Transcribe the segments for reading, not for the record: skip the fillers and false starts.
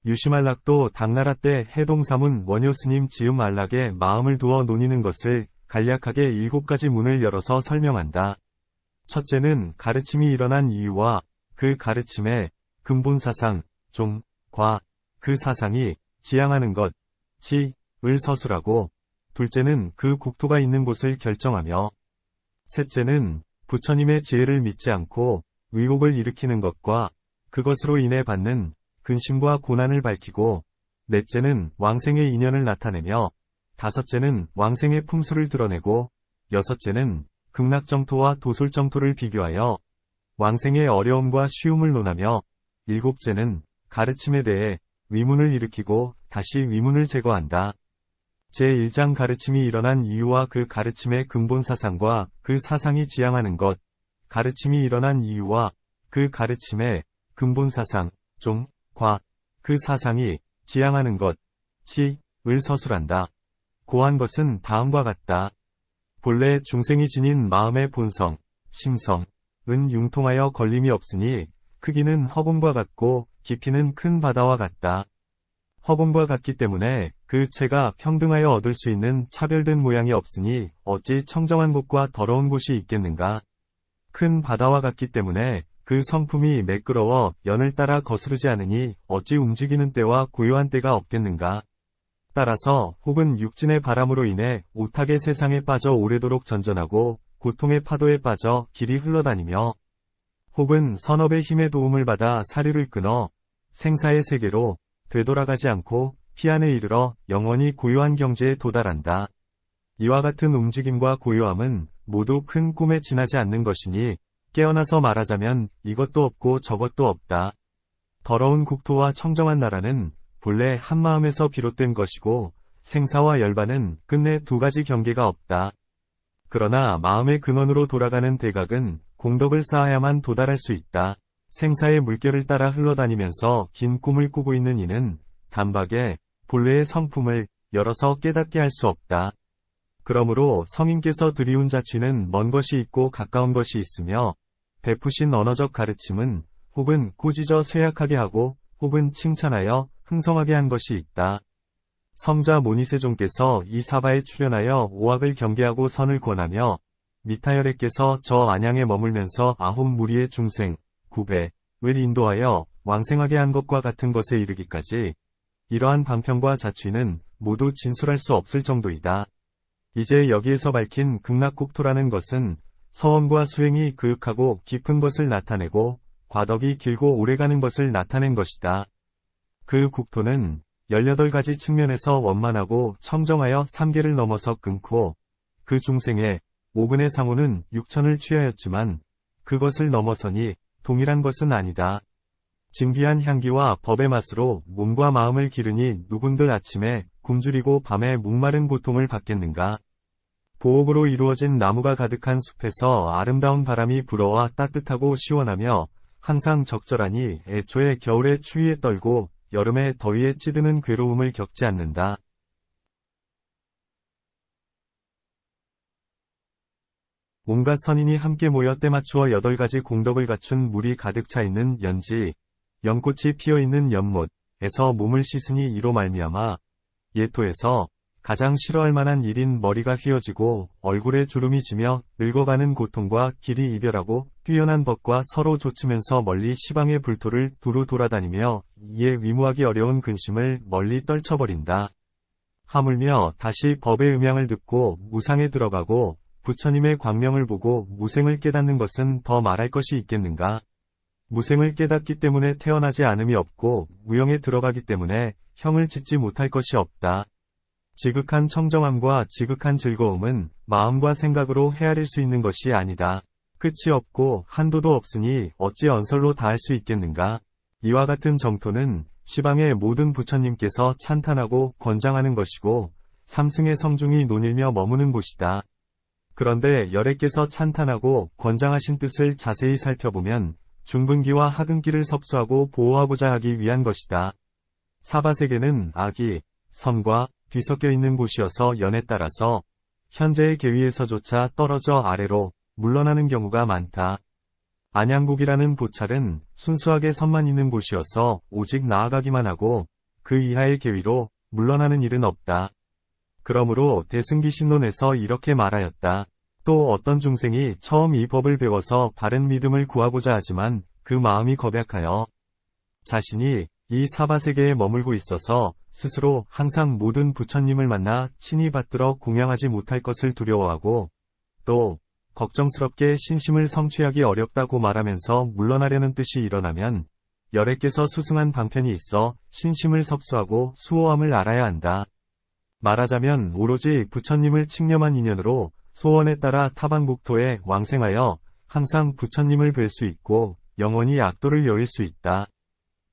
유시만락도 당나라 때 해동사문 원효스님 지음 안락에 마음을 두어 논의는 것을 간략하게 7가지 문을 열어서 설명한다. 첫째는 가르침이 일어난 이유와 그 가르침의 근본사상, 종, 과, 그 사상이 지향하는 것, 치,을 서술하고, 둘째는 그 국토가 있는 곳을 결정하며, 셋째는 부처님의 지혜를 믿지 않고 의혹을 일으키는 것과 그것으로 인해 받는 근심과 고난을 밝히고, 넷째는 왕생의 인연을 나타내며, 다섯째는 왕생의 품수를 드러내고, 여섯째는 극락정토와 도솔정토를 비교하여 왕생의 어려움과 쉬움을 논하며, 일곱째는 가르침에 대해 위문을 일으키고 다시 위문을 제거한다. 제1장 가르침이 일어난 이유와 그 가르침의 근본 사상과 그 사상이 지향하는 것, 가르침이 일어난 이유와 그 가르침의 근본 사상, 종, 과, 그 사상이 지향하는 것, 치,을 서술한다. 고한 것은 다음과 같다. 본래 중생이 지닌 마음의 본성, 심성, 은 융통하여 걸림이 없으니 크기는 허공과 같고 깊이는 큰 바다와 같다. 허공과 같기 때문에 그 체가 평등하여 얻을 수 있는 차별된 모양이 없으니 어찌 청정한 곳과 더러운 곳이 있겠는가. 큰 바다와 같기 때문에 그 성품이 매끄러워 연을 따라 거스르지 않으니 어찌 움직이는 때와 고요한 때가 없겠는가. 따라서 혹은 육진의 바람으로 인해 오타게 세상에 빠져 오래도록 전전하고 고통의 파도에 빠져 길이 흘러다니며, 혹은 선업의 힘의 도움을 받아 사류를 끊어 생사의 세계로 되돌아가지 않고 피안에 이르러 영원히 고요한 경지에 도달한다. 이와 같은 움직임과 고요함은 모두 큰 꿈에 지나지 않는 것이니 깨어나서 말하자면 이것도 없고 저것도 없다. 더러운 국토와 청정한 나라는 본래 한마음에서 비롯된 것이고 생사와 열반은 끝내 2가지 경계가 없다. 그러나 마음의 근원으로 돌아가는 대각은 공덕을 쌓아야만 도달할 수 있다. 생사의 물결을 따라 흘러다니면서 긴 꿈을 꾸고 있는 이는 단박에 본래의 성품을 열어서 깨닫게 할 수 없다. 그러므로 성인께서 드리운 자취는 먼 것이 있고 가까운 것이 있으며, 베푸신 언어적 가르침은 혹은 꾸짖어 쇠약하게 하고 혹은 칭찬하여 흥성하게 한 것이 있다. 성자 모니세종께서 이 사바에 출연하여 오악을 경계하고 선을 권하며, 미타열애께서 저 안양에 머물면서 9무리의 중생, 9배을 인도하여 왕생하게 한 것과 같은 것에 이르기까지 이러한 방편과 자취는 모두 진술할 수 없을 정도이다. 이제 여기에서 밝힌 극락국토라는 것은 서원과 수행이 그윽하고 깊은 것을 나타내고 과덕이 길고 오래가는 것을 나타낸 것이다. 그 국토는 18가지 측면에서 원만하고 청정하여 3계를 넘어서 끊고, 그 중생의 5근의 상호는 6천을 취하였지만 그것을 넘어서니 동일한 것은 아니다. 진귀한 향기와 법의 맛으로 몸과 마음을 기르니 누군들 아침에 굶주리고 밤에 목마른 고통을 받겠는가. 보옥으로 이루어진 나무가 가득한 숲에서 아름다운 바람이 불어와 따뜻하고 시원하며 항상 적절하니 애초에 겨울의 추위에 떨고 여름에 더위에 찌드는 괴로움을 겪지 않는다. 온갖 선인이 함께 모여 때맞추어 8가지 공덕을 갖춘 물이 가득 차 있는 연지, 연꽃이 피어있는 연못에서 몸을 씻으니 이로 말미암아 예토에서 가장 싫어할 만한 일인 머리가 휘어지고 얼굴에 주름이 지며 늙어가는 고통과 길이 이별하고 뛰어난 법과 서로 좇으면서 멀리 시방의 불토를 두루 돌아다니며 이에 위무하기 어려운 근심을 멀리 떨쳐버린다. 하물며 다시 법의 음향을 듣고 무상에 들어가고 부처님의 광명을 보고 무생을 깨닫는 것은 더 말할 것이 있겠는가. 무생을 깨닫기 때문에 태어나지 않음이 없고 무형에 들어가기 때문에 형을 짓지 못할 것이 없다. 지극한 청정함과 지극한 즐거움은 마음과 생각으로 헤아릴 수 있는 것이 아니다. 끝이 없고 한도도 없으니 어찌 언설로 다할 수 있겠는가. 이와 같은 정토는 시방의 모든 부처님께서 찬탄하고 권장하는 것이고 삼승의 성중이 논일며 머무는 곳이다. 그런데 열애께서 찬탄하고 권장하신 뜻을 자세히 살펴보면 중분기와 하근기를 섭수하고 보호하고자 하기 위한 것이다. 사바세계는 악이 선과 뒤섞여 있는 곳이어서 연에 따라서 현재의 계위에서조차 떨어져 아래로 물러나는 경우가 많다. 안양국이라는 보찰은 순수하게 선만 있는 곳이어서 오직 나아가기만 하고 그 이하의 계위로 물러나는 일은 없다. 그러므로 대승기신론에서 이렇게 말하였다. 또 어떤 중생이 처음 이 법을 배워서 바른 믿음을 구하고자 하지만 그 마음이 겁약하여 자신이 이 사바세계에 머물고 있어서 스스로 항상 모든 부처님을 만나 친히 받들어 공양하지 못할 것을 두려워하고 또 걱정스럽게 신심을 성취하기 어렵다고 말하면서 물러나려는 뜻이 일어나면 열애께서 수승한 방편이 있어 신심을 섭수하고 수호함을 알아야 한다. 말하자면 오로지 부처님을 칭념한 인연으로 소원에 따라 타반국토에 왕생하여 항상 부처님을 뵐 수 있고 영원히 악도를 여일 수 있다.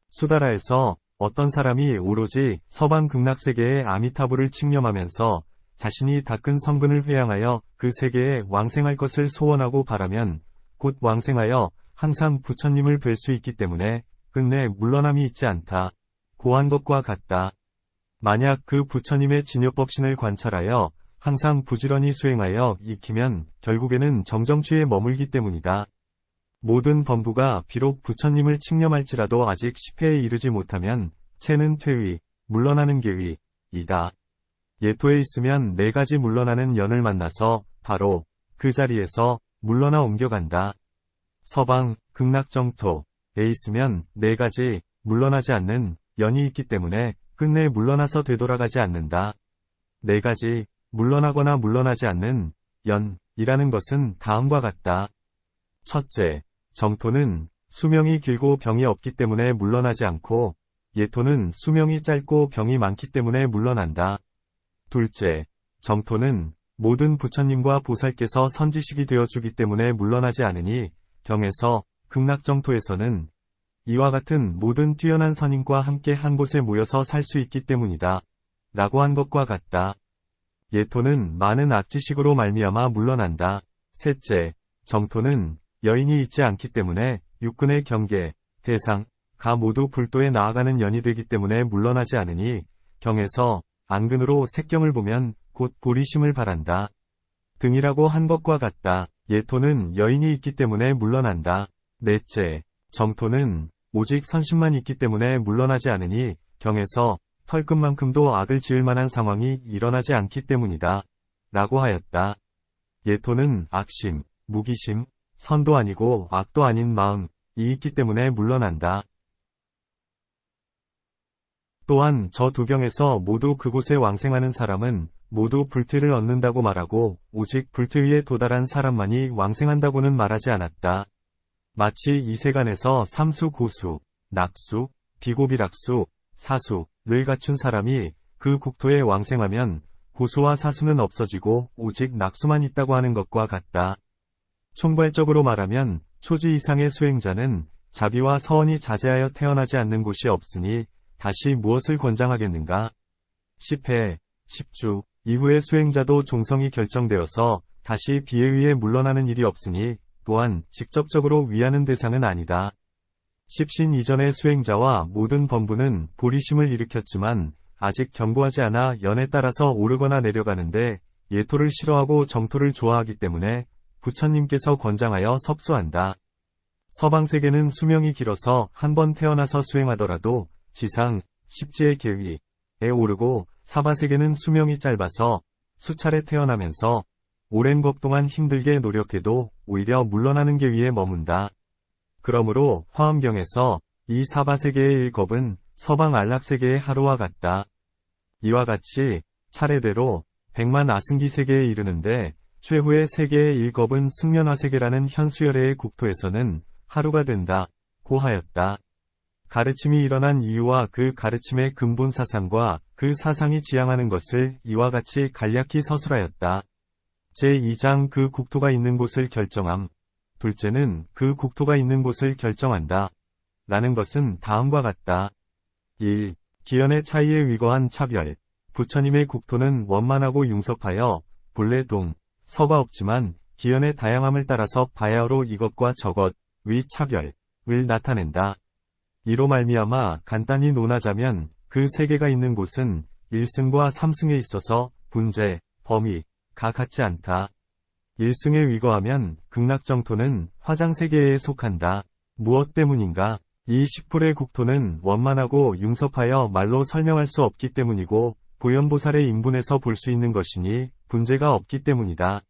수다라에서 어떤 사람이 오로지 서방 극락세계의 아미타부를 칭념하면서 자신이 닦은 성근을 회양하여 그 세계에 왕생할 것을 소원하고 바라면 곧 왕생하여 항상 부처님을 뵐 수 있기 때문에 끝내 물러남이 있지 않다. 고한 것과 같다. 만약 그 부처님의 진요법신을 관찰하여 항상 부지런히 수행하여 익히면 결국에는 정정취에 머물기 때문이다. 모든 범부가 비록 부처님을 칭념할지라도 아직 10회에 이르지 못하면 체는 퇴위, 물러나는 계위이다. 예토에 있으면 4가지 물러나는 연을 만나서 바로 그 자리에서 물러나 옮겨간다. 서방, 극락정토에 있으면 4가지 물러나지 않는 연이 있기 때문에 끝내 물러나서 되돌아가지 않는다. 4가지 물러나거나 물러나지 않는 연이라는 것은 다음과 같다. 첫째, 정토는 수명이 길고 병이 없기 때문에 물러나지 않고 예토는 수명이 짧고 병이 많기 때문에 물러난다. 둘째, 정토는 모든 부처님과 보살께서 선지식이 되어주기 때문에 물러나지 않으니 경에서 극락정토에서는 이와 같은 모든 뛰어난 선인과 함께 한 곳에 모여서 살 수 있기 때문이다. 라고 한 것과 같다. 예토는 많은 악지식으로 말미암아 물러난다. 셋째, 정토는 여인이 있지 않기 때문에 육근의 경계, 대상, 가 모두 불도에 나아가는 연이 되기 때문에 물러나지 않으니 경에서 안근으로 색경을 보면 곧 보리심을 바란다. 등이라고 한 것과 같다. 예토는 여인이 있기 때문에 물러난다. 넷째, 정토는 오직 선심만 있기 때문에 물러나지 않으니 경에서 털끝만큼도 악을 지을 만한 상황이 일어나지 않기 때문이다. 라고 하였다. 예토는 악심, 무기심, 선도 아니고 악도 아닌 마음이 있기 때문에 물러난다. 또한 저 두 경에서 모두 그곳에 왕생하는 사람은 모두 불퇴를 얻는다고 말하고 오직 불퇴 위에 도달한 사람만이 왕생한다고는 말하지 않았다. 마치 이 세간에서 삼수 고수, 낙수, 비고비락수, 사수를 갖춘 사람이 그 국토에 왕생하면 고수와 사수는 없어지고 오직 낙수만 있다고 하는 것과 같다. 총괄적으로 말하면 초지 이상의 수행자는 자비와 서원이 자제하여 태어나지 않는 곳이 없으니 다시 무엇을 권장하겠는가? 10회, 10주 이후의 수행자도 종성이 결정되어서 다시 비에 의해 물러나는 일이 없으니 또한 직접적으로 위하는 대상은 아니다. 십신 이전의 수행자와 모든 범부는 보리심을 일으켰지만 아직 견고하지 않아 연에 따라서 오르거나 내려가는데 예토를 싫어하고 정토를 좋아하기 때문에 부처님께서 권장하여 섭수한다. 서방세계는 수명이 길어서 한 번 태어나서 수행하더라도 지상, 십지의 계위에 오르고 사바세계는 수명이 짧아서 수차례 태어나면서 오랜 법 동안 힘들게 노력해도 오히려 물러나는 계위에 머문다. 그러므로 화엄경에서 이 사바세계의 일겁은 서방 안락세계의 하루와 같다. 이와 같이 차례대로 100만 아승기 세계에 이르는데 최후의 세계의 일겁은 승면화세계라는 현수열애의 국토에서는 하루가 된다. 고 하였다. 가르침이 일어난 이유와 그 가르침의 근본 사상과 그 사상이 지향하는 것을 이와 같이 간략히 서술하였다. 제2장 그 국토가 있는 곳을 결정함. 둘째는 그 국토가 있는 곳을 결정한다. 라는 것은 다음과 같다. 1. 기연의 차이에 위거한 차별. 부처님의 국토는 원만하고 융섭하여 본래 동, 서가 없지만 기연의 다양함을 따라서 바야흐로 이것과 저것의 차별을 나타낸다. 이로 말미암아 간단히 논하자면 그 세계가 있는 곳은 1승과 3승에 있어서 분재, 범위가 같지 않다. 1승에 위거하면 극락정토는 화장세계에 속한다. 무엇 때문인가? 이 10불의 국토는 원만하고 융섭하여 말로 설명할 수 없기 때문이고 보현보살의 인분에서 볼 수 있는 것이니 분재가 없기 때문이다.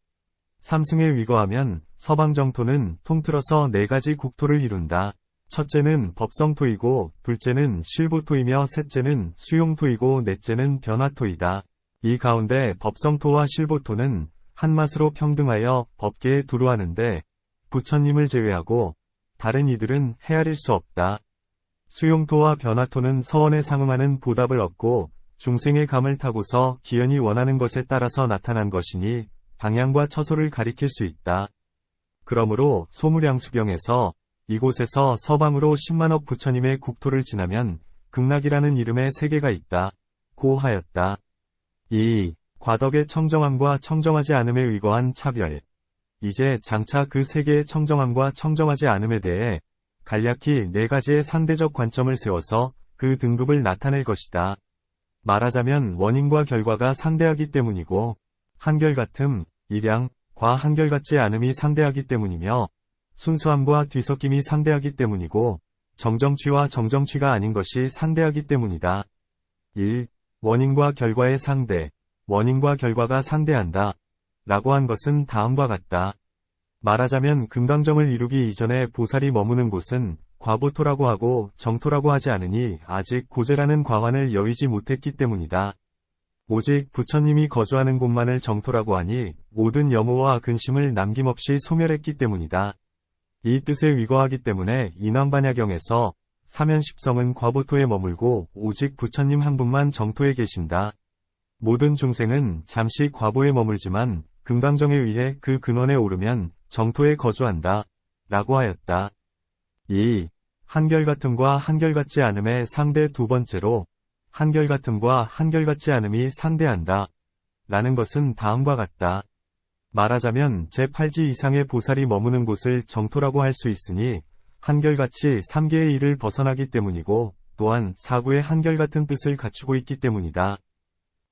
삼승에 위거하면 서방정토는 통틀어서 4가지 국토를 이룬다. 첫째는 법성토이고 둘째는 실보토이며 셋째는 수용토이고 넷째는 변화토이다. 이 가운데 법성토와 실보토는 한맛으로 평등하여 법계에 두루하는데 부처님을 제외하고 다른 이들은 헤아릴 수 없다. 수용토와 변화토는 서원에 상응하는 보답을 얻고 중생의 감을 타고서 기연이 원하는 것에 따라서 나타난 것이니 방향과 처소를 가리킬 수 있다. 그러므로 소무량수경에서 이곳에서 서방으로 10만억 부처님의 국토를 지나면 극락이라는 이름의 세계가 있다. 고 하였다. 2. 과덕의 청정함과 청정하지 않음에 의거한 차별. 이제 장차 그 세계의 청정함과 청정하지 않음에 대해 간략히 4가지의 상대적 관점을 세워서 그 등급을 나타낼 것이다. 말하자면 원인과 결과가 상대하기 때문이고 한결같음, 일양, 과 한결같지 않음이 상대하기 때문이며 순수함과 뒤섞임이 상대하기 때문이고 정정취와 정정취가 아닌 것이 상대하기 때문이다. 1. 원인과 결과의 상대. 원인과 결과가 상대한다. 라고 한 것은 다음과 같다. 말하자면 금강정을 이루기 이전에 보살이 머무는 곳은 과보토라고 하고 정토라고 하지 않으니 아직 고재라는 과환을 여의지 못했기 때문이다. 오직 부처님이 거주하는 곳만을 정토라고 하니 모든 염오와 근심을 남김없이 소멸했기 때문이다. 이 뜻에 위거하기 때문에 인왕반야경에서 사면십성은 과보토에 머물고 오직 부처님 한 분만 정토에 계신다. 모든 중생은 잠시 과보에 머물지만 금강정에 의해 그 근원에 오르면 정토에 거주한다. 라고 하였다. 2. 한결같음과 한결같지 않음의 상대 두 번째로 한결같음과 한결같지 않음이 상대한다. 라는 것은 다음과 같다. 말하자면 제8지 이상의 보살이 머무는 곳을 정토라고 할 수 있으니 한결같이 3개의 일을 벗어나기 때문이고 또한 사구의 한결같은 뜻을 갖추고 있기 때문이다.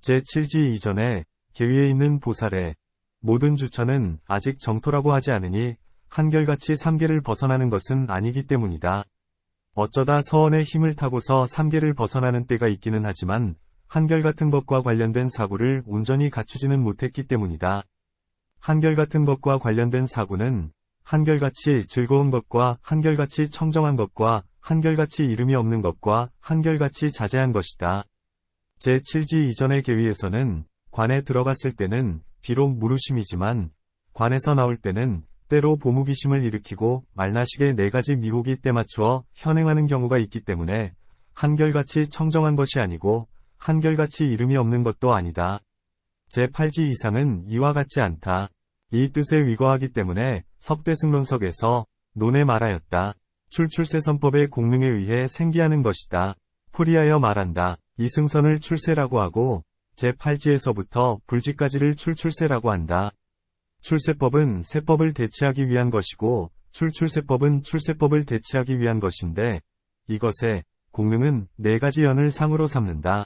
제7지 이전에 계위에 있는 보살의 모든 주처는 아직 정토라고 하지 않으니 한결같이 3개를 벗어나는 것은 아니기 때문이다. 어쩌다 서원의 힘을 타고서 3개를 벗어나는 때가 있기는 하지만 한결같은 것과 관련된 사구를 온전히 갖추지는 못했기 때문이다. 한결같은 것과 관련된 사구는 한결같이 즐거운 것과 한결같이 청정한 것과 한결같이 이름이 없는 것과 한결같이 자제한 것이다. 제7지 이전의 계위에서는 관에 들어갔을 때는 비록 무르심이지만 관에서 나올 때는 때로 보무기심을 일으키고 말나식의 4가지 미혹이 때맞추어 현행하는 경우가 있기 때문에 한결같이 청정한 것이 아니고 한결같이 이름이 없는 것도 아니다. 제8지 이상은 이와 같지 않다. 이 뜻에 위거하기 때문에 석대승론석에서 논에 말하였다. 출출세선법의 공능에 의해 생기하는 것이다. 풀이하여 말한다. 이승선을 출세라고 하고 제8지에서부터 불지까지를 출출세라고 한다. 출세법은 세법을 대체하기 위한 것이고 출출세법은 출세법을 대체하기 위한 것인데 이것의 공능은 4가지 연을 상으로 삼는다.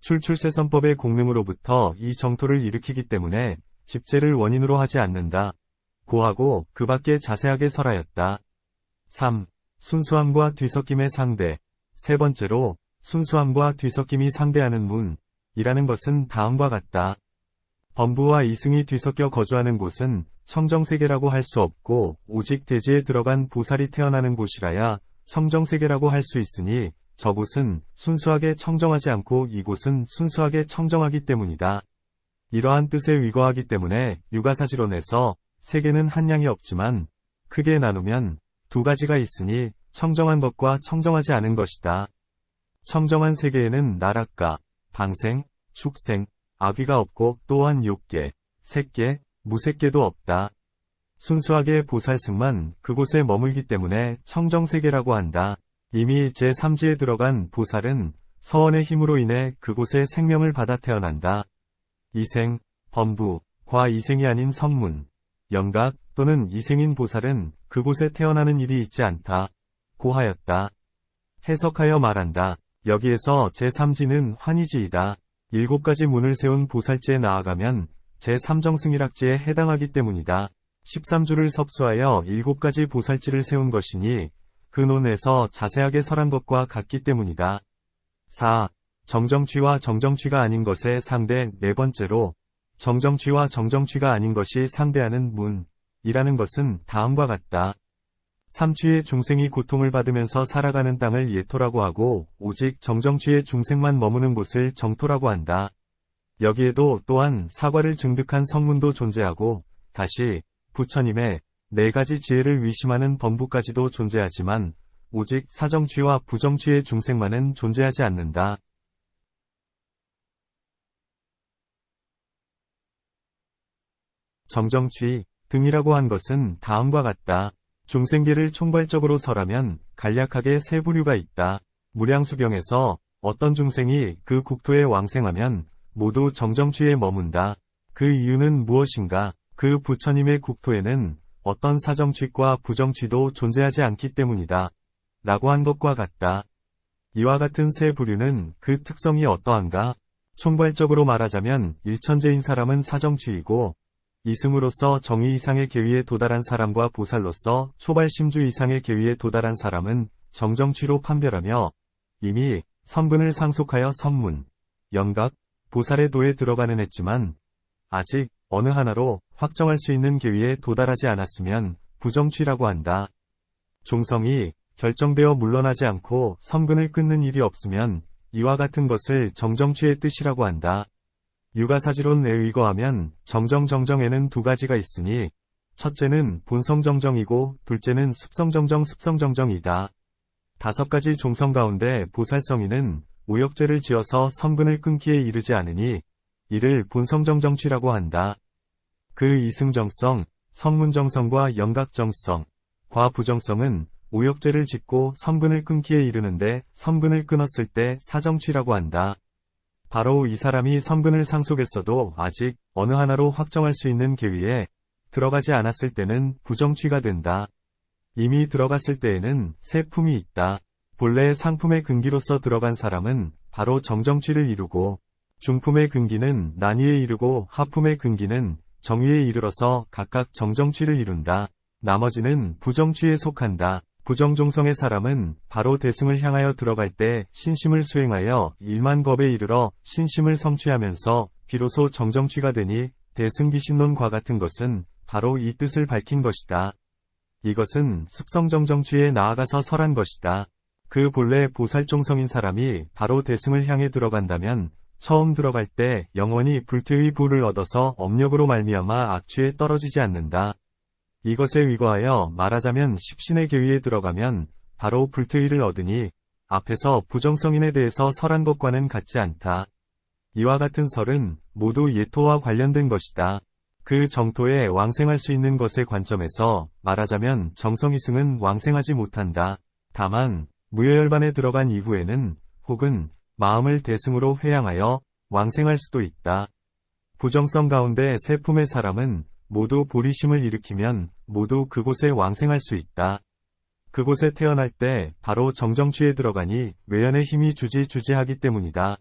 출출세선법의 공능으로부터 이 정토를 일으키기 때문에 집재를 원인으로 하지 않는다. 고하고 그 밖에 자세하게 설하였다. 3. 순수함과 뒤섞임의 상대. 세 번째로 순수함과 뒤섞임이 상대하는 문이라는 것은 다음과 같다. 범부와 이승이 뒤섞여 거주하는 곳은 청정세계라고 할 수 없고 오직 대지에 들어간 보살이 태어나는 곳이라야 청정세계라고 할 수 있으니 저곳은 순수하게 청정하지 않고 이곳은 순수하게 청정하기 때문이다. 이러한 뜻에 위거하기 때문에 유가사지론에서 세계는 한 양이 없지만 크게 나누면 2가지가 있으니 청정한 것과 청정하지 않은 것이다. 청정한 세계에는 나락가, 방생, 축생, 아귀가 없고 또한 욕계, 색계, 무색계도 없다. 순수하게 보살승만 그곳에 머물기 때문에 청정세계라고 한다. 이미 제3지에 들어간 보살은 서원의 힘으로 인해 그곳에 생명을 받아 태어난다. 이생, 범부, 과 이생이 아닌 성문, 영각 또는 이생인 보살은 그곳에 태어나는 일이 있지 않다. 고하였다. 해석하여 말한다. 여기에서 제3지는 환희지이다. 7가지 문을 세운 보살지에 나아가면 제3정승일학지에 해당하기 때문이다. 13주를 섭수하여 7가지 보살지를 세운 것이니 그 논에서 자세하게 설한 것과 같기 때문이다. 4. 정정취와 정정취가 아닌 것의 상대. 네 번째로 정정취와 정정취가 아닌 것이 상대하는 문이라는 것은 다음과 같다. 삼취의 중생이 고통을 받으면서 살아가는 땅을 예토라고 하고 오직 정정취의 중생만 머무는 곳을 정토라고 한다. 여기에도 또한 사과를 증득한 성문도 존재하고 다시 부처님의 네 가지 지혜를 위심하는 범부까지도 존재하지만 오직 사정취와 부정취의 중생만은 존재하지 않는다. 정정취 등이라고 한 것은 다음과 같다. 중생계를 총괄적으로 설하면 간략하게 세 부류가 있다. 무량수경에서 어떤 중생이 그 국토에 왕생하면 모두 정정취에 머문다. 그 이유는 무엇인가? 그 부처님의 국토에는 어떤 사정취과 부정취도 존재하지 않기 때문이다. 라고 한 것과 같다. 이와 같은 세 부류는 그 특성이 어떠한가? 총괄적으로 말하자면 일천재인 사람은 사정취이고 이승으로서 정의 이상의 계위에 도달한 사람과 보살로서 초발심주 이상의 계위에 도달한 사람은 정정취로 판별하며 이미 성분을 상속하여 선문, 영각, 보살의 도에 들어가는 했지만 아직 어느 하나로 확정할 수 있는 계위에 도달하지 않았으면 부정취라고 한다. 종성이 결정되어 물러나지 않고 선근을 끊는 일이 없으면 이와 같은 것을 정정취의 뜻이라고 한다. 유가사지론에 의거하면 정정정정에는 두 가지가 있으니 첫째는 본성정정이고 둘째는 습성정정이다. 다섯 가지 종성 가운데 보살성이는 오역죄를 지어서 선근을 끊기에 이르지 않으니 이를 본성정정취라고 한다. 그 이승정성, 성문정성과 영각정성, 과부정성은 오역죄를 짓고 선근을 끊기에 이르는데 선근을 끊었을 때 사정취라고 한다. 바로 이 사람이 선근을 상속했어도 아직 어느 하나로 확정할 수 있는 계위에 들어가지 않았을 때는 부정취가 된다. 이미 들어갔을 때에는 세 품이 있다. 본래의 상품의 근기로서 들어간 사람은 바로 정정취를 이루고 중품의 근기는 난위에 이르고 하품의 근기는 정위에 이르러서 각각 정정취를 이룬다. 나머지는 부정취에 속한다. 부정종성의 사람은 바로 대승을 향하여 들어갈 때 신심을 수행하여 일만겁에 이르러 신심을 성취하면서 비로소 정정취가 되니 대승기신론과 같은 것은 바로 이 뜻을 밝힌 것이다. 이것은 습성정정취에 나아가서 설한 것이다. 그 본래 보살종성인 사람이 바로 대승을 향해 들어간다면 처음 들어갈 때 영원히 불퇴의 부를 얻어서 업력으로 말미암아 악취에 떨어지지 않는다. 이것에 위거하여 말하자면 십신의 계위에 들어가면 바로 불퇴의를 얻으니 앞에서 부정성인에 대해서 설한 것과는 같지 않다. 이와 같은 설은 모두 예토와 관련된 것이다. 그 정토에 왕생할 수 있는 것의 관점에서 말하자면 정성이승은 왕생하지 못한다. 다만 무여열반에 들어간 이후에는 혹은 마음을 대승으로 회양하여 왕생할 수도 있다. 부정성 가운데 세 품의 사람은 모두 보리심을 일으키면 모두 그곳에 왕생할 수 있다. 그곳에 태어날 때 바로 정정취에 들어가니 외연의 힘이 주지하기 때문이다.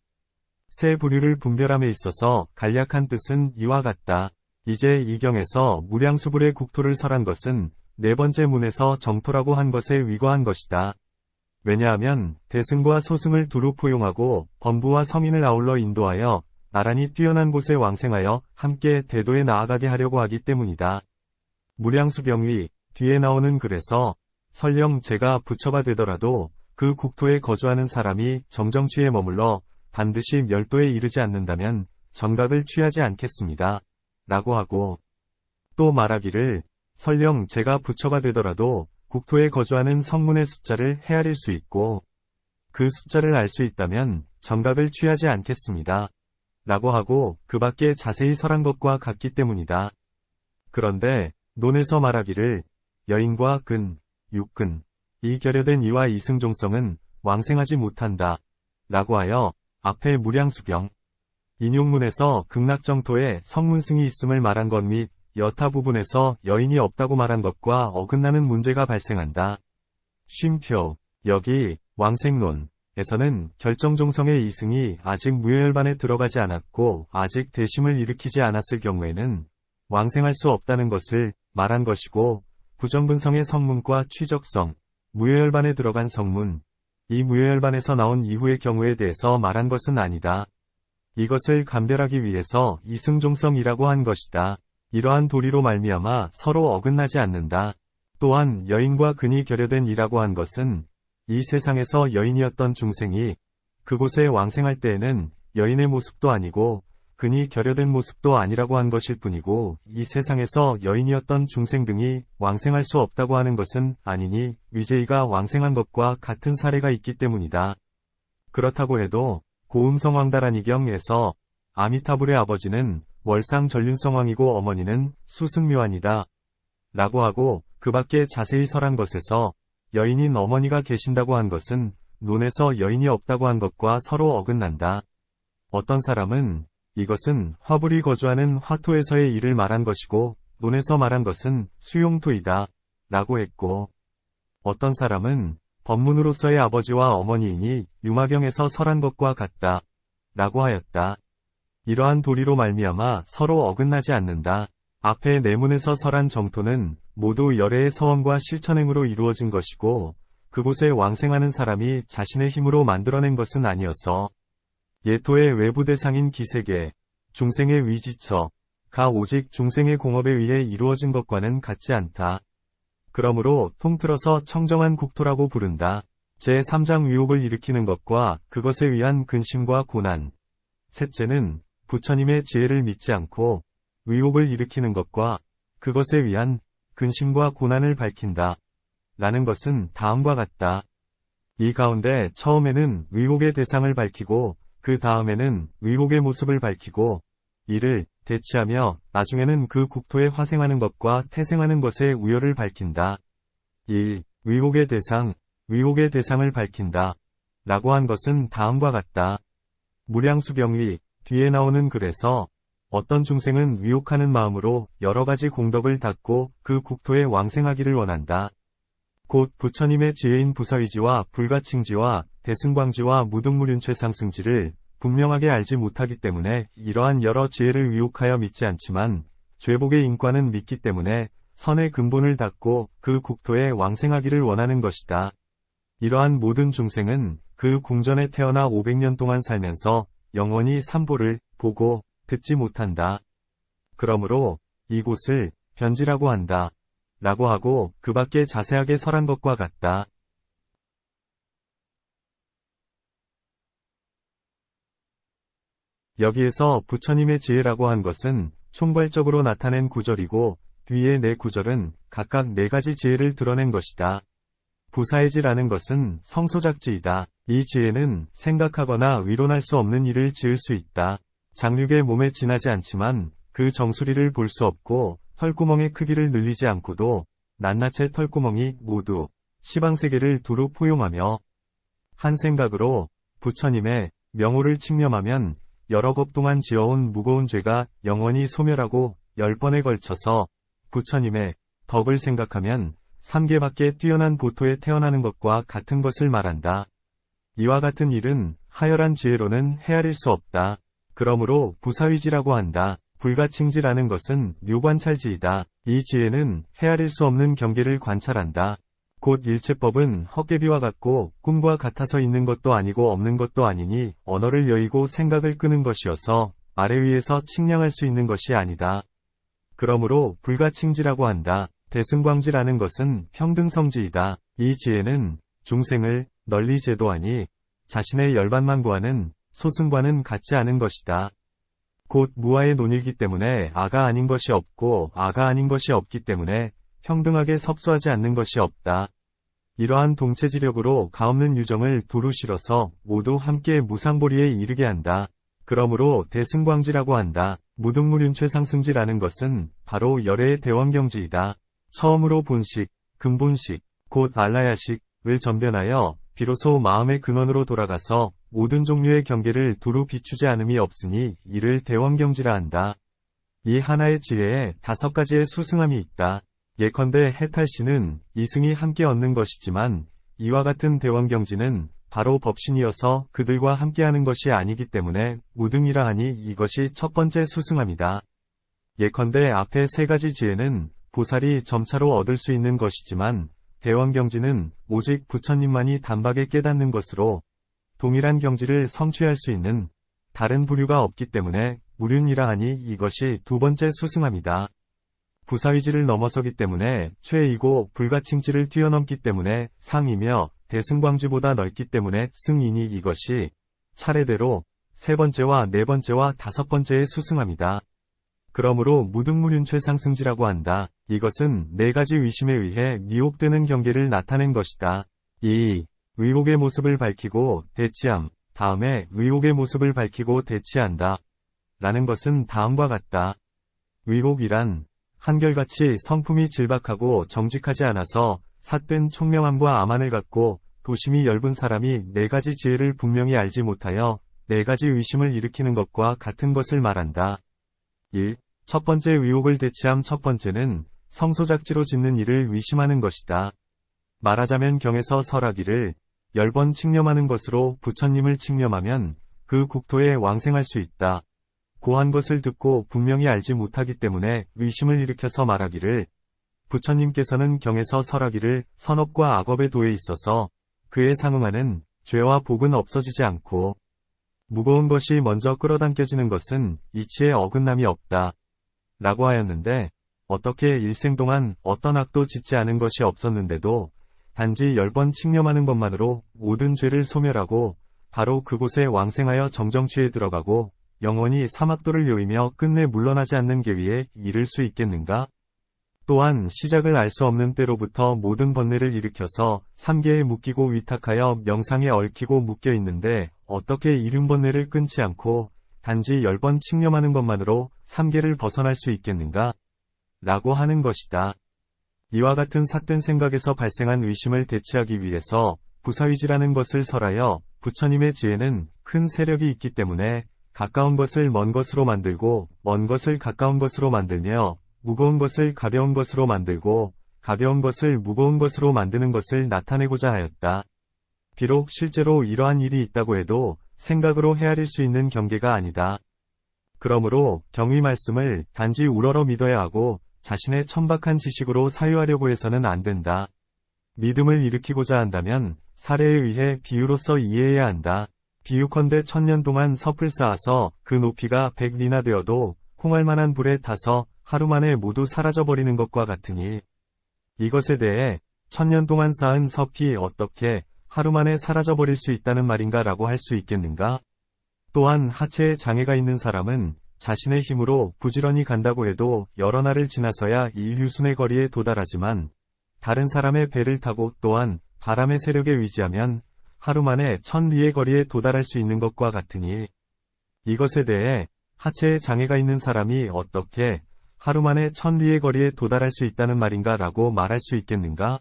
세 부류를 분별함에 있어서 간략한 뜻은 이와 같다. 이제 이 경에서 무량수불의 국토를 설한 것은 네 번째 문에서 정토라고 한 것에 위거한 것이다. 왜냐하면 대승과 소승을 두루 포용하고 범부와 성인을 아울러 인도하여 나란히 뛰어난 곳에 왕생하여 함께 대도에 나아가게 하려고 하기 때문이다. 무량수병위 뒤에 나오는 글에서 설령 제가 부처가 되더라도 그 국토에 거주하는 사람이 정정취에 머물러 반드시 멸도에 이르지 않는다면 정각을 취하지 않겠습니다. 라고 하고 또 말하기를 설령 제가 부처가 되더라도 국토에 거주하는 성문의 숫자를 헤아릴 수 있고 그 숫자를 알 수 있다면 정각을 취하지 않겠습니다. 라고 하고 그 밖에 자세히 설한 것과 같기 때문이다. 그런데 논에서 말하기를 여인과 근, 육근, 이 결여된 이와 이승종성은 왕생하지 못한다. 라고 하여 앞에 무량수경, 인용문에서 극락정토에 성문승이 있음을 말한 것 및 여타 부분에서 여인이 없다고 말한 것과 어긋나는 문제가 발생한다. 쉼표, 여기 왕생론에서는 결정종성의 이승이 아직 무여열반에 들어가지 않았고 아직 대심을 일으키지 않았을 경우에는 왕생할 수 없다는 것을 말한 것이고 부정근성의 성문과 취적성, 무효열반에 들어간 성문, 이 무효열반에서 나온 이후의 경우에 대해서 말한 것은 아니다. 이것을 감별하기 위해서 이승종성이라고 한 것이다. 이러한 도리로 말미암아 서로 어긋나지 않는다. 또한 여인과 근이 결여된 이라고 한 것은 이 세상에서 여인이었던 중생이 그곳에 왕생할 때에는 여인의 모습도 아니고 근이 결여된 모습도 아니라고 한 것일 뿐이고 이 세상에서 여인이었던 중생 등이 왕생할 수 없다고 하는 것은 아니니 위제이가 왕생한 것과 같은 사례가 있기 때문이다. 그렇다고 해도 고음성왕다란이경에서 아미타불의 아버지는 월상전륜성왕이고 어머니는 수승묘안이다 라고 하고 그 밖에 자세히 설한 것에서 여인인 어머니가 계신다고 한 것은 논에서 여인이 없다고 한 것과 서로 어긋난다. 어떤 사람은 이것은 화불이 거주하는 화토에서의 일을 말한 것이고 논에서 말한 것은 수용토이다 라고 했고, 어떤 사람은 법문으로서의 아버지와 어머니이니 융화경에서 설한 것과 같다 라고 하였다. 이러한 도리로 말미암아 서로 어긋나지 않는다. 앞에 내문에서 설한 정토는 모두 열애의 서원과 실천행으로 이루어진 것이고 그곳에 왕생하는 사람이 자신의 힘으로 만들어낸 것은 아니어서 예토의 외부 대상인 기세계, 중생의 위지처, 가 오직 중생의 공업에 의해 이루어진 것과는 같지 않다. 그러므로 통틀어서 청정한 국토라고 부른다. 제3장 위옥을 일으키는 것과 그것에 의한 근심과 고난. 셋째는 부처님의 지혜를 믿지 않고 위옥을 일으키는 것과 그것에 의한 근심과 고난을 밝힌다 라는 것은 다음과 같다. 이 가운데 처음에는 위옥의 대상을 밝히고 그 다음에는 위옥의 모습을 밝히고 이를 대치하며 나중에는 그 국토에 화생하는 것과 태생하는 것의 우열을 밝힌다. 1. 위옥의 대상, 위옥의 대상을 밝힌다 라고 한 것은 다음과 같다. 무량수병위, 뒤에 나오는 글에서 어떤 중생은 위옥하는 마음으로 여러가지 공덕을 닦고 그 국토에 왕생하기를 원한다. 곧 부처님의 지혜인 부사위지와 불가칭지와 대승광지와 무등무륜최상승지를 분명하게 알지 못하기 때문에 이러한 여러 지혜를 위옥하여 믿지 않지만 죄복의 인과는 믿기 때문에 선의 근본을 닦고 그 국토에 왕생하기를 원하는 것이다. 이러한 모든 중생은 그 궁전에 태어나 500년 동안 살면서 영원히 삼보를 보고 듣지 못한다. 그러므로 이곳을 변지라고 한다 라고 하고 그 밖에 자세하게 설한 것과 같다. 여기에서 부처님의 지혜라고 한 것은 총괄적으로 나타낸 구절이고 뒤에 네 구절은 각각 네 가지 지혜를 드러낸 것이다. 부사의지라는 것은 성소작지이다. 이 지혜는 생각하거나 의론할 수 없는 일을 지을 수 있다. 장육의 몸에 지나지 않지만 그 정수리를 볼 수 없고 털구멍의 크기를 늘리지 않고도 낱낱의 털구멍이 모두 시방세계를 두루 포용하며 한 생각으로 부처님의 명호를 칭념하면 여러 급 동안 지어온 무거운 죄가 영원히 소멸하고 10번에 걸쳐서 부처님의 덕을 생각하면 3계 밖에 뛰어난 보토에 태어나는 것과 같은 것을 말한다. 이와 같은 일은 하열한 지혜로는 헤아릴 수 없다. 그러므로 부사위지라고 한다. 불가칭지라는 것은 묘관찰지이다. 이 지혜는 헤아릴 수 없는 경계를 관찰한다. 곧 일체법은 헛개비와 같고 꿈과 같아서 있는 것도 아니고 없는 것도 아니니 언어를 여의고 생각을 끄는 것이어서 아래 위에서 측량할 수 있는 것이 아니다. 그러므로 불가칭지라고 한다. 대승광지라는 것은 평등성지이다. 이 지혜는 중생을 널리 제도하니 자신의 열반만 구하는 소승과는 같지 않은 것이다. 곧 무아의 논이기 때문에 아가 아닌 것이 없고 아가 아닌 것이 없기 때문에 평등하게 섭수하지 않는 것이 없다. 이러한 동체지력으로 가없는 유정을 두루 실어서 모두 함께 무상보리에 이르게 한다. 그러므로 대승광지라고 한다. 무등무륜최상승지라는 것은 바로 열애의 대원경지이다. 처음으로 본식, 근본식, 곧 알라야식을 전변하여 비로소 마음의 근원으로 돌아가서 모든 종류의 경계를 두루 비추지 않음이 없으니 이를 대원경지라 한다. 이 하나의 지혜에 5가지의 수승함이 있다. 예컨대 해탈시는 이승이 함께 얻는 것이지만 이와 같은 대원경지는 바로 법신이어서 그들과 함께하는 것이 아니기 때문에 무등이라 하니 이것이 첫 번째 수승함이다. 예컨대 앞에 3가지 지혜는 보살이 점차로 얻을 수 있는 것이지만 대원경지는 오직 부처님만이 단박에 깨닫는 것으로 동일한 경지를 성취할 수 있는 다른 부류가 없기 때문에 무륜이라 하니 이것이 두 번째 수승함이다. 부사위지를 넘어서기 때문에 최이고 불가칭지를 뛰어넘기 때문에 상이며 대승광지보다 넓기 때문에 승이니 이것이 차례대로 세 번째와 네 번째와 다섯 번째의 수승함이다. 그러므로 무등무륜 최상승지라고 한다. 이것은 네 가지 의심에 의해 미혹되는 경계를 나타낸 것이다. 2. 의혹의 모습을 밝히고 대치함. 다음에 의혹의 모습을 밝히고 대치한다. 라는 것은 다음과 같다. 의혹이란 한결같이 성품이 질박하고 정직하지 않아서 삿된 총명함과 암안을 갖고 도심이 엷은 사람이 네 가지 지혜를 분명히 알지 못하여 네 가지 의심을 일으키는 것과 같은 것을 말한다. 1. 첫 번째 의혹을 대치함. 첫 번째는 성소작지로 짓는 일을 의심하는 것이다. 말하자면 경에서 설하기를 10번 칙념하는 것으로 부처님을 칙념하면 그 국토에 왕생할 수 있다. 고한 것을 듣고 분명히 알지 못하기 때문에 의심을 일으켜서 말하기를 부처님께서는 경에서 설하기를 선업과 악업의 도에 있어서 그에 상응하는 죄와 복은 없어지지 않고 무거운 것이 먼저 끌어당겨지는 것은 이치에 어긋남이 없다. 라고 하였는데 어떻게 일생 동안 어떤 악도 짓지 않은 것이 없었는데도 단지 10번 칙념하는 것만으로 모든 죄를 소멸하고 바로 그곳에 왕생하여 정정취에 들어가고 영원히 사막도를 요이며 끝내 물러나지 않는 계위에 이를 수 있겠는가? 또한 시작을 알 수 없는 때로부터 모든 번뇌를 일으켜서 삼계에 묶이고 위탁하여 명상에 얽히고 묶여 있는데 어떻게 일륜번뇌를 끊지 않고 단지 10번 칙념하는 것만으로 삼계를 벗어날 수 있겠는가? 라고 하는 것이다. 이와 같은 삿된 생각에서 발생한 의심을 대치하기 위해서 부사위지라는 것을 설하여 부처님의 지혜는 큰 세력이 있기 때문에 가까운 것을 먼 것으로 만들고 먼 것을 가까운 것으로 만들며 무거운 것을 가벼운 것으로 만들고 가벼운 것을 무거운 것으로 만드는 것을 나타내고자 하였다. 비록 실제로 이러한 일이 있다고 해도 생각으로 헤아릴 수 있는 경계가 아니다. 그러므로 경의 말씀을 단지 우러러 믿어야 하고 자신의 천박한 지식으로 사유하려고 해서는 안 된다. 믿음을 일으키고자 한다면 사례에 의해 비유로서 이해해야 한다. 비유컨대 1000년 동안 섭을 쌓아서 그 높이가 100리나 되어도 홍할만한 불에 타서 하루 만에 모두 사라져버리는 것과 같으니 이것에 대해 1000년 동안 쌓은 섭이 어떻게 하루 만에 사라져버릴 수 있다는 말인가 라고 할 수 있겠는가? 또한 하체에 장애가 있는 사람은 자신의 힘으로 부지런히 간다고 해도 여러 날을 지나서야 일유순의 거리에 도달하지만 다른 사람의 배를 타고 또한 바람의 세력에 의지하면 하루 만에 1000리의 거리에 도달할 수 있는 것과 같으니 이것에 대해 하체에 장애가 있는 사람이 어떻게 하루 만에 1000리의 거리에 도달할 수 있다는 말인가 라고 말할 수 있겠는가?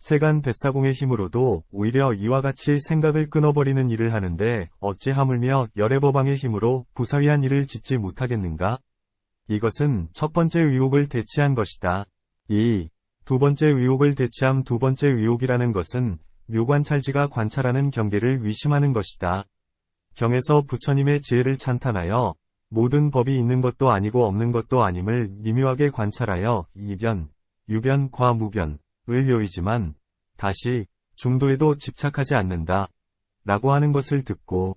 세간 뱃사공의 힘으로도 오히려 이와 같이 생각을 끊어버리는 일을 하는데 어찌 하물며 열애법왕의 힘으로 부사위한 일을 짓지 못하겠는가? 이것은 첫 번째 의혹을 대치한 것이다. 2. 두 번째 의혹을 대치함. 두 번째 의혹이라는 것은 묘관찰지가 관찰하는 경계를 의심하는 것이다. 경에서 부처님의 지혜를 찬탄하여 모든 법이 있는 것도 아니고 없는 것도 아님을 미묘하게 관찰하여 이변, 유변, 과무변, 을 요이지만 다시 중도에도 집착하지 않는다. 라고 하는 것을 듣고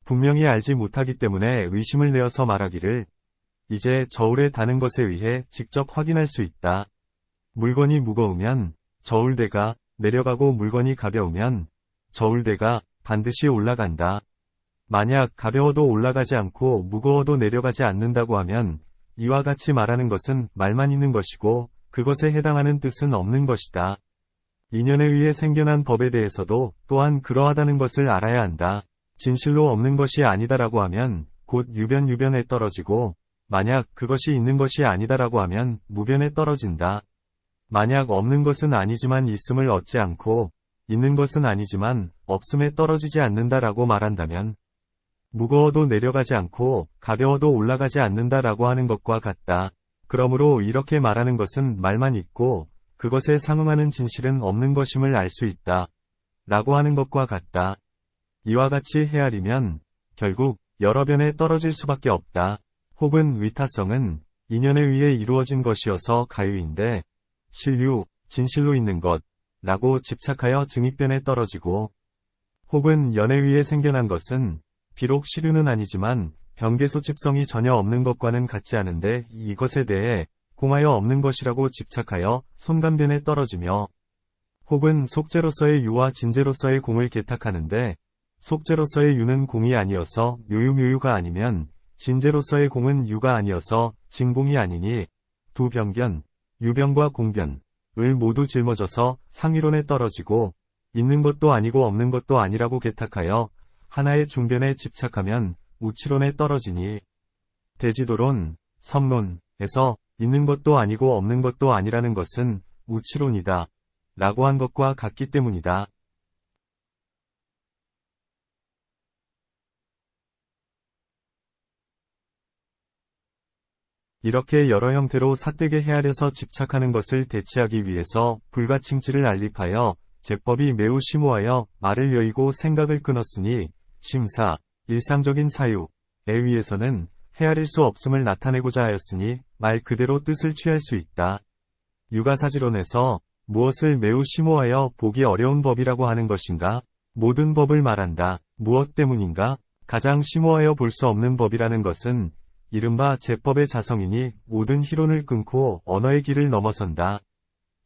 분명히 알지 못하기 때문에 의심을 내어서 말하기를 이제 저울에 다는 것에 의해 직접 확인할 수 있다. 물건이 무거우면 저울대가 내려가고 물건이 가벼우면 저울대가 반드시 올라간다. 만약 가벼워도 올라가지 않고 무거워도 내려가지 않는다고 하면 이와 같이 말하는 것은 말만 있는 것이고 그것에 해당하는 뜻은 없는 것이다. 인연에 의해 생겨난 법에 대해서도 또한 그러하다는 것을 알아야 한다. 진실로 없는 것이 아니다라고 하면 곧 유변에 떨어지고 만약 그것이 있는 것이 아니다라고 하면 무변에 떨어진다. 만약 없는 것은 아니지만 있음을 얻지 않고 있는 것은 아니지만 없음에 떨어지지 않는다라고 말한다면 무거워도 내려가지 않고 가벼워도 올라가지 않는다라고 하는 것과 같다. 그러므로 이렇게 말하는 것은 말만 있고 그것에 상응하는 진실은 없는 것임을 알 수 있다. 라고 하는 것과 같다. 이와 같이 헤아리면 결국 여러 변에 떨어질 수밖에 없다. 혹은 위타성은 인연에 의해 이루어진 것이어서 가유인데 진실로 있는 것, 라고 집착하여 증익변에 떨어지고, 혹은 연애 위에 생겨난 것은 비록 시류는 아니지만 병계소집성이 전혀 없는 것과는 같지 않은데 이것에 대해 공하여 없는 것이라고 집착하여 손간변에 떨어지며, 혹은 속죄로서의 유와 진죄로서의 공을 개탁하는데 속죄로서의 유는 공이 아니어서 묘유가 아니면 진죄로서의 공은 유가 아니어서 진공이 아니니 두 병변, 유병과 공변을 모두 짊어져서 상위론에 떨어지고 있는 것도 아니고 없는 것도 아니라고 개탁하여 하나의 중변에 집착하면 우치론에 떨어지니 대지도론, 섬론에서 있는 것도 아니고 없는 것도 아니라는 것은 우치론이다 라고 한 것과 같기 때문이다. 이렇게 여러 형태로 삿되게 헤아려서 집착하는 것을 대체하기 위해서 불가칭지를 알립하여 제법이 매우 심오하여 말을 여의고 생각을 끊었으니 심사, 일상적인 사유에 의해서는 헤아릴 수 없음을 나타내고자 하였으니 말 그대로 뜻을 취할 수 있다. 유가사지론에서 무엇을 매우 심오하여 보기 어려운 법이라고 하는 것인가? 모든 법을 말한다. 무엇 때문인가? 가장 심오하여 볼 수 없는 법이라는 것은 이른바 제법의 자성이니 모든 희론을 끊고 언어의 길을 넘어선다.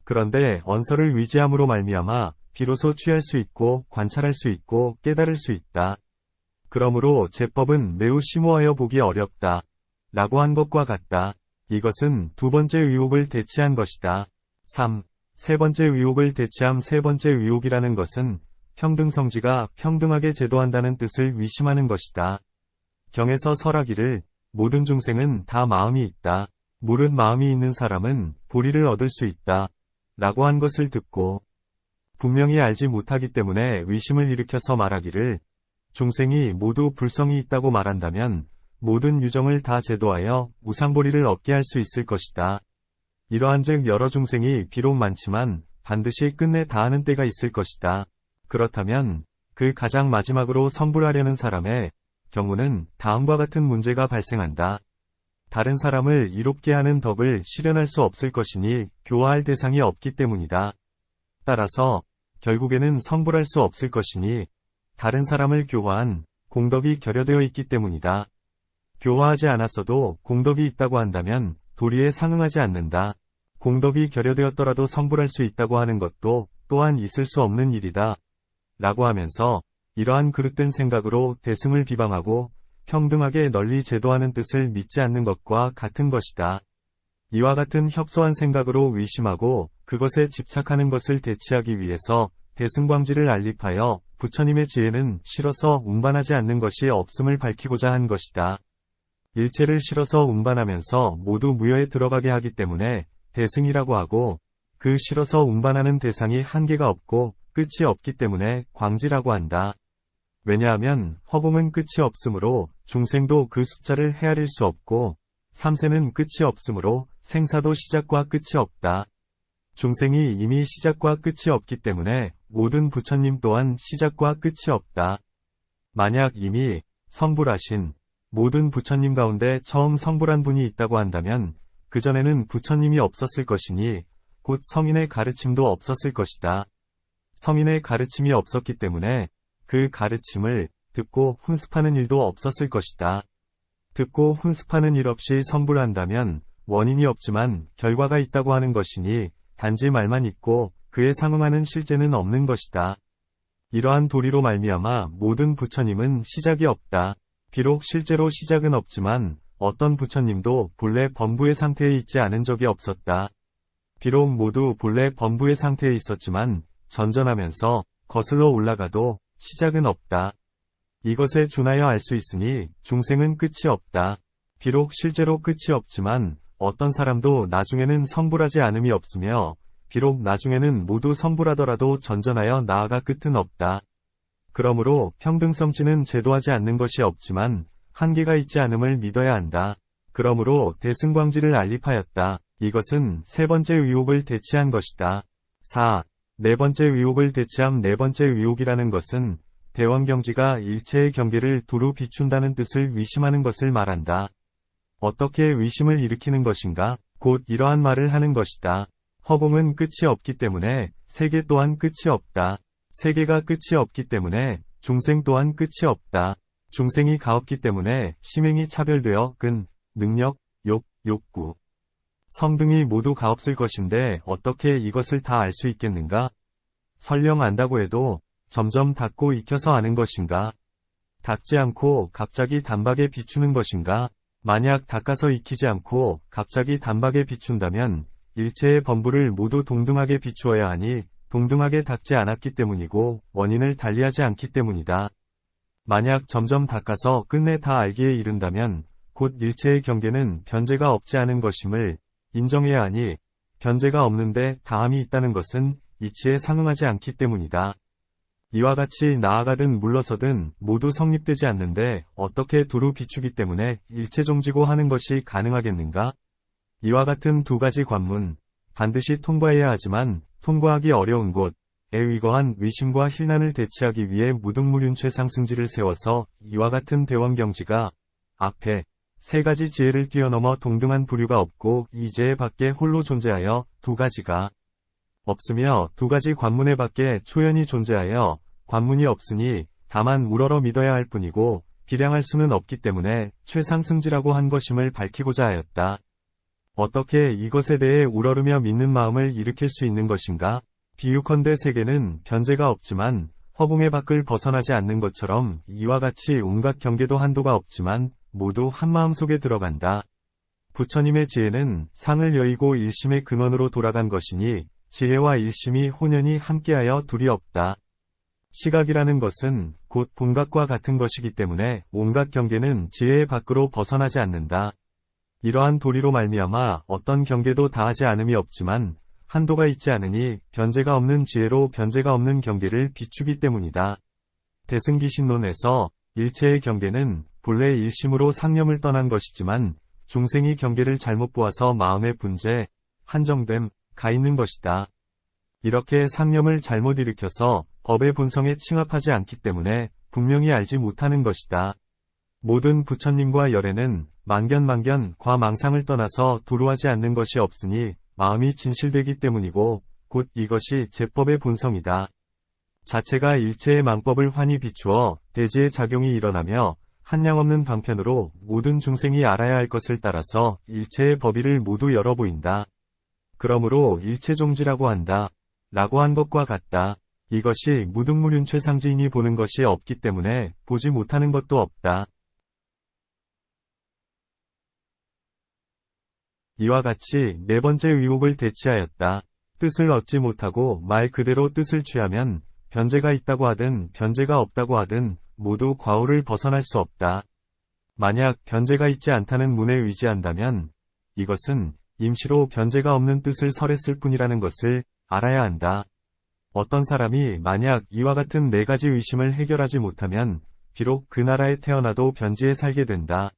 그런데 언서를 위지함으로 말미암아 비로소 취할 수 있고 관찰할 수 있고 깨달을 수 있다. 그러므로 제법은 매우 심오하여 보기 어렵다. 라고 한 것과 같다. 이것은 두 번째 의혹을 대체한 것이다. 3. 세 번째 의혹을 대체함. 세 번째 의혹이라는 것은 평등성지가 평등하게 제도한다는 뜻을 위심하는 것이다. 경에서 설하기를 모든 중생은 다 마음이 있다. 무릇 마음이 있는 사람은 보리를 얻을 수 있다. 라고 한 것을 듣고 분명히 알지 못하기 때문에 의심을 일으켜서 말하기를 중생이 모두 불성이 있다고 말한다면 모든 유정을 다 제도하여 우상보리를 얻게 할 수 있을 것이다. 이러한즉 여러 중생이 비록 많지만 반드시 끝내 다하는 때가 있을 것이다. 그렇다면 그 가장 마지막으로 성불하려는 사람의 경우는 다음과 같은 문제가 발생한다. 다른 사람을 이롭게 하는 덕을 실현할 수 없을 것이니 교화할 대상이 없기 때문이다. 따라서 결국에는 성불할 수 없을 것이니 다른 사람을 교화한 공덕이 결여되어 있기 때문이다. 교화하지 않았어도 공덕이 있다고 한다면 도리에 상응하지 않는다. 공덕이 결여되었더라도 성불할 수 있다고 하는 것도 또한 있을 수 없는 일이다. 라고 하면서 이러한 그릇된 생각으로 대승을 비방하고 평등하게 널리 제도하는 뜻을 믿지 않는 것과 같은 것이다. 이와 같은 협소한 생각으로 의심하고 그것에 집착하는 것을 대체하기 위해서 대승광지를 알립하여 부처님의 지혜는 실어서 운반하지 않는 것이 없음을 밝히고자 한 것이다. 일체를 실어서 운반하면서 모두 무여에 들어가게 하기 때문에 대승이라고 하고 그 실어서 운반하는 대상이 한계가 없고 끝이 없기 때문에 광지라고 한다. 왜냐하면 허공은 끝이 없으므로 중생도 그 숫자를 헤아릴 수 없고 삼세는 끝이 없으므로 생사도 시작과 끝이 없다. 중생이 이미 시작과 끝이 없기 때문에 모든 부처님 또한 시작과 끝이 없다. 만약 이미 성불하신 모든 부처님 가운데 처음 성불한 분이 있다고 한다면 그전에는 부처님이 없었을 것이니 곧 성인의 가르침도 없었을 것이다. 성인의 가르침이 없었기 때문에 그 가르침을 듣고 훈습하는 일도 없었을 것이다. 듣고 훈습하는 일 없이 성불한다면 원인이 없지만 결과가 있다고 하는 것이니 단지 말만 있고 그에 상응하는 실제는 없는 것이다. 이러한 도리로 말미암아 모든 부처님은 시작이 없다. 비록 실제로 시작은 없지만 어떤 부처님도 본래 범부의 상태에 있지 않은 적이 없었다. 비록 모두 본래 범부의 상태에 있었지만 전전하면서 거슬러 올라가도 시작은 없다. 이것에 준하여 알 수 있으니 중생은 끝이 없다. 비록 실제로 끝이 없지만 어떤 사람도 나중에는 성불하지 않음이 없으며 비록 나중에는 모두 성불하더라도 전전하여 나아가 끝은 없다. 그러므로 평등성지는 제도하지 않는 것이 없지만 한계가 있지 않음을 믿어야 한다. 그러므로 대승광지를 알립하였다. 이것은 세 번째 의혹을 대체한 것이다. 4. 네 번째 의혹을 대체함. 네 번째 의혹이라는 것은 대왕경지가 일체의 경계를 두루 비춘다는 뜻을 위심하는 것을 말한다. 어떻게 의심을 일으키는 것인가? 곧 이러한 말을 하는 것이다. 허공은 끝이 없기 때문에 세계 또한 끝이 없다. 세계가 끝이 없기 때문에 중생 또한 끝이 없다. 중생이 가없기 때문에 심행이 차별되어 근, 능력, 욕, 욕구, 성 등이 모두 가없을 것인데 어떻게 이것을 다 알 수 있겠는가? 설령 안다고 해도 점점 닫고 익혀서 아는 것인가? 닫지 않고 갑자기 단박에 비추는 것인가? 만약 닦아서 익히지 않고 갑자기 단박에 비춘다면 일체의 범부를 모두 동등하게 비추어야 하니 동등하게 닦지 않았기 때문이고 원인을 달리하지 않기 때문이다. 만약 점점 닦아서 끝내 다 알기에 이른다면 곧 일체의 경계는 변제가 없지 않은 것임을 인정해야 하니 변제가 없는데 다함이 있다는 것은 이치에 상응하지 않기 때문이다. 이와 같이 나아가든 물러서든 모두 성립되지 않는데 어떻게 두루 비추기 때문에 일체종지고 하는 것이 가능하겠는가? 이와 같은 두 가지 관문, 반드시 통과해야 하지만 통과하기 어려운 곳에 위거한 의심과 힐난을 대치하기 위해 무등무륜최 상승지를 세워서 이와 같은 대원경지가 앞에 세 가지 지혜를 뛰어넘어 동등한 부류가 없고 이 지혜 밖에 홀로 존재하여 두 가지가 없으며 두 가지 관문에 밖에 초연히 존재하여 관문이 없으니 다만 우러러 믿어야 할 뿐이고 비량할 수는 없기 때문에 최상승지라고 한 것임을 밝히고자 하였다. 어떻게 이것에 대해 우러르며 믿는 마음을 일으킬 수 있는 것인가? 비유컨대 세계는 변제가 없지만 허공의 밖을 벗어나지 않는 것처럼 이와 같이 온갖 경계도 한도가 없지만 모두 한 마음 속에 들어간다. 부처님의 지혜는 상을 여의고 일심의 근원으로 돌아간 것이니 지혜와 일심이 혼연히 함께하여 둘이 없다. 시각이라는 것은 곧 본각과 같은 것이기 때문에 온갖 경계는 지혜의 밖으로 벗어나지 않는다. 이러한 도리로 말미암아 어떤 경계도 다하지 않음이 없지만 한도가 있지 않으니 변제가 없는 지혜로 변제가 없는 경계를 비추기 때문이다. 대승기신론에서 일체의 경계는 본래 일심으로 상념을 떠난 것이지만 중생이 경계를 잘못 보아서 마음의 분재, 한정됨, 가 있는 것이다. 이렇게 상념을 잘못 일으켜서 법의 본성에 칭합하지 않기 때문에 분명히 알지 못하는 것이다. 모든 부처님과 열애는 만견 과망상을 떠나서 두루하지 않는 것이 없으니 마음이 진실되기 때문이고 곧 이것이 제법의 본성이다. 자체가 일체의 망법을 환히 비추어 대지의 작용이 일어나며 한량없는 방편으로 모든 중생이 알아야 할 것을 따라서 일체의 법의를 모두 열어 보인다. 그러므로 일체종지라고 한다. 라고 한 것과 같다. 이것이 무등무륜최상지인이 보는 것이 없기 때문에 보지 못하는 것도 없다. 이와 같이 네 번째 의혹을 대치하였다. 뜻을 얻지 못하고 말 그대로 뜻을 취하면 변제가 있다고 하든 변제가 없다고 하든 모두 과오를 벗어날 수 없다. 만약 변제가 있지 않다는 문에 의지한다면 이것은 임시로 변제가 없는 뜻을 설했을 뿐이라는 것을 알아야 한다. 어떤 사람이 만약 이와 같은 네 가지 의심을 해결하지 못하면 비록 그 나라에 태어나도 변지에 살게 된다.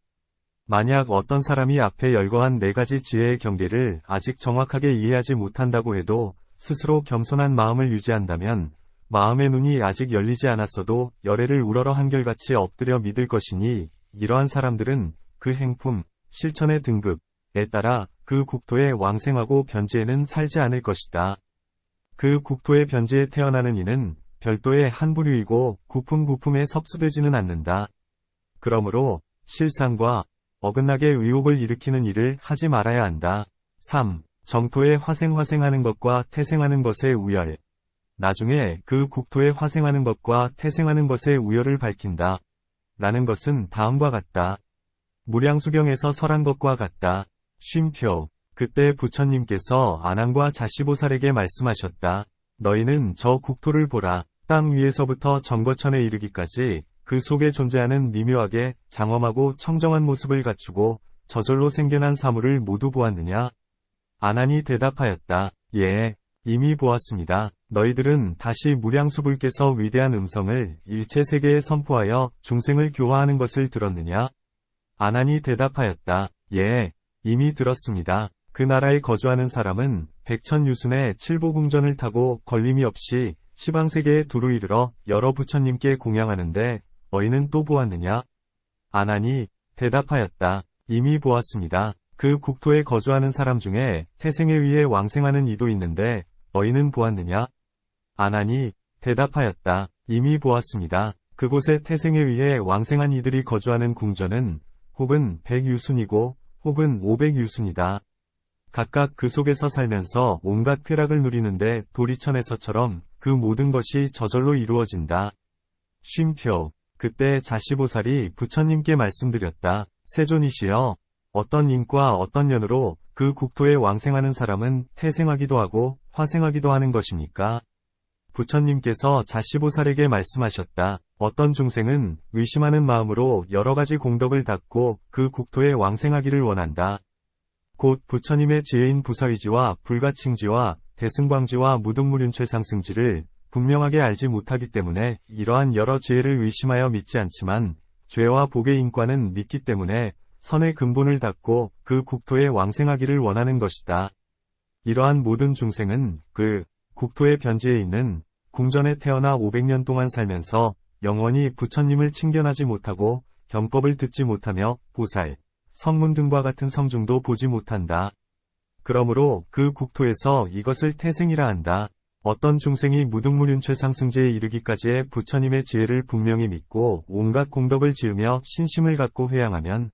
만약 어떤 사람이 앞에 열거한 네 가지 지혜의 경계를 아직 정확하게 이해하지 못한다고 해도 스스로 겸손한 마음을 유지한다면 마음의 눈이 아직 열리지 않았어도 열애를 우러러 한결같이 엎드려 믿을 것이니 이러한 사람들은 그 행품, 실천의 등급에 따라 그 국토에 왕생하고 변지에는 살지 않을 것이다. 그 국토의 변지에 태어나는 이는 별도의 한 부류이고 구품에 섭수되지는 않는다. 그러므로 실상과 어긋나게 의혹을 일으키는 일을 하지 말아야 한다. 3. 정토에 화생하는 것과 태생하는 것의 우열. 나중에 그 국토에 화생하는 것과 태생하는 것의 우열을 밝힌다. 라는 것은 다음과 같다. 무량수경에서 설한 것과 같다. 쉼표. 그때 부처님께서 아난과 자시보살에게 말씀하셨다. 너희는 저 국토를 보라. 땅 위에서부터 정거천에 이르기까지 그 속에 존재하는 미묘하게 장엄하고 청정한 모습을 갖추고 저절로 생겨난 사물을 모두 보았느냐? 아난이 대답하였다. 예, 이미 보았습니다. 너희들은 다시 무량수불께서 위대한 음성을 일체 세계에 선포하여 중생을 교화하는 것을 들었느냐? 아난이 대답하였다. 예, 이미 들었습니다. 그 나라에 거주하는 사람은 백천유순의 칠보궁전을 타고 걸림이 없이 시방세계에 두루 이르러 여러 부처님께 공양하는데 너희는 또 보았느냐? 아난이 대답하였다. 이미 보았습니다. 그 국토에 거주하는 사람 중에 태생에 의해 왕생하는 이도 있는데 너희는 보았느냐? 아나니 대답하였다. 이미 보았습니다. 그곳에 태생에 의해 왕생한 이들이 거주하는 궁전은 혹은 100유순이고 혹은 500유순이다. 각각 그 속에서 살면서 온갖 쾌락을 누리는데 도리천에서처럼 그 모든 것이 저절로 이루어진다. 쉼표. 그때 자시보살이 부처님께 말씀드렸다. 세존이시여, 어떤 인과 어떤 년으로 그 국토에 왕생하는 사람은 태생하기도 하고 화생하기도 하는 것입니까? 부처님께서 자시보살에게 말씀하셨다. 어떤 중생은 의심하는 마음으로 여러 가지 공덕을 닦고 그 국토에 왕생하기를 원한다. 곧 부처님의 지혜인 부사위지와 불가칭지와 대승광지와 무등무륜최상승지를 분명하게 알지 못하기 때문에 이러한 여러 지혜를 의심하여 믿지 않지만 죄와 복의 인과는 믿기 때문에 선의 근본을 닦고 그 국토에 왕생하기를 원하는 것이다. 이러한 모든 중생은 그 국토의 변지에 있는 궁전에 태어나 500년 동안 살면서 영원히 부처님을 친견하지 못하고 경법을 듣지 못하며 보살, 성문 등과 같은 성중도 보지 못한다. 그러므로 그 국토에서 이것을 태생이라 한다. 어떤 중생이 무등무륜최상승지에 이르기까지의 부처님의 지혜를 분명히 믿고 온갖 공덕을 지으며 신심을 갖고 회양하면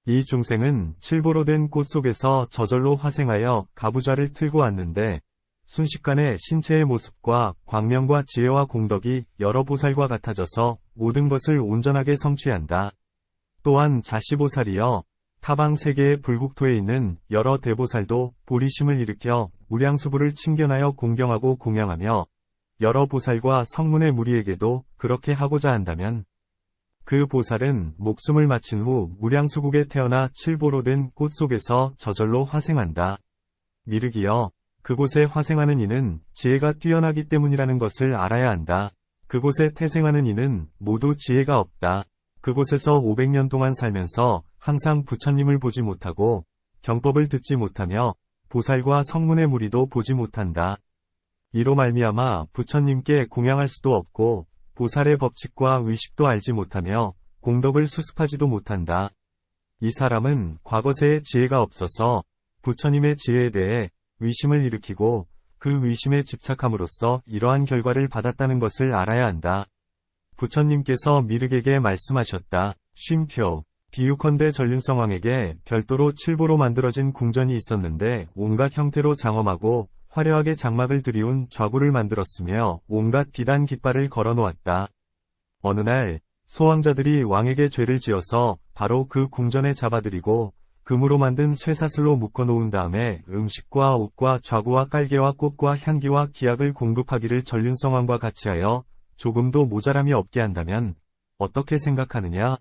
이 중생은 칠보로 된 꽃 속에서 저절로 화생하여 가부좌를 틀고 앉는데 순식간에 신체의 모습과 광명과 지혜와 공덕이 여러 보살과 같아져서 모든 것을 온전하게 성취한다. 또한 자시보살이여, 타방 세계의 불국토에 있는 여러 대보살도 보리심을 일으켜 무량수부를 친견하여 공경하고 공양하며 여러 보살과 성문의 무리에게도 그렇게 하고자 한다면 그 보살은 목숨을 마친 후 무량수국에 태어나 칠보로 된 꽃 속에서 저절로 화생한다. 미륵이여, 그곳에 화생하는 이는 지혜가 뛰어나기 때문이라는 것을 알아야 한다. 그곳에 태생하는 이는 모두 지혜가 없다. 그곳에서 500년 동안 살면서 항상 부처님을 보지 못하고 경법을 듣지 못하며 보살과 성문의 무리도 보지 못한다. 이로 말미암아 부처님께 공양할 수도 없고 보살의 법칙과 의식도 알지 못하며 공덕을 수습하지도 못한다. 이 사람은 과거세에 지혜가 없어서 부처님의 지혜에 대해 의심을 일으키고 그 의심에 집착함으로써 이러한 결과를 받았다는 것을 알아야 한다. 부처님께서 미륵에게 말씀하셨다. 쉼표. 비유컨대 전륜성왕에게 별도로 칠보로 만들어진 궁전이 있었는데 온갖 형태로 장엄하고 화려하게 장막을 들이운 좌구를 만들었으며 온갖 비단 깃발을 걸어놓았다. 어느 날 소왕자들이 왕에게 죄를 지어서 바로 그 궁전에 잡아들이고 금으로 만든 쇠사슬로 묶어놓은 다음에 음식과 옷과 좌구와 깔개와 꽃과 향기와 기약을 공급하기를 전륜성왕과 같이 하여 조금도 모자람이 없게 한다면 어떻게 생각하느냐?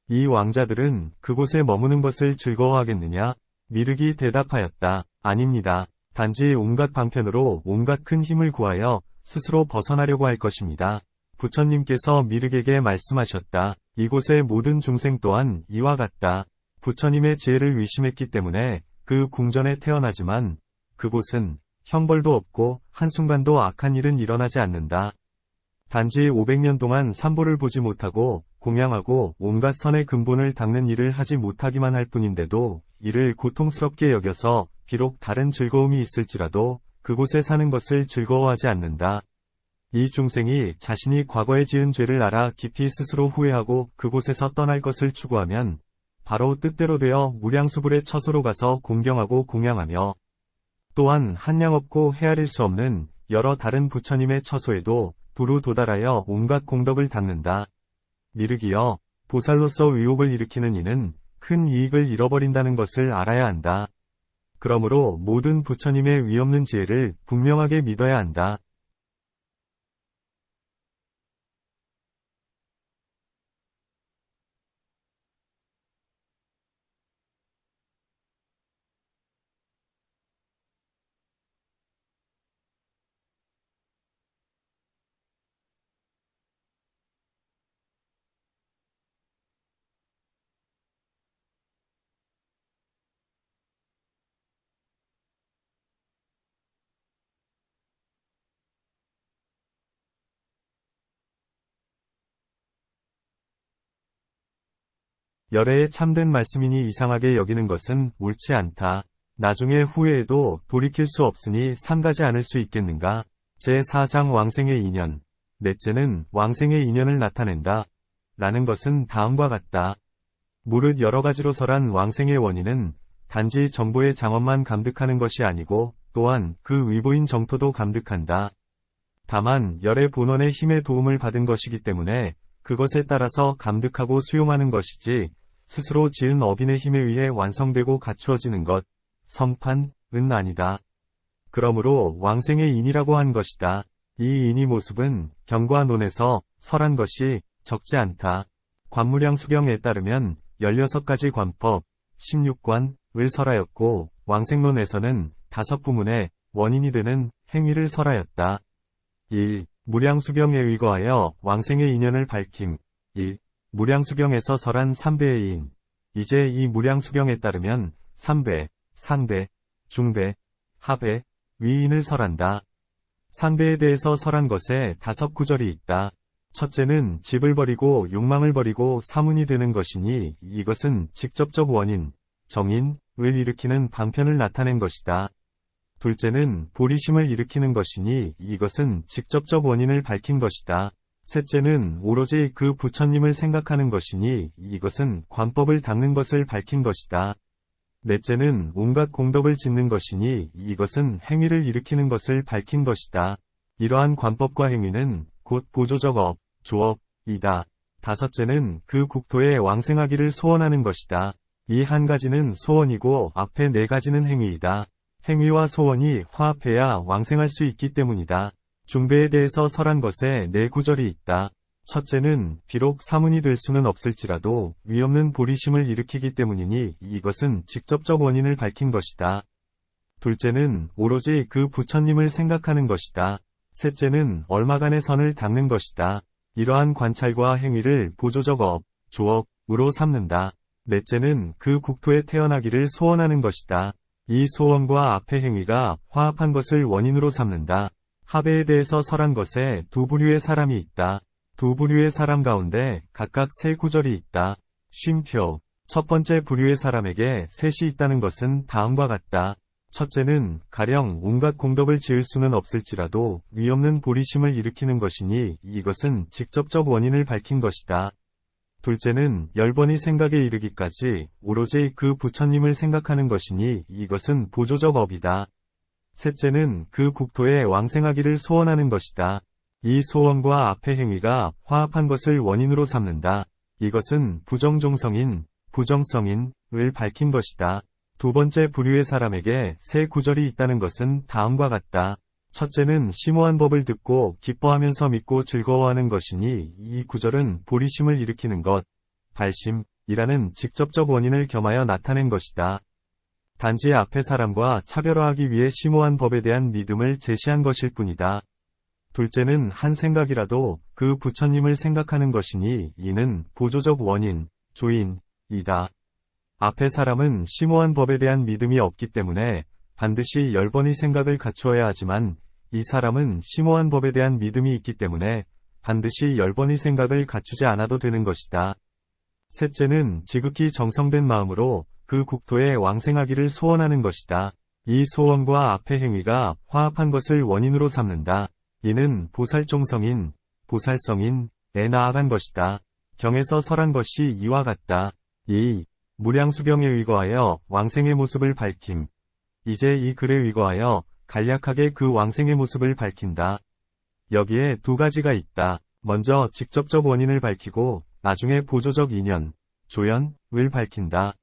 이 왕자들은 그곳에 머무는 것을 즐거워하겠느냐? 미륵이 대답하였다. 아닙니다. 단지 온갖 방편으로 온갖 큰 힘을 구하여 스스로 벗어나려고 할 것입니다. 부처님께서 미륵에게 말씀하셨다. 이곳의 모든 중생 또한 이와 같다. 부처님의 지혜를 의심했기 때문에 그 궁전에 태어나지만 그곳은 형벌도 없고 한순간도 악한 일은 일어나지 않는다. 단지 500년 동안 삼보를 보지 못하고 공양하고 온갖 선의 근본을 닦는 일을 하지 못하기만 할 뿐인데도 이를 고통스럽게 여겨서 비록 다른 즐거움이 있을지라도 그곳에 사는 것을 즐거워하지 않는다. 이 중생이 자신이 과거에 지은 죄를 알아 깊이 스스로 후회하고 그곳에서 떠날 것을 추구하면 바로 뜻대로 되어 무량수불의 처소로 가서 공경하고 공양하며 또한 한량없고 헤아릴 수 없는 여러 다른 부처님의 처소에도 두루 도달하여 온갖 공덕을 닦는다. 미륵이여, 보살로서 의혹을 일으키는 이는 큰 이익을 잃어버린다는 것을 알아야 한다. 그러므로 모든 부처님의 위없는 지혜를 분명하게 믿어야 한다. 열애의 참된 말씀이니 이상하게 여기는 것은 옳지 않다. 나중에 후회해도 돌이킬 수 없으니 삼가지 않을 수 있겠는가? 제4장 왕생의 인연. 넷째는 왕생의 인연을 나타낸다. 라는 것은 다음과 같다. 무릇 여러 가지로 설한 왕생의 원인은 단지 정보의 장엄만 감득하는 것이 아니고 또한 그 의보인 정토도 감득한다. 다만 열의 본원의 힘의 도움을 받은 것이기 때문에 그것에 따라서 감득하고 수용하는 것이지 스스로 지은 업인의 힘에 의해 완성되고 갖추어지는 것, 성판은 아니다. 그러므로 왕생의 인이라고 한 것이다. 이 인이 모습은 경과론에서 설한 것이 적지 않다. 관무량수경에 따르면 16가지 관법, 16관을 설하였고 왕생론에서는 5부문의 원인이 되는 행위를 설하였다. 1. 무량수경에 의거하여 왕생의 인연을 밝힘. 1. 무량수경에서 설한 3배의 인. 이제 이 무량수경에 따르면 3배, 상배, 중배, 하배, 위인을 설한다. 상배에 대해서 설한 것에 5구절이 있다. 첫째는 집을 버리고 욕망을 버리고 사문이 되는 것이니 이것은 직접적 원인, 정인을 일으키는 방편을 나타낸 것이다. 둘째는 보리심을 일으키는 것이니 이것은 직접적 원인을 밝힌 것이다. 셋째는 오로지 그 부처님을 생각하는 것이니 이것은 관법을 닦는 것을 밝힌 것이다. 넷째는 온갖 공덕을 짓는 것이니 이것은 행위를 일으키는 것을 밝힌 것이다. 이러한 관법과 행위는 곧 보조적 업, 조업이다. 다섯째는 그 국토에 왕생하기를 소원하는 것이다. 이 한 가지는 소원이고 앞에 4가지는 행위이다. 행위와 소원이 화합해야 왕생할 수 있기 때문이다. 중배에 대해서 설한 것에 4구절이 있다. 첫째는 비록 사문이 될 수는 없을지라도 위없는 보리심을 일으키기 때문이니 이것은 직접적 원인을 밝힌 것이다. 둘째는 오로지 그 부처님을 생각하는 것이다. 셋째는 얼마간의 선을 닦는 것이다. 이러한 관찰과 행위를 보조적 업, 조업으로 삼는다. 넷째는 그 국토에 태어나기를 소원하는 것이다. 이 소원과 앞의 행위가 화합한 것을 원인으로 삼는다. 합에 대해서 설한 것에 2부류의 사람이 있다. 2부류의 사람 가운데 각각 3구절이 있다. 쉼표. 첫 번째 부류의 사람에게 셋이 있다는 것은 다음과 같다. 첫째는 가령 온갖 공덕을 지을 수는 없을지라도 위없는 보리심을 일으키는 것이니 이것은 직접적 원인을 밝힌 것이다. 둘째는 10번이 생각에 이르기까지 오로지 그 부처님을 생각하는 것이니 이것은 보조적 업이다. 셋째는 그 국토에 왕생하기를 소원하는 것이다. 이 소원과 앞의 행위가 화합한 것을 원인으로 삼는다. 이것은 부정종성인, 부정성인을 밝힌 것이다. 두 번째 부류의 사람에게 3구절이 있다는 것은 다음과 같다. 첫째는 심오한 법을 듣고 기뻐하면서 믿고 즐거워하는 것이니 이 구절은 보리심을 일으키는 것, 발심이라는 직접적 원인을 겸하여 나타낸 것이다. 단지 앞의 사람과 차별화하기 위해 심오한 법에 대한 믿음을 제시한 것일 뿐이다. 둘째는 한 생각이라도 그 부처님을 생각하는 것이니 이는 보조적 원인, 조인이다. 앞의 사람은 심오한 법에 대한 믿음이 없기 때문에 반드시 10번의 생각을 갖추어야 하지만 이 사람은 심오한 법에 대한 믿음이 있기 때문에 반드시 10번의 생각을 갖추지 않아도 되는 것이다. 셋째는 지극히 정성된 마음으로 그 국토에 왕생하기를 소원하는 것이다. 이 소원과 앞의 행위가 화합한 것을 원인으로 삼는다. 이는 보살종성인, 보살성인에 나아간 것이다. 경에서 설한 것이 이와 같다. 2. 무량수경에 의거하여 왕생의 모습을 밝힘. 이제 이 글에 의거하여 간략하게 그 왕생의 모습을 밝힌다. 여기에 2가지가 있다. 먼저 직접적 원인을 밝히고 나중에 보조적 인연, 조연을 밝힌다.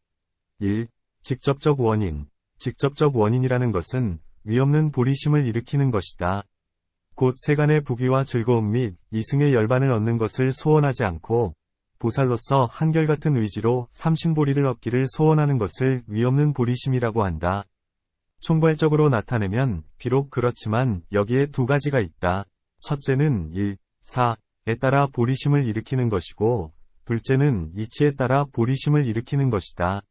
1. 직접적 원인. 직접적 원인이라는 것은 위없는 보리심을 일으키는 것이다. 곧 세간의 부귀와 즐거움 및 이승의 열반을 얻는 것을 소원하지 않고 보살로서 한결같은 의지로 삼신보리를 얻기를 소원하는 것을 위없는 보리심이라고 한다. 총괄적으로 나타내면 비록 그렇지만 여기에 2가지가 있다. 첫째는 1, 4에 따라 보리심을 일으키는 것이고 둘째는 이치에 따라 보리심을 일으키는 것이다.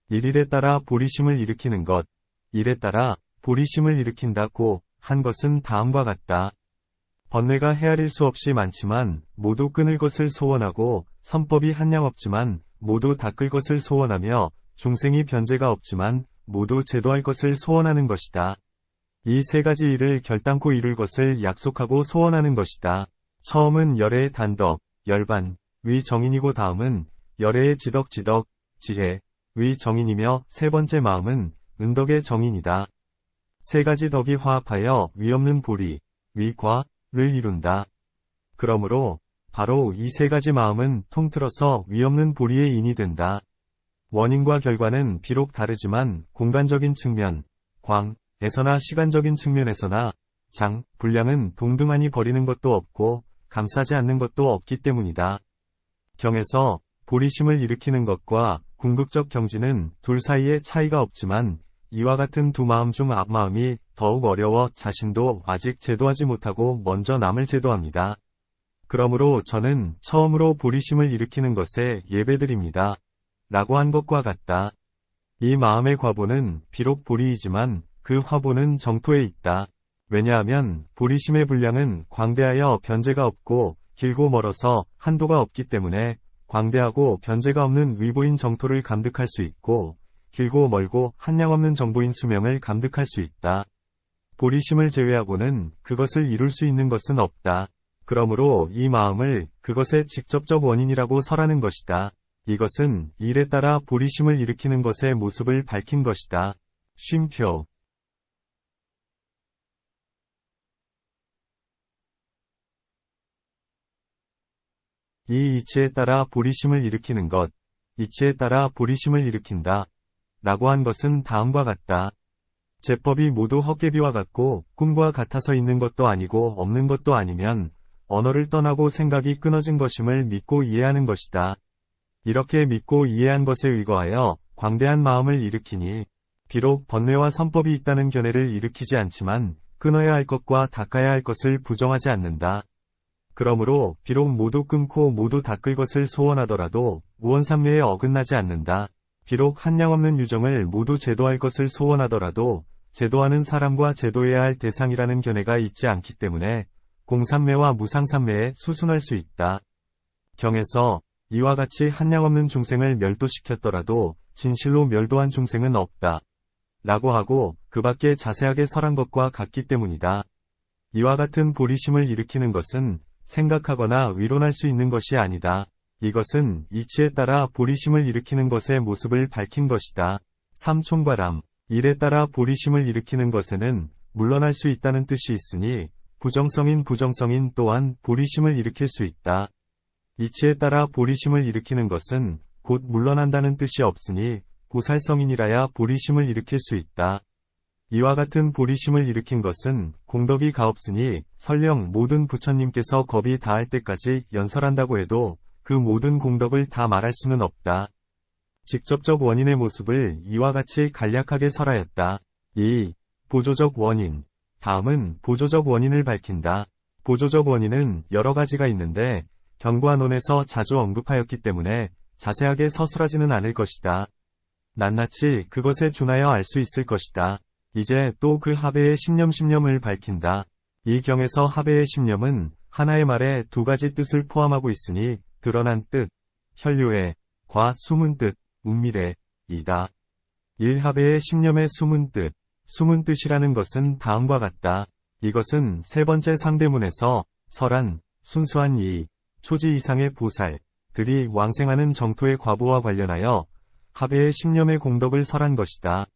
1일에 따라 보리심을 일으키는 것, 1에 따라 보리심을 일으킨다고 한 것은 다음과 같다. 번뇌가 헤아릴 수 없이 많지만 모두 끊을 것을 소원하고 선법이 한량 없지만 모두 닦을 것을 소원하며 중생이 변제가 없지만 모두 제도할 것을 소원하는 것이다. 이 세 가지 일을 결단코 이룰 것을 약속하고 소원하는 것이다. 처음은 열애의 단덕, 열반, 위 정인이고 다음은 열애의 지덕, 지혜, 위 정인이며 세 번째 마음은 은덕의 정인이다. 세 가지 덕이 화합하여 위없는 보리, 위과를 이룬다. 그러므로 바로 이 세 가지 마음은 통틀어서 위없는 보리의 인이 된다. 원인과 결과는 비록 다르지만 공간적인 측면, 광에서나 시간적인 측면에서나 장, 분량은 동등하니 버리는 것도 없고 감싸지 않는 것도 없기 때문이다. 경에서 보리심을 일으키는 것과 궁극적 경지는 둘 사이에 차이가 없지만 이와 같은 두 마음 중 앞마음이 더욱 어려워 자신도 아직 제도하지 못하고 먼저 남을 제도합니다. 그러므로 저는 처음으로 보리심을 일으키는 것에 예배드립니다. 라고 한 것과 같다. 이 마음의 과보는 비록 보리이지만 그 화보는 정토에 있다. 왜냐하면 보리심의 분량은 광대하여 변제가 없고 길고 멀어서 한도가 없기 때문에 광대하고 변제가 없는 위보인 정토를 감득할 수 있고 길고 멀고 한량 없는 정보인 수명을 감득할 수 있다. 보리심을 제외하고는 그것을 이룰 수 있는 것은 없다. 그러므로 이 마음을 그것의 직접적 원인이라고 설하는 것이다. 이것은 일에 따라 보리심을 일으키는 것의 모습을 밝힌 것이다. 쉼표. 이 이치에 따라 보리심을 일으키는 것, 이치에 따라 보리심을 일으킨다. 라고 한 것은 다음과 같다. 제법이 모두 헛개비와 같고 꿈과 같아서 있는 것도 아니고 없는 것도 아니면 언어를 떠나고 생각이 끊어진 것임을 믿고 이해하는 것이다. 이렇게 믿고 이해한 것에 의거하여 광대한 마음을 일으키니 비록 번뇌와 선법이 있다는 견해를 일으키지 않지만 끊어야 할 것과 닦아야 할 것을 부정하지 않는다. 그러므로 비록 모두 끊고 모두 닦을 것을 소원하더라도 무언삼례에 어긋나지 않는다. 비록 한량없는 유정을 모두 제도할 것을 소원하더라도 제도하는 사람과 제도해야 할 대상이라는 견해가 있지 않기 때문에 공삼매와 무상삼매에 수순할 수 있다. 경에서 이와 같이 한량없는 중생을 멸도시켰더라도 진실로 멸도한 중생은 없다. 라고 하고 그 밖에 자세하게 설한 것과 같기 때문이다. 이와 같은 보리심을 일으키는 것은 생각하거나 의론할 수 있는 것이 아니다. 이것은 이치에 따라 보리심을 일으키는 것의 모습을 밝힌 것이다. 삼총바람, 일에 따라 보리심을 일으키는 것에는 물러날 수 있다는 뜻이 있으니 부정성인 또한 보리심을 일으킬 수 있다. 이치에 따라 보리심을 일으키는 것은 곧 물러난다는 뜻이 없으니 보살성인이라야 보리심을 일으킬 수 있다. 이와 같은 보리심을 일으킨 것은 공덕이 가없으니 설령 모든 부처님께서 겁이 다할 때까지 연설한다고 해도 그 모든 공덕을 다 말할 수는 없다. 직접적 원인의 모습을 이와 같이 간략하게 설하였다. 2. 보조적 원인. 다음은 보조적 원인을 밝힌다. 보조적 원인은 여러 가지가 있는데 경과론에서 자주 언급하였기 때문에 자세하게 서술하지는 않을 것이다. 낱낱이 그것에 준하여 알 수 있을 것이다. 이제 또 그 합해의 신념을 밝힌다. 이 경에서 합해의 신념은 하나의 말에 두 가지 뜻을 포함하고 있으니 드러난 뜻, 혈류의, 과 숨은 뜻, 운밀의, 이다. 1합해의 신념의 숨은 뜻이라는 것은 다음과 같다. 이것은 세 번째 상대문에서 설한, 순수한 이, 초지 이상의 보살들이 왕생하는 정토의 과보와 관련하여 합해의 신념의 공덕을 설한 것이다.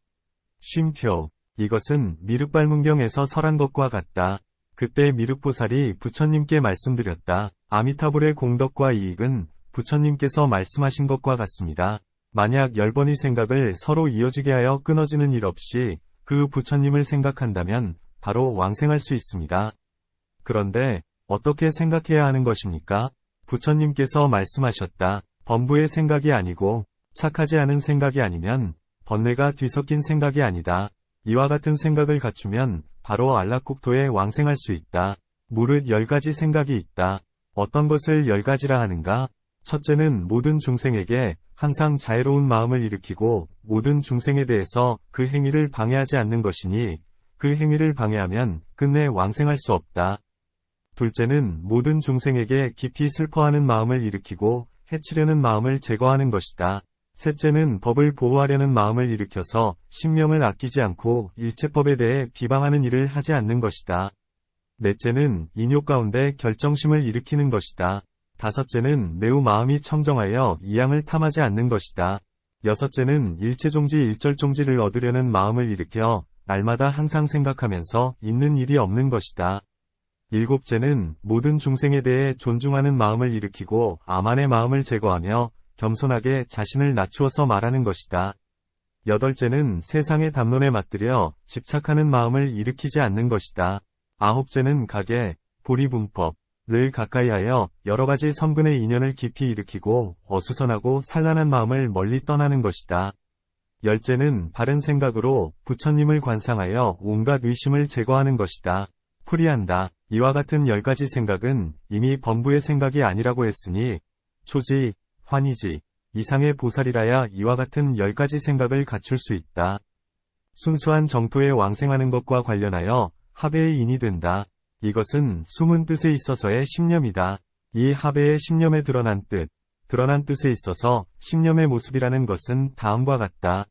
쉼표. 이것은 미륵발문경에서 설한 것과 같다. 그때 미륵보살이 부처님께 말씀드렸다. 아미타불의 공덕과 이익은 부처님께서 말씀하신 것과 같습니다. 만약 10번의 생각을 서로 이어지게 하여 끊어지는 일 없이 그 부처님을 생각한다면 바로 왕생할 수 있습니다. 그런데 어떻게 생각해야 하는 것입니까? 부처님께서 말씀하셨다. 범부의 생각이 아니고 착하지 않은 생각이 아니면 번뇌가 뒤섞인 생각이 아니다. 이와 같은 생각을 갖추면 바로 안락국토에 왕생할 수 있다. 무릇 10가지 생각이 있다. 어떤 것을 10가지라 하는가? 첫째는 모든 중생에게 항상 자애로운 마음을 일으키고 모든 중생에 대해서 그 행위를 방해하지 않는 것이니 그 행위를 방해하면 끝내 왕생할 수 없다. 둘째는 모든 중생에게 깊이 슬퍼하는 마음을 일으키고 해치려는 마음을 제거하는 것이다. 셋째는 법을 보호하려는 마음을 일으켜서 신명을 아끼지 않고 일체법에 대해 비방하는 일을 하지 않는 것이다. 넷째는 인욕 가운데 결정심을 일으키는 것이다. 다섯째는 매우 마음이 청정하여 이양을 탐하지 않는 것이다. 여섯째는 일체종지 일절종지를 얻으려는 마음을 일으켜 날마다 항상 생각하면서 있는 일이 없는 것이다. 일곱째는 모든 중생에 대해 존중하는 마음을 일으키고 아만의 마음을 제거하며 겸손하게 자신을 낮추어서 말하는 것이다. 여덟째는 세상의 담론에 맞들여 집착하는 마음을 일으키지 않는 것이다. 아홉째는 가계, 보리분법을 가까이하여 여러가지 선근의 인연을 깊이 일으키고 어수선하고 산란한 마음을 멀리 떠나는 것이다. 열째는 바른 생각으로 부처님을 관상하여 온갖 의심을 제거하는 것이다. 풀이한다. 이와 같은 10가지 생각은 이미 범부의 생각이 아니라고 했으니 초지, 환희지, 이상의 보살이라야 이와 같은 10가지 생각을 갖출 수 있다. 순수한 정토에 왕생하는 것과 관련하여 합의의 인이 된다. 이것은 숨은 뜻에 있어서의 신념이다. 이 합의의 신념에 드러난 뜻에 있어서 신념의 모습이라는 것은 다음과 같다.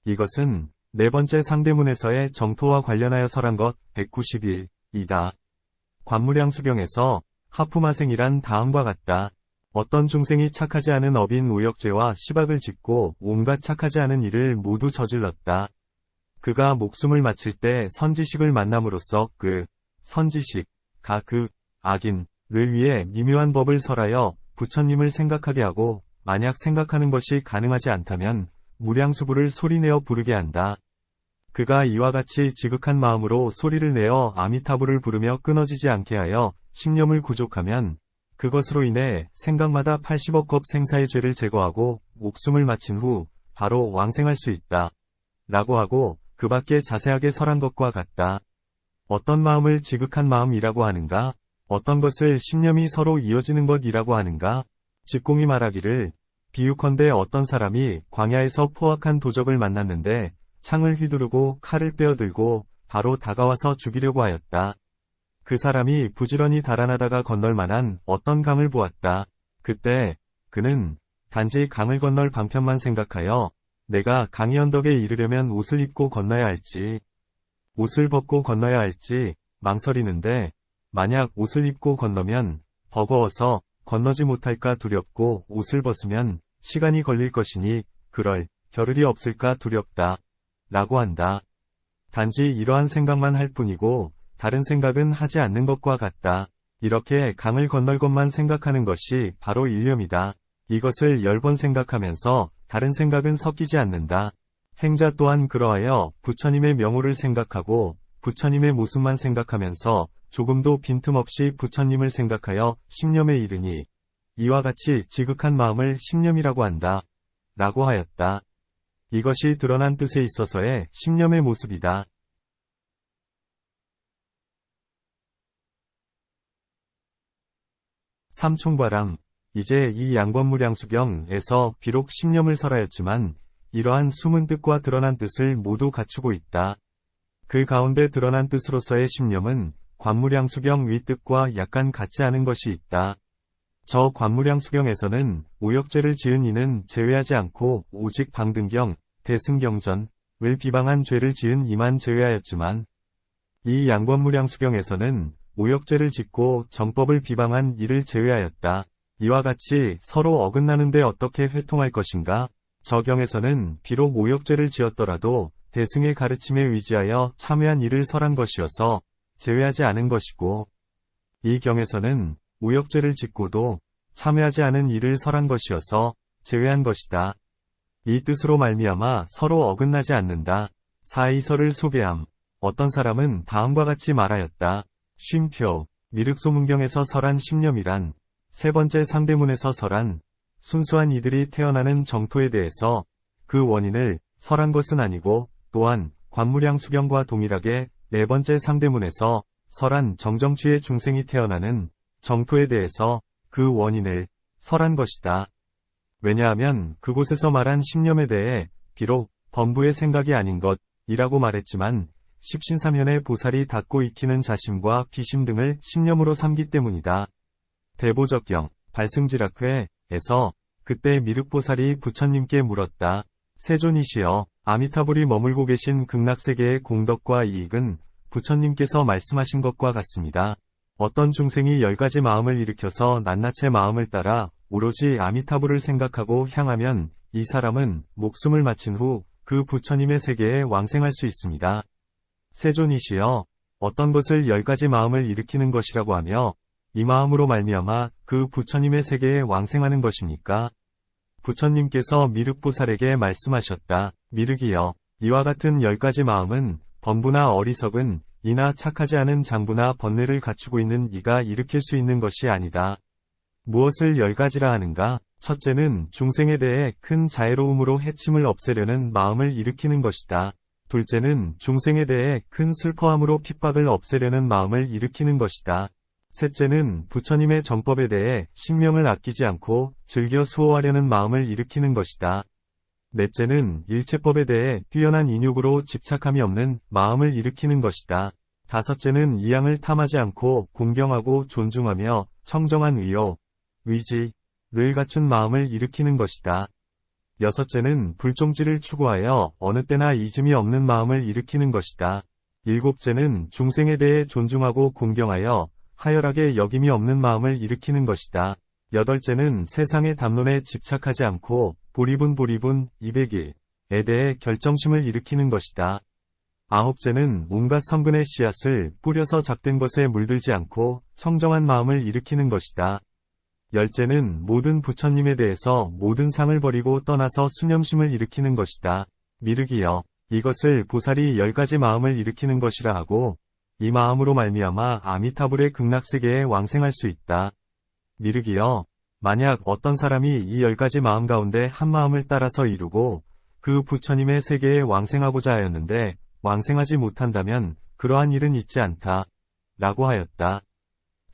이것은 네 번째 상대문에서의 정토와 관련하여 설한 것 191이다. 관무량수경에서 하품하생이란 다음과 같다. 어떤 중생이 착하지 않은 업인 우역죄와 시박을 짓고 온갖 착하지 않은 일을 모두 저질렀다. 그가 목숨을 마칠 때 선지식을 만남으로써 그 선지식, 그 악인을 위해 미묘한 법을 설하여 부처님을 생각하게 하고 만약 생각하는 것이 가능하지 않다면 무량수부를 소리내어 부르게 한다. 그가 이와 같이 지극한 마음으로 소리를 내어 아미타부를 부르며 끊어지지 않게 하여 신념을 구족하면 그것으로 인해 생각마다 80억 겁 생사의 죄를 제거하고 목숨을 마친 후 바로 왕생할 수 있다. 라고 하고 그 밖에 자세하게 설한 것과 같다. 어떤 마음을 지극한 마음이라고 하는가? 어떤 것을 신념이 서로 이어지는 것이라고 하는가? 직공이 말하기를 비유컨대 어떤 사람이 광야에서 포악한 도적을 만났는데 창을 휘두르고 칼을 빼어들고 바로 다가와서 죽이려고 하였다. 그 사람이 부지런히 달아나다가 건널 만한 어떤 강을 보았다. 그때 그는 단지 강을 건널 방편만 생각하여 내가 강의 언덕에 이르려면 옷을 입고 건너야 할지, 옷을 벗고 건너야 할지 망설이는데 만약 옷을 입고 건너면 버거워서 건너지 못할까 두렵고 옷을 벗으면 시간이 걸릴 것이니 그럴 겨를이 없을까 두렵다. 라고 한다. 단지 이러한 생각만 할 뿐이고 다른 생각은 하지 않는 것과 같다. 이렇게 강을 건널 것만 생각하는 것이 바로 일념이다. 이것을 10번 생각하면서 다른 생각은 섞이지 않는다. 행자 또한 그러하여 부처님의 명호를 생각하고 부처님의 모습만 생각하면서 조금도 빈틈없이 부처님을 생각하여 신념에 이르니 이와 같이 지극한 마음을 신념이라고 한다. 라고 하였다. 이것이 드러난 뜻에 있어서의 신념의 모습이다. 삼총과랑 이제 이 양권무량수경에서 비록 신념을 설하였지만 이러한 숨은 뜻과 드러난 뜻을 모두 갖추고 있다. 그 가운데 드러난 뜻으로서의 신념은 관무량수경 윗뜻과 약간 같지 않은 것이 있다. 저 관무량수경에서는 오역죄를 지은 이는 제외하지 않고 오직 방등경, 대승경전을 비방한 죄를 지은 이만 제외하였지만 이 양권무량수경에서는 오역죄를 짓고 정법을 비방한 이를 제외하였다. 이와 같이 서로 어긋나는데 어떻게 회통할 것인가? 저 경에서는 비록 오역죄를 지었더라도 대승의 가르침에 의지하여 참회한 이를 설한 것이어서 제외하지 않은 것이고 이 경에서는 오역죄를 짓고도 참회하지 않은 이를 설한 것이어서 제외한 것이다. 이 뜻으로 말미암아 서로 어긋나지 않는다. 사이설을 소개함. 어떤 사람은 다음과 같이 말하였다. 쉼표, 미륵소문경에서 설한 신념이란 세 번째 상대문에서 설한 순수한 이들이 태어나는 정토에 대해서 그 원인을 설한 것은 아니고 또한 관무량수경과 동일하게 네 번째 상대문에서 설한 정정취의 중생이 태어나는 정토에 대해서 그 원인을 설한 것이다. 왜냐하면 그곳에서 말한 신념에 대해 비록 범부의 생각이 아닌 것이라고 말했지만 십신사면에 보살이 닫고 익히는 자심과 비심 등을 신념으로 삼기 때문이다. 대보적경, 발승지락회에서 그때 미륵보살이 부처님께 물었다. 세존이시여, 아미타불이 머물고 계신 극락세계의 공덕과 이익은 부처님께서 말씀하신 것과 같습니다. 어떤 중생이 10가지 마음을 일으켜서 낱낱의 마음을 따라 오로지 아미타불을 생각하고 향하면 이 사람은 목숨을 마친 후 그 부처님의 세계에 왕생할 수 있습니다. 세존이시여, 어떤 것을 10가지 마음을 일으키는 것이라고 하며 이 마음으로 말미암아 그 부처님의 세계에 왕생하는 것입니까? 부처님께서 미륵보살에게 말씀하셨다. 미륵이여, 이와 같은 10가지 마음은 범부나 어리석은 이나 착하지 않은 장부나 번뇌를 갖추고 있는 이가 일으킬 수 있는 것이 아니다. 무엇을 10가지라 하는가? 첫째는 중생에 대해 큰 자애로움으로 해침을 없애려는 마음을 일으키는 것이다. 둘째는 중생에 대해 큰 슬퍼함으로 핍박을 없애려는 마음을 일으키는 것이다. 셋째는 부처님의 정법에 대해 sinh 명을 아끼지 않고 즐겨 수호하려는 마음을 일으키는 것이다. 넷째는 일체법에 대해 뛰어난 인욕으로 집착함이 없는 마음을 일으키는 것이다. 다섯째는 이양을 탐하지 않고 공경하고 존중하며 청정한 의욕, 의지를 갖춘 마음을 일으키는 것이다. 여섯째는 불종지를 추구하여 어느 때나 잊음이 없는 마음을 일으키는 것이다. 일곱째는 중생에 대해 존중하고 공경하여 하열하게 여김이 없는 마음을 일으키는 것이다. 여덟째는 세상의 담론에 집착하지 않고 보리분 200일에 대해 결정심을 일으키는 것이다. 아홉째는 온갖 성근의 씨앗을 뿌려서 잡된 것에 물들지 않고 청정한 마음을 일으키는 것이다. 열째는 모든 부처님에 대해서 모든 상을 버리고 떠나서 수념심을 일으키는 것이다. 미륵이여, 이것을 보살이 10가지 마음을 일으키는 것이라 하고 이 마음으로 말미암아 아미타불의 극락세계에 왕생할 수 있다. 미륵이여, 만약 어떤 사람이 이 10가지 마음 가운데 한 마음을 따라서 이루고 그 부처님의 세계에 왕생하고자 하였는데 왕생하지 못한다면 그러한 일은 있지 않다. 라고 하였다.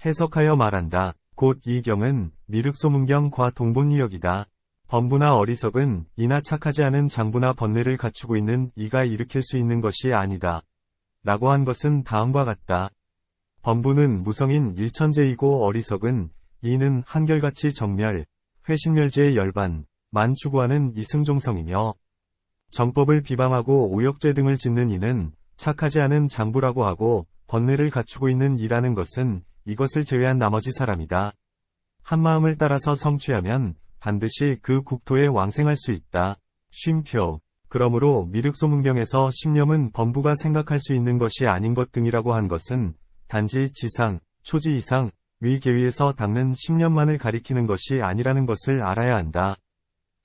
해석하여 말한다. 곧 이 경은 미륵소문경과 동본이역이다. 범부나 어리석은 이나 착하지 않은 장부나 번뇌를 갖추고 있는 이가 일으킬 수 있는 것이 아니다. 라고 한 것은 다음과 같다. 범부는 무성인 일천재이고 어리석은 이는 한결같이 정멸, 회신멸제의 열반, 만 추구하는 이승종성이며 정법을 비방하고 오역죄 등을 짓는 이는 착하지 않은 장부라고 하고 번뇌를 갖추고 있는 이라는 것은 이것을 제외한 나머지 사람이다. 한 마음을 따라서 성취하면 반드시 그 국토에 왕생할 수 있다. 쉼표. 그러므로 미륵소문경에서 신념은 범부가 생각할 수 있는 것이 아닌 것 등이라고 한 것은 단지 지상, 초지 이상, 위 계위에서 닦는 신념만을 가리키는 것이 아니라는 것을 알아야 한다.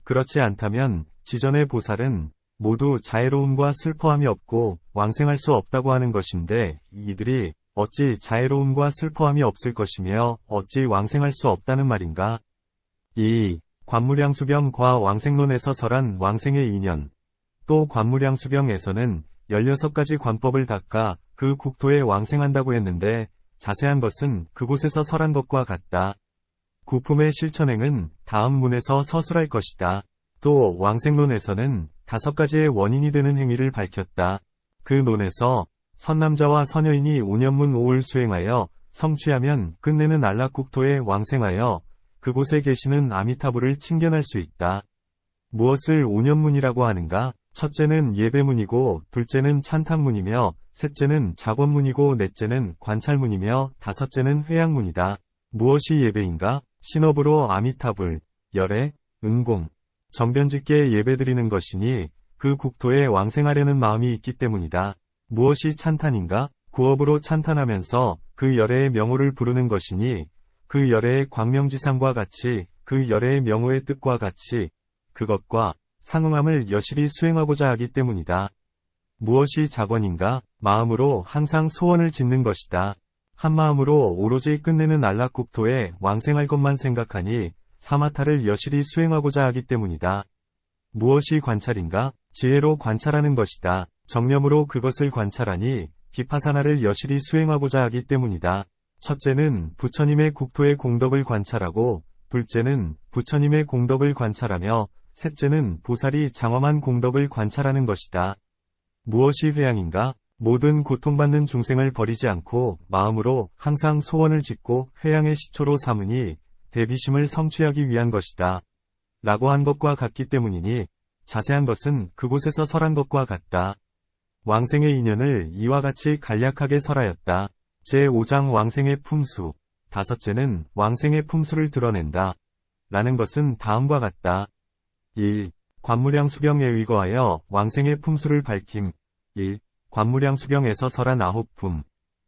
그렇지 않다면 지전의 보살은 모두 자애로움과 슬퍼함이 없고 왕생할 수 없다고 하는 것인데 이들이 어찌 자애로움과 슬퍼함이 없을 것이며 어찌 왕생할 수 없다는 말인가? 2. 관무량수병과 왕생론에서 설한 왕생의 인연. 또 관무량수병에서는 16가지 관법을 닦아 그 국토에 왕생한다고 했는데 자세한 것은 그곳에서 설한 것과 같다. 구품의 실천행은 다음 문에서 서술할 것이다. 또 왕생론에서는 5가지의 원인이 되는 행위를 밝혔다. 그 논에서 선남자와 선여인이 5년문 5을 수행하여 성취하면 끝내는 안락국토에 왕생하여 그곳에 계시는 아미타불을 칭견할 수 있다. 무엇을 5년문이라고 하는가? 첫째는 예배문이고 둘째는 찬탄문이며 셋째는 작원문이고 넷째는 관찰문이며 다섯째는 회양문이다. 무엇이 예배인가? 신업으로 아미타불, 열애, 은공, 정변짓게 예배드리는 것이니 그 국토에 왕생하려는 마음이 있기 때문이다. 무엇이 찬탄인가? 구업으로 찬탄하면서 그 열애의 명호를 부르는 것이니 그 열애의 광명지상과 같이 그 열애의 명호의 뜻과 같이 그것과 상응함을 여실히 수행하고자 하기 때문이다. 무엇이 작원인가? 마음으로 항상 소원을 짓는 것이다. 한 마음으로 오로지 끝내는 안락국토에 왕생할 것만 생각하니 사마타를 여실히 수행하고자 하기 때문이다. 무엇이 관찰인가? 지혜로 관찰하는 것이다. 정념으로 그것을 관찰하니 비파사나를 여실히 수행하고자 하기 때문이다. 첫째는 부처님의 국토의 공덕을 관찰하고 둘째는 부처님의 공덕을 관찰하며 셋째는 보살이 장엄한 공덕을 관찰하는 것이다. 무엇이 회양인가? 모든 고통받는 중생을 버리지 않고 마음으로 항상 소원을 짓고 회양의 시초로 삼으니 대비심을 성취하기 위한 것이다. 라고 한 것과 같기 때문이니 자세한 것은 그곳에서 설한 것과 같다. 왕생의 인연을 이와 같이 간략하게 설하였다. 제5장 왕생의 품수. 다섯째는 왕생의 품수를 드러낸다. 라는 것은 다음과 같다. 1. 관무량수경에 의거하여 왕생의 품수를 밝힘. 1. 관무량수경에서 설한 9품.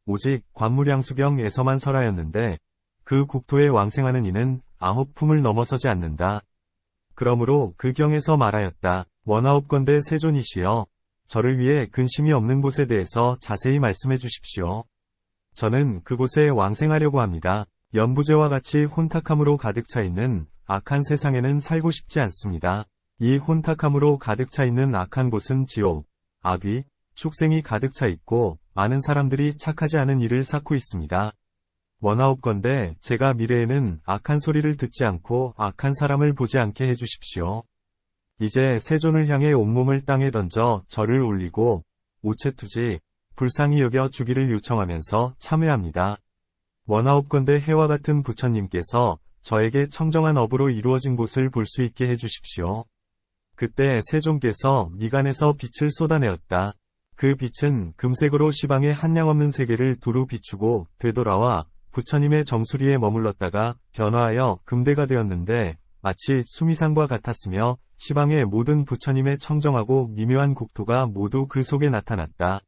오직 관무량수경에서만 설하였는데 그 국토에 왕생하는 이는 9품을 넘어서지 않는다. 그러므로 그 경에서 말하였다. 원하옵건대 세존이시여, 저를 위해 근심이 없는 곳에 대해서 자세히 말씀해 주십시오. 저는 그곳에 왕생하려고 합니다. 연부제와 같이 혼탁함으로 가득 차 있는 악한 세상에는 살고 싶지 않습니다. 이 혼탁함으로 가득 차 있는 악한 곳은 지옥, 악귀, 축생이 가득 차 있고 많은 사람들이 착하지 않은 일을 쌓고 있습니다. 원하옵건대 제가 미래에는 악한 소리를 듣지 않고 악한 사람을 보지 않게 해주십시오. 이제 세존을 향해 온몸을 땅에 던져 절을 올리고 우체투지, 불쌍히 여겨 주기를 요청하면서 참회합니다. 원하옵건대 해와 같은 부처님께서 저에게 청정한 업으로 이루어진 곳을 볼 수 있게 해주십시오. 그때 세존께서 미간에서 빛을 쏟아내었다. 그 빛은 금색으로 시방의 한량없는 세계를 두루 비추고 되돌아와 부처님의 정수리에 머물렀다가 변화하여 금대가 되었는데 마치 수미상과 같았으며 시방의 모든 부처님의 청정하고 미묘한 국토가 모두 그 속에 나타났다.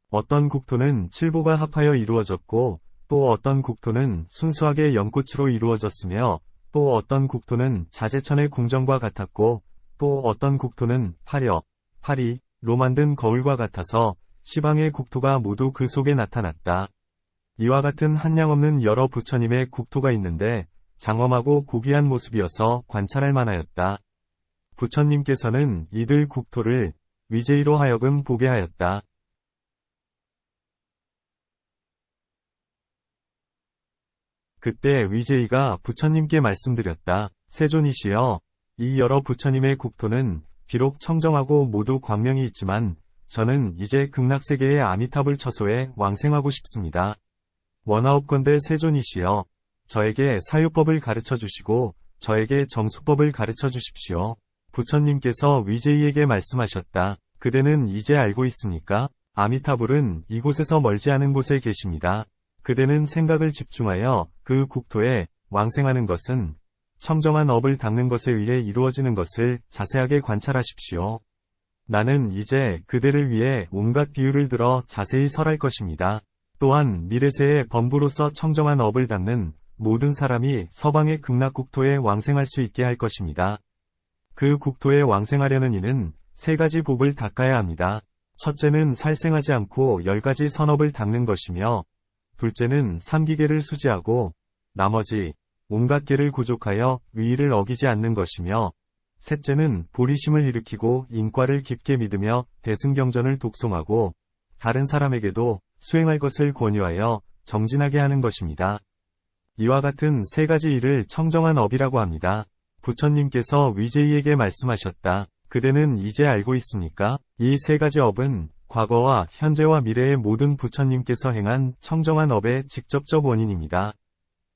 어떤 국토는 칠보가 합하여 이루어졌고 또 어떤 국토는 순수하게 연꽃으로 이루어졌으며 또 어떤 국토는 자재천의 궁정과 같았고 또 어떤 국토는 파리로 만든 거울과 같아서 시방의 국토가 모두 그 속에 나타났다. 이와 같은 한량없는 여러 부처님의 국토가 있는데 장엄하고 고귀한 모습이어서 관찰할 만하였다. 부처님께서는 이들 국토를 위제이로 하여금 보게 하였다. 그때 위제이가 부처님께 말씀드렸다. 세존이시여, 이 여러 부처님의 국토는 비록 청정하고 모두 광명이 있지만 저는 이제 극락세계의 아미타불 처소에 왕생하고 싶습니다. 원하옵건대 세존이시여, 저에게 사유법을 가르쳐 주시고 저에게 정수법을 가르쳐 주십시오. 부처님께서 위제이에게 말씀하셨다. 그대는 이제 알고 있습니까? 아미타불은 이곳에서 멀지 않은 곳에 계십니다. 그대는 생각을 집중하여 그 국토에 왕생하는 것은 청정한 업을 닦는 것에 의해 이루어지는 것을 자세하게 관찰하십시오. 나는 이제 그대를 위해 온갖 비유를 들어 자세히 설할 것입니다. 또한 미래세의 범부로서 청정한 업을 닦는 모든 사람이 서방의 극락국토에 왕생할 수 있게 할 것입니다. 그 국토에 왕생하려는 이는 3가지 복을 닦아야 합니다. 첫째는 살생하지 않고 10가지 선업을 닦는 것이며 둘째는 3기계를 수지하고 나머지 온갖 계를 구족하여 의의를 어기지 않는 것이며 셋째는 보리심을 일으키고 인과를 깊게 믿으며 대승경전을 독송하고 다른 사람에게도 수행할 것을 권유하여 정진하게 하는 것입니다. 이와 같은 3가지 일을 청정한 업이라고 합니다. 부처님께서 위제이에게 말씀하셨다. 그대는 이제 알고 있습니까? 이 3가지 업은 과거와 현재와 미래의 모든 부처님께서 행한 청정한 업의 직접적 원인입니다.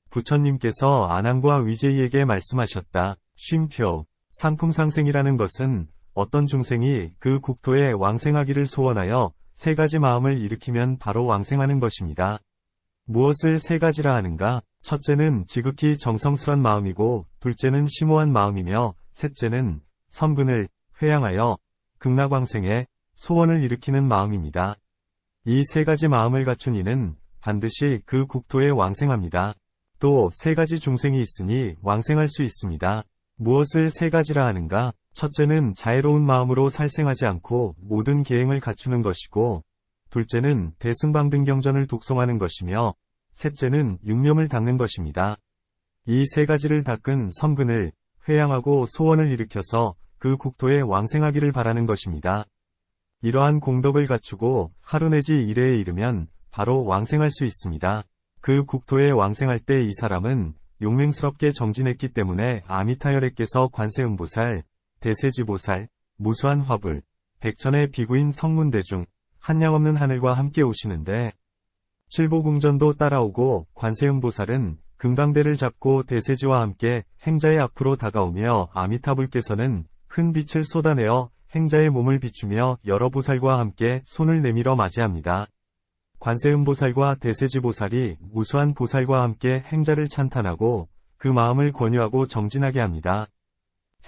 부처님께서 아난과 위제이에게 말씀하셨다. 쉼표, 상품상생이라는 것은 어떤 중생이 그 국토에 왕생하기를 소원하여 3가지 마음을 일으키면 바로 왕생하는 것입니다. 무엇을 3가지라 하는가? 첫째는 지극히 정성스런 마음이고 둘째는 심오한 마음이며 셋째는 선근을 회양하여 극락왕생에 소원을 일으키는 마음입니다. 이 3가지 마음을 갖춘 이는 반드시 그 국토에 왕생합니다. 또 3가지 중생이 있으니 왕생할 수 있습니다. 무엇을 3가지라 하는가? 첫째는 자애로운 마음으로 살생하지 않고 모든 계행을 갖추는 것이고 둘째는 대승방등경전을 독송하는 것이며 셋째는 육념을 닦는 것입니다. 이 3가지를 닦은 선근을 회양하고 소원을 일으켜서 그 국토에 왕생하기를 바라는 것입니다. 이러한 공덕을 갖추고 하루 내지 이래에 이르면 바로 왕생할 수 있습니다. 그 국토에 왕생할 때 이 사람은 용맹스럽게 정진했기 때문에 아미타열애께서 관세음보살, 대세지보살, 무수한 화불, 백천의 비구인 성문대중, 한량없는 하늘과 함께 오시는데 칠보궁전도 따라오고 관세음보살은 금강대를 잡고 대세지와 함께 행자의 앞으로 다가오며 아미타불께서는 큰 빛을 쏟아내어 행자의 몸을 비추며 여러 보살과 함께 손을 내밀어 맞이합니다. 관세음보살과 대세지보살이 무수한 보살과 함께 행자를 찬탄하고 그 마음을 권유하고 정진하게 합니다.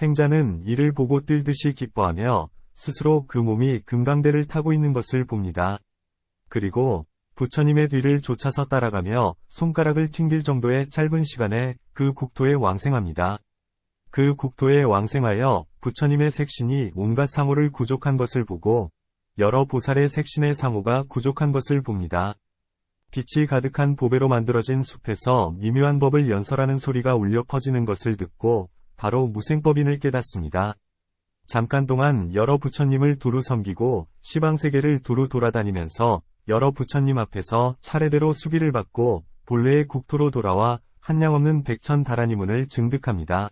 행자는 이를 보고 뛸듯이 기뻐하며 스스로 그 몸이 금강대를 타고 있는 것을 봅니다. 그리고 부처님의 뒤를 쫓아서 따라가며 손가락을 튕길 정도의 짧은 시간에 그 국토에 왕생합니다. 그 국토에 왕생하여 부처님의 색신이 온갖 상호를 구족한 것을 보고 여러 보살의 색신의 상호가 구족한 것을 봅니다. 빛이 가득한 보배로 만들어진 숲에서 미묘한 법을 연설하는 소리가 울려 퍼지는 것을 듣고 바로 무생법인을 깨닫습니다. 잠깐 동안 여러 부처님을 두루 섬기고 시방세계를 두루 돌아다니면서 여러 부처님 앞에서 차례대로 수기를 받고 본래의 국토로 돌아와 한량없는 백천다라니문을 증득합니다.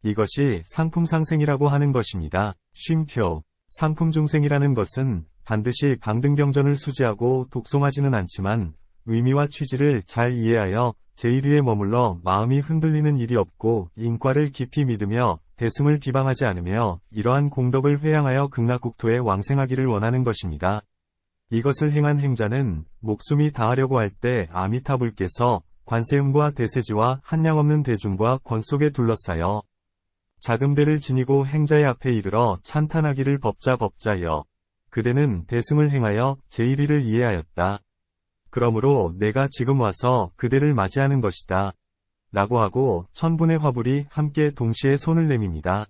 이것이 상품상생이라고 하는 것입니다. 쉼표. 상품중생이라는 것은 반드시 방등경전을 수지하고 독송하지는 않지만 의미와 취지를 잘 이해하여 제1위에 머물러 마음이 흔들리는 일이 없고 인과를 깊이 믿으며 대승을 비방하지 않으며 이러한 공덕을 회양하여 극락국토에 왕생하기를 원하는 것입니다. 이것을 행한 행자는 목숨이 다하려고 할 때 아미타불께서 관세음과 대세지와 한량없는 대중과 권 속에 둘러싸여 자금대를 지니고 행자의 앞에 이르러 찬탄하기를 법자여. 그대는 대승을 행하여 제1위를 이해하였다. 그러므로 내가 지금 와서 그대를 맞이하는 것이다. 라고 하고 천분의 화불이 함께 동시에 손을 내밉니다.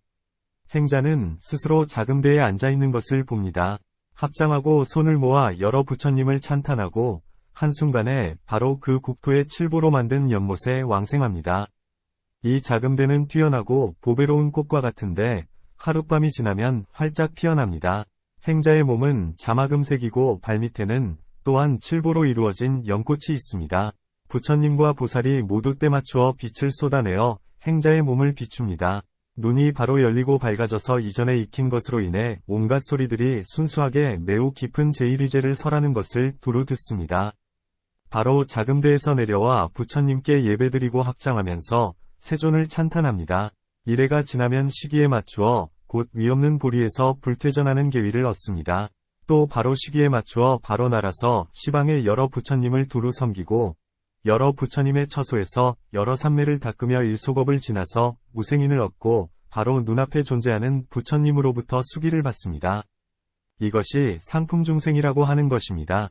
행자는 스스로 자금대에 앉아있는 것을 봅니다. 합장하고 손을 모아 여러 부처님을 찬탄하고 한순간에 바로 그 국토의 칠보로 만든 연못에 왕생합니다. 이 자금대는 뛰어나고 보배로운 꽃과 같은데 하룻밤이 지나면 활짝 피어납니다. 행자의 몸은 자마금색이고 발밑에는 또한 칠보로 이루어진 연꽃이 있습니다. 부처님과 보살이 모두 때맞추어 빛을 쏟아내어 행자의 몸을 비춥니다. 눈이 바로 열리고 밝아져서 이전에 익힌 것으로 인해 온갖 소리들이 순수하게 매우 깊은 제1위제를 설하는 것을 두루 듣습니다. 바로 자금대에서 내려와 부처님께 예배드리고 합장하면서 세존을 찬탄합니다. 이래가 지나면 시기에 맞추어 곧 위없는 보리에서 불퇴전하는 계위를 얻습니다. 또 바로 시기에 맞추어 바로 날아서 시방의 여러 부처님을 두루 섬기고 여러 부처님의 처소에서 여러 산매를 닦으며 일소겁을 지나서 무생인을 얻고 바로 눈앞에 존재하는 부처님으로부터 수기를 받습니다. 이것이 상품중생이라고 하는 것입니다.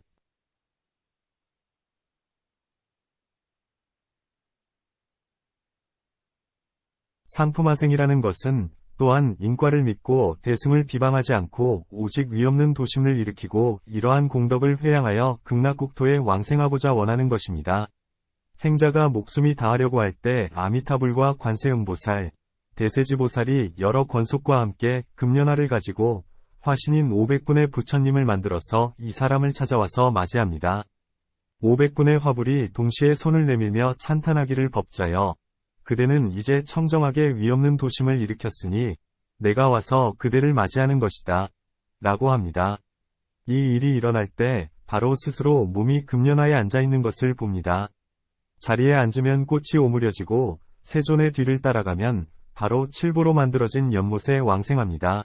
상품화생이라는 것은 또한 인과를 믿고 대승을 비방하지 않고 오직 위없는 도심을 일으키고 이러한 공덕을 회양하여 극락국토에 왕생하고자 원하는 것입니다. 행자가 목숨이 다하려고 할 때 아미타불과 관세음보살, 대세지보살이 여러 권속과 함께 금련화를 가지고 화신인 500분의 부처님을 만들어서 이 사람을 찾아와서 맞이합니다. 500분의 화불이 동시에 손을 내밀며 찬탄하기를 법자여. 그대는 이제 청정하게 위없는 도심을 일으켰으니 내가 와서 그대를 맞이하는 것이다. 라고 합니다. 이 일이 일어날 때 바로 스스로 몸이 금련화에 앉아있는 것을 봅니다. 자리에 앉으면 꽃이 오므려지고 세존의 뒤를 따라가면 바로 칠보로 만들어진 연못에 왕생합니다.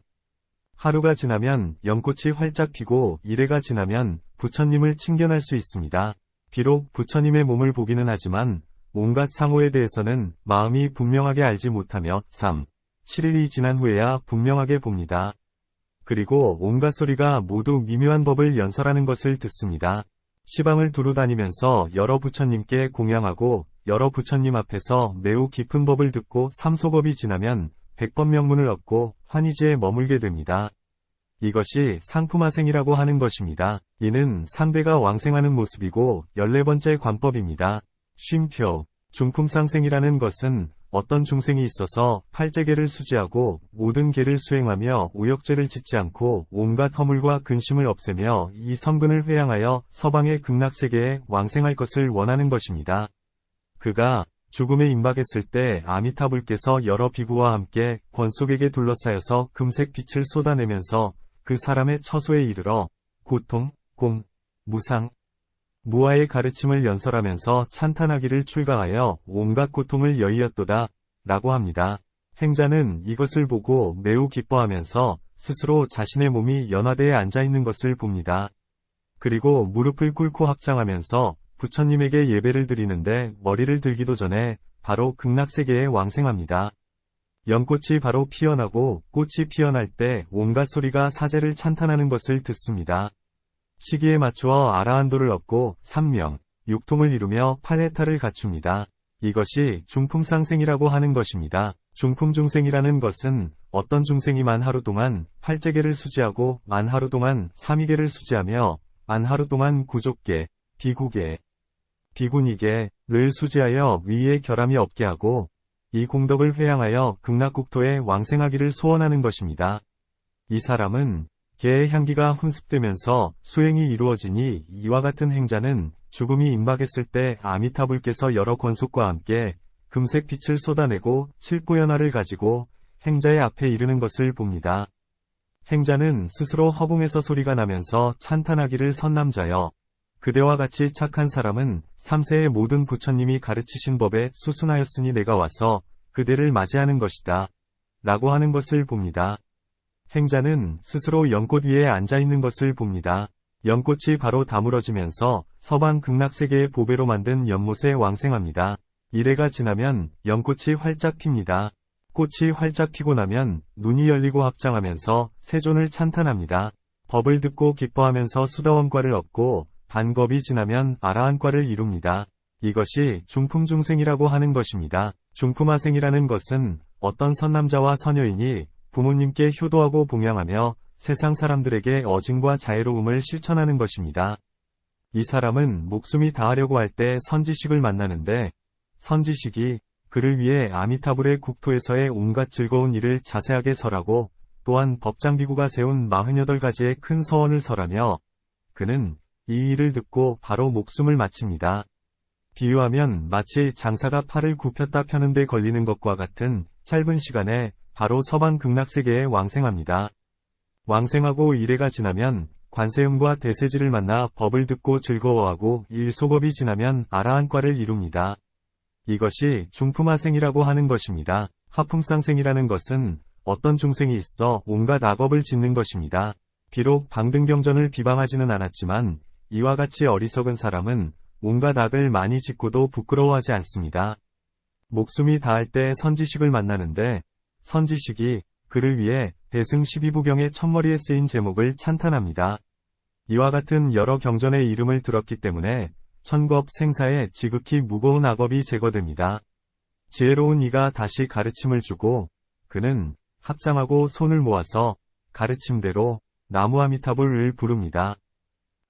하루가 지나면 연꽃이 활짝 피고 이래가 지나면 부처님을 칭견할 수 있습니다. 비록 부처님의 몸을 보기는 하지만 온갖 상호에 대해서는 마음이 분명하게 알지 못하며 3, 7일이 지난 후에야 분명하게 봅니다. 그리고 온갖 소리가 모두 미묘한 법을 연설하는 것을 듣습니다. 시방을 두루 다니면서 여러 부처님께 공양하고 여러 부처님 앞에서 매우 깊은 법을 듣고 삼소법이 지나면 100번 명문을 얻고 환희지에 머물게 됩니다. 이것이 상품화생이라고 하는 것입니다. 이는 상대가 왕생하는 모습이고 14번째 관법입니다. 쉼표. 중품상생이라는 것은 어떤 중생이 있어서 팔재계를 수지하고 모든 계를 수행하며 오역죄를 짓지 않고 온갖 허물과 근심을 없애며 이 성근을 회양하여 서방의 극락세계에 왕생할 것을 원하는 것입니다. 그가 죽음에 임박했을 때 아미타불께서 여러 비구와 함께 권속에게 둘러싸여서 금색 빛을 쏟아내면서 그 사람의 처소에 이르러 고통, 공, 무상, 무아의 가르침을 연설하면서 찬탄하기를 출가하여 온갖 고통을 여의었도다 라고 합니다. 행자는 이것을 보고 매우 기뻐하면서 스스로 자신의 몸이 연화대에 앉아있는 것을 봅니다. 그리고 무릎을 꿇고 합장하면서 부처님에게 예배를 드리는데 머리를 들기도 전에 바로 극락세계에 왕생합니다. 연꽃이 바로 피어나고 꽃이 피어날 때 온갖 소리가 사제를 찬탄하는 것을 듣습니다. 시기에 맞추어 아라한도를 얻고 3명, 6통을 이루며 8해탈을 갖춥니다. 이것이 중품상생이라고 하는 것입니다. 중품중생이라는 것은 어떤 중생이 만 하루 동안 8제계를 수지하고 만 하루 동안 3위계를 수지하며 만 하루 동안 구족계, 비구계, 비군이계를 수지하여 위에 결함이 없게 하고 이 공덕을 회양하여 극락국토에 왕생하기를 소원하는 것입니다. 이 사람은 개의 향기가 훈습되면서 수행이 이루어지니 이와 같은 행자는 죽음이 임박했을 때 아미타불께서 여러 권속과 함께 금색 빛을 쏟아내고 칠보연화를 가지고 행자의 앞에 이르는 것을 봅니다. 행자는 스스로 허공에서 소리가 나면서 찬탄하기를 선남자여. 그대와 같이 착한 사람은 3세의 모든 부처님이 가르치신 법에 수순하였으니 내가 와서 그대를 맞이하는 것이다. 라고 하는 것을 봅니다. 행자는 스스로 연꽃 위에 앉아있는 것을 봅니다. 연꽃이 바로 다물어지면서 서방 극락세계의 보배로 만든 연못에 왕생합니다. 이래가 지나면 연꽃이 활짝 핍니다. 꽃이 활짝 피고 나면 눈이 열리고 합장하면서 세존을 찬탄합니다. 법을 듣고 기뻐하면서 수다원과를 얻고 반겁이 지나면 아라한과를 이룹니다. 이것이 중품중생이라고 하는 것입니다. 중품하생이라는 것은 어떤 선남자와 선여인이 부모님께 효도하고 봉양하며 세상 사람들에게 어증과 자애로움을 실천하는 것입니다. 이 사람은 목숨이 다하려고 할 때 선지식을 만나는데 선지식이 그를 위해 아미타불의 국토에서의 온갖 즐거운 일을 자세하게 설하고 또한 법장비구가 세운 48가지의 큰 서원을 설하며 그는 이 일을 듣고 바로 목숨을 마칩니다. 비유하면 마치 장사가 팔을 굽혔다 펴는 데 걸리는 것과 같은 짧은 시간에 바로 서방 극락세계에 왕생합니다. 왕생하고 이래가 지나면 관세음과 대세지를 만나 법을 듣고 즐거워하고 일소법이 지나면 아라한과를 이룹니다. 이것이 중품하생이라고 하는 것입니다. 하품상생이라는 것은 어떤 중생이 있어 온갖 악업을 짓는 것입니다. 비록 방등경전을 비방하지는 않았지만 이와 같이 어리석은 사람은 온갖 악을 많이 짓고도 부끄러워하지 않습니다. 목숨이 다할 때 선지식을 만나는데 선지식이 그를 위해 대승 12부경의 첫머리에 쓰인 제목을 찬탄합니다. 이와 같은 여러 경전의 이름을 들었기 때문에 천겁 생사에 지극히 무거운 악업이 제거됩니다. 지혜로운 이가 다시 가르침을 주고 그는 합장하고 손을 모아서 가르침대로 나무아미타불을 부릅니다.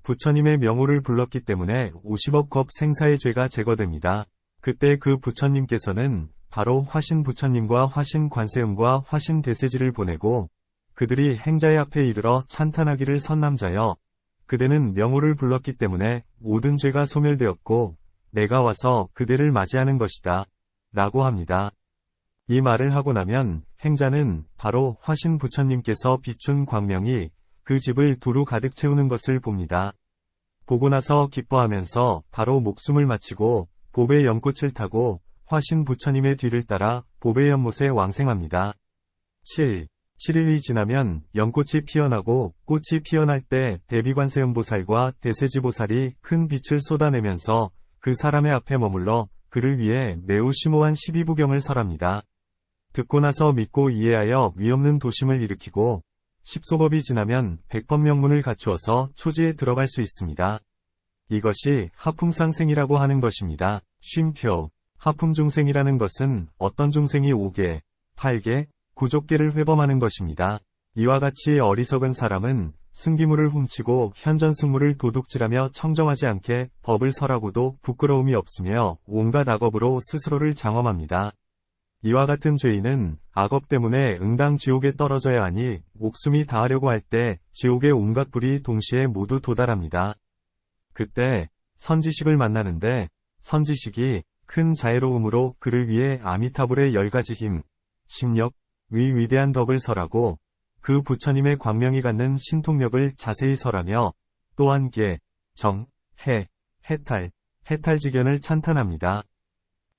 부처님의 명호를 불렀기 때문에 50억 겁 생사의 죄가 제거됩니다. 그때 그 부처님께서는 바로 화신 부처님과 화신 관세음과 화신 대세지를 보내고 그들이 행자의 앞에 이르러 찬탄하기를 선남자여 그대는 명호를 불렀기 때문에 모든 죄가 소멸되었고 내가 와서 그대를 맞이하는 것이다. 라고 합니다. 이 말을 하고 나면 행자는 바로 화신 부처님께서 비춘 광명이 그 집을 두루 가득 채우는 것을 봅니다. 보고 나서 기뻐하면서 바로 목숨을 마치고 보배 연꽃을 타고 화신 부처님의 뒤를 따라 보배 연못에 왕생합니다. 7일이 지나면 연꽃이 피어나고 꽃이 피어날 때 대비관세음보살과 대세지보살이 큰 빛을 쏟아내면서 그 사람의 앞에 머물러 그를 위해 매우 심오한 12부경을 설합니다. 듣고 나서 믿고 이해하여 위없는 도심을 일으키고 10소법이 지나면 100법명문을 갖추어서 초지에 들어갈 수 있습니다. 이것이 하품상생이라고 하는 것입니다. 쉼표 하품중생이라는 것은 어떤 중생이 5계, 8계, 구족계를 회범하는 것입니다. 이와 같이 어리석은 사람은 승기물을 훔치고 현전승물을 도둑질하며 청정하지 않게 법을 설하고도 부끄러움이 없으며 온갖 악업으로 스스로를 장엄합니다. 이와 같은 죄인은 악업 때문에 응당 지옥에 떨어져야 하니 목숨이 다하려고 할 때 지옥의 온갖 불이 동시에 모두 도달합니다. 그때 선지식을 만나는데 선지식이 큰 자애로움으로 그를 위해 아미타불의 10가지 힘, 심력, 위대한 덕을 설하고 그 부처님의 광명이 갖는 신통력을 자세히 설하며 또한 계, 정, 해, 해탈직연을 찬탄합니다.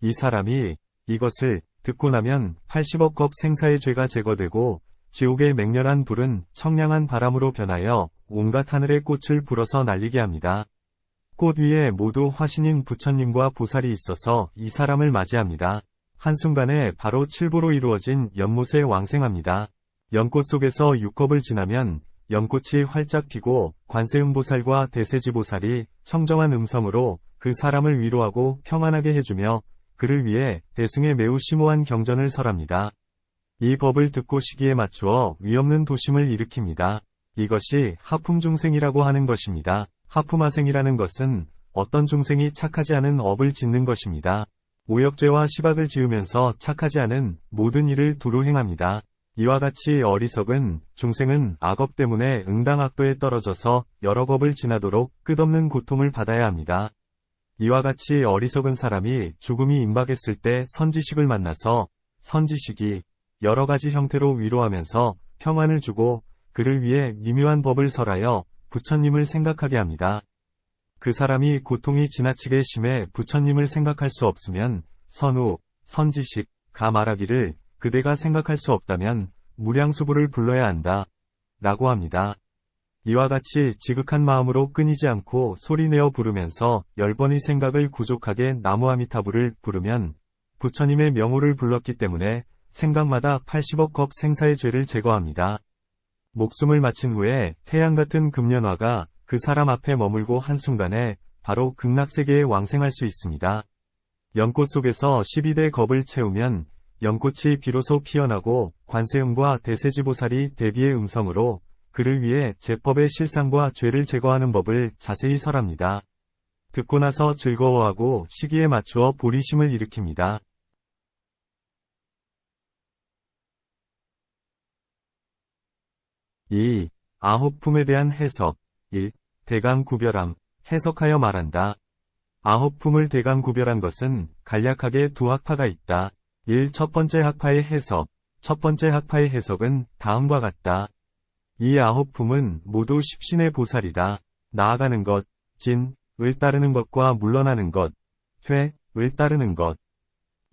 이 사람이 이것을 듣고 나면 80억 겁 생사의 죄가 제거되고 지옥의 맹렬한 불은 청량한 바람으로 변하여 온갖 하늘의 꽃을 불어서 날리게 합니다. 꽃 위에 모두 화신인 부처님과 보살이 있어서 이 사람을 맞이합니다. 한순간에 바로 칠보로 이루어진 연못에 왕생합니다. 연꽃 속에서 6겁을 지나면 연꽃이 활짝 피고 관세음보살과 대세지보살이 청정한 음성으로 그 사람을 위로하고 평안하게 해주며 그를 위해 대승에 매우 심오한 경전을 설합니다. 이 법을 듣고 시기에 맞추어 위없는 도심을 일으킵니다. 이것이 하품중생이라고 하는 것입니다. 하품하생이라는 것은 어떤 중생이 착하지 않은 업을 짓는 것입니다. 오역죄와 시박을 지으면서 착하지 않은 모든 일을 두루 행합니다. 이와 같이 어리석은 중생은 악업 때문에 응당악도에 떨어져서 여러 겁을 지나도록 끝없는 고통을 받아야 합니다. 이와 같이 어리석은 사람이 죽음이 임박했을 때 선지식을 만나서 선지식이 여러 가지 형태로 위로하면서 평안을 주고 그를 위해 미묘한 법을 설하여 부처님을 생각하게 합니다. 그 사람이 고통이 지나치게 심해 부처님을 생각할 수 없으면 선우, 선지식, 가 말하기를 그대가 생각할 수 없다면 무량수부를 불러야 한다. 라고 합니다. 이와 같이 지극한 마음으로 끊이지 않고 소리내어 부르면서 10번의 생각을 구족하게 나무아미타불을 부르면 부처님의 명호를 불렀기 때문에 생각마다 80억 겁 생사의 죄를 제거합니다. 목숨을 마친 후에 태양 같은 금년화가 그 사람 앞에 머물고 한순간에 바로 극락세계에 왕생할 수 있습니다. 연꽃 속에서 12대 겁을 채우면 연꽃이 비로소 피어나고 관세음과 대세지보살이 대비의 음성으로 그를 위해 제법의 실상과 죄를 제거하는 법을 자세히 설합니다. 듣고 나서 즐거워하고 시기에 맞추어 보리심을 일으킵니다. 2. 아홉품에 대한 해석. 1. 대강구별함. 해석하여 말한다. 아홉품을 대강구별한 것은 간략하게 두 학파가 있다. 1. 첫 번째 학파의 해석. 첫 번째 학파의 해석은 다음과 같다. 이 아홉품은 모두 십신의 보살이다. 나아가는 것, 진, 을 따르는 것과 물러나는 것, 회, 을 따르는 것.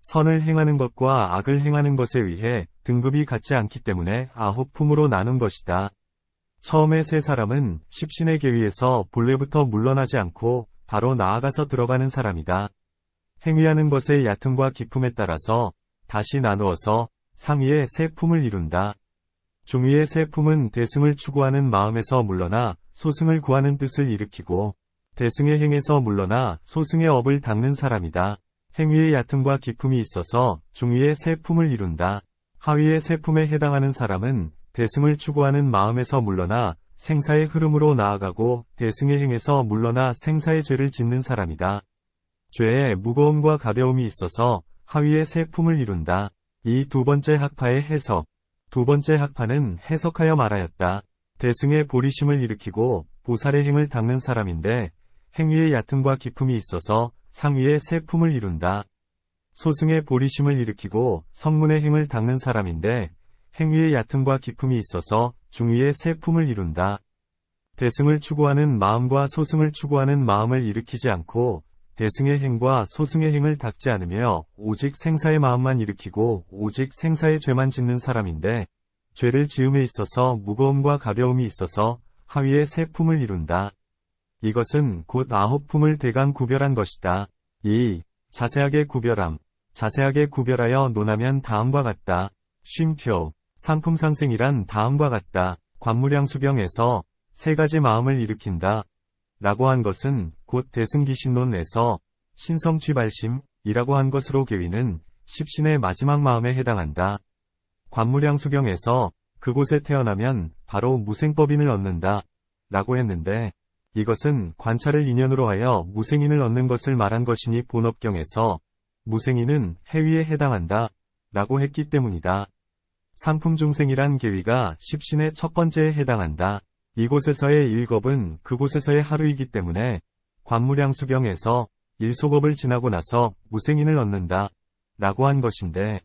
선을 행하는 것과 악을 행하는 것에 의해 등급이 같지 않기 때문에 아홉품으로 나눈 것이다. 처음에 세 사람은 십신의 계위에서 본래부터 물러나지 않고 바로 나아가서 들어가는 사람이다. 행위하는 것의 얕음과 깊음에 따라서 다시 나누어서 상위의 세 품을 이룬다. 중위의 세 품은 대승을 추구하는 마음에서 물러나 소승을 구하는 뜻을 일으키고 대승의 행에서 물러나 소승의 업을 닦는 사람이다. 행위의 얕음과 깊음이 있어서 중위의 세 품을 이룬다. 하위의 세 품에 해당하는 사람은 대승을 추구하는 마음에서 물러나 생사의 흐름으로 나아가고 대승의 행에서 물러나 생사의 죄를 짓는 사람이다. 죄의 무거움과 가벼움이 있어서 하위의 세 품을 이룬다. 이 두 번째 학파의 해석. 두 번째 학파는 해석하여 말하였다. 대승의 보리심을 일으키고 보살의 행을 닦는 사람인데 행위의 얕음과 깊음이 있어서 상위의 세 품을 이룬다. 소승의 보리심을 일으키고 성문의 행을 닦는 사람인데 행위의 얕음과 깊음이 있어서 중위의 세 품을 이룬다. 대승을 추구하는 마음과 소승을 추구하는 마음을 일으키지 않고 대승의 행과 소승의 행을 닦지 않으며 오직 생사의 마음만 일으키고 오직 생사의 죄만 짓는 사람인데 죄를 지음에 있어서 무거움과 가벼움이 있어서 하위의 세 품을 이룬다. 이것은 곧 아홉품을 대강 구별한 것이다. 2. 자세하게 구별함. 자세하게 구별하여 논하면 다음과 같다. 쉼표. 상품상생이란 다음과 같다. 관무량수경에서 세 가지 마음을 일으킨다. 라고 한 것은 곧 대승기신론에서 신성취발심이라고 한 것으로 계위는 십신의 마지막 마음에 해당한다. 관무량수경에서 그곳에 태어나면 바로 무생법인을 얻는다. 라고 했는데 이것은 관찰을 인연으로 하여 무생인을 얻는 것을 말한 것이니 본업경에서 무생인은 해위에 해당한다. 라고 했기 때문이다. 상품중생이란 계위가 십신의 첫 번째에 해당한다. 이곳에서의 일겁은 그곳에서의 하루이기 때문에 관무량수경에서 일소겁을 지나고 나서 무생인을 얻는다. 라고 한 것인데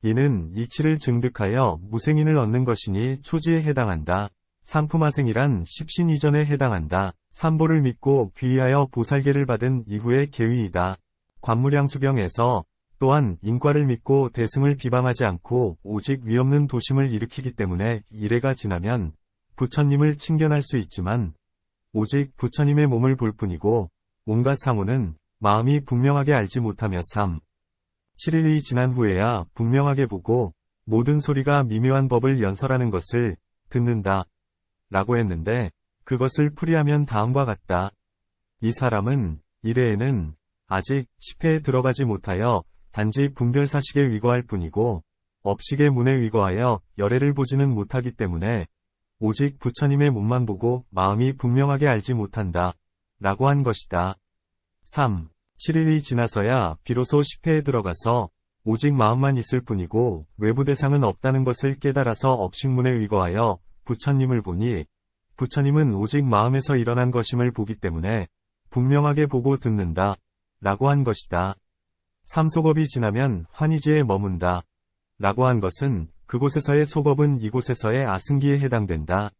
이는 이치를 증득하여 무생인을 얻는 것이니 초지에 해당한다. 상품화생이란 십신 이전에 해당한다. 삼보를 믿고 귀의하여 보살계를 받은 이후의 계위이다. 관무량수경에서 또한 인과를 믿고 대승을 비방하지 않고 오직 위없는 도심을 일으키기 때문에 이래가 지나면 부처님을 칭견할 수 있지만 오직 부처님의 몸을 볼 뿐이고 온갖 상호는 마음이 분명하게 알지 못하며 7일이 지난 후에야 분명하게 보고 모든 소리가 미묘한 법을 연설하는 것을 듣는다. 라고 했는데 그것을 풀이하면 다음과 같다. 이 사람은 이래에는 아직 10회에 들어가지 못하여 단지 분별사식에 위거할 뿐이고 업식의 문에 위거하여 열애를 보지는 못하기 때문에 오직 부처님의 몸만 보고 마음이 분명하게 알지 못한다. 라고 한 것이다. 7일이 지나서야 비로소 10회에 들어가서 오직 마음만 있을 뿐이고 외부 대상은 없다는 것을 깨달아서 업식문에 위거하여 부처님을 보니 부처님은 오직 마음에서 일어난 것임을 보기 때문에 분명하게 보고 듣는다. 라고 한 것이다. 삼소겁이 지나면 환희지에 머문다. 라고 한 것은 그곳에서의 소겁은 이곳에서의 아승기에 해당된다.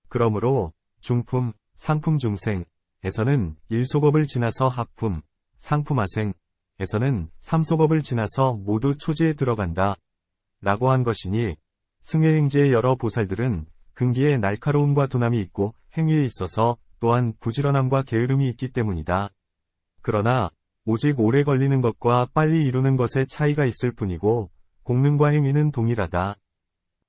그러므로 중품, 상품 중생에서는 1소겁을 지나서 하품, 상품하생에서는 3소겁을 지나서 모두 초지에 들어간다. 라고 한 것이니 승회행지의 여러 보살들은 근기에 날카로움과 둔함이 있고 행위에 있어서 또한 부지런함과 게으름이 있기 때문이다. 그러나 오직 오래 걸리는 것과 빨리 이루는 것에 차이가 있을 뿐이고 공능과 행위는 동일하다.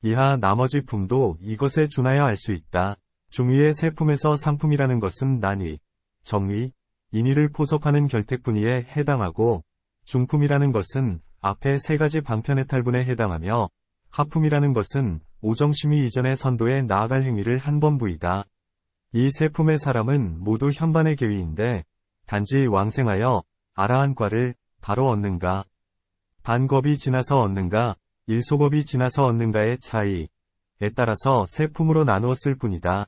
이하 나머지 품도 이것에 준하여 알 수 있다. 중위의 세 품에서 상품이라는 것은 난위, 정위, 인위를 포섭하는 결택분위에 해당하고 중품이라는 것은 앞에 세 가지 방편의 탈분에 해당하며 하품이라는 것은 오정심이 이전의 선도에 나아갈 행위를 한 번 부이다. 이 세 품의 사람은 모두 현반의 계위인데 단지 왕생하여 아라한과를 바로 얻는가, 반겁이 지나서 얻는가, 일소겁이 지나서 얻는가의 차이에 따라서 세 품으로 나누었을 뿐이다.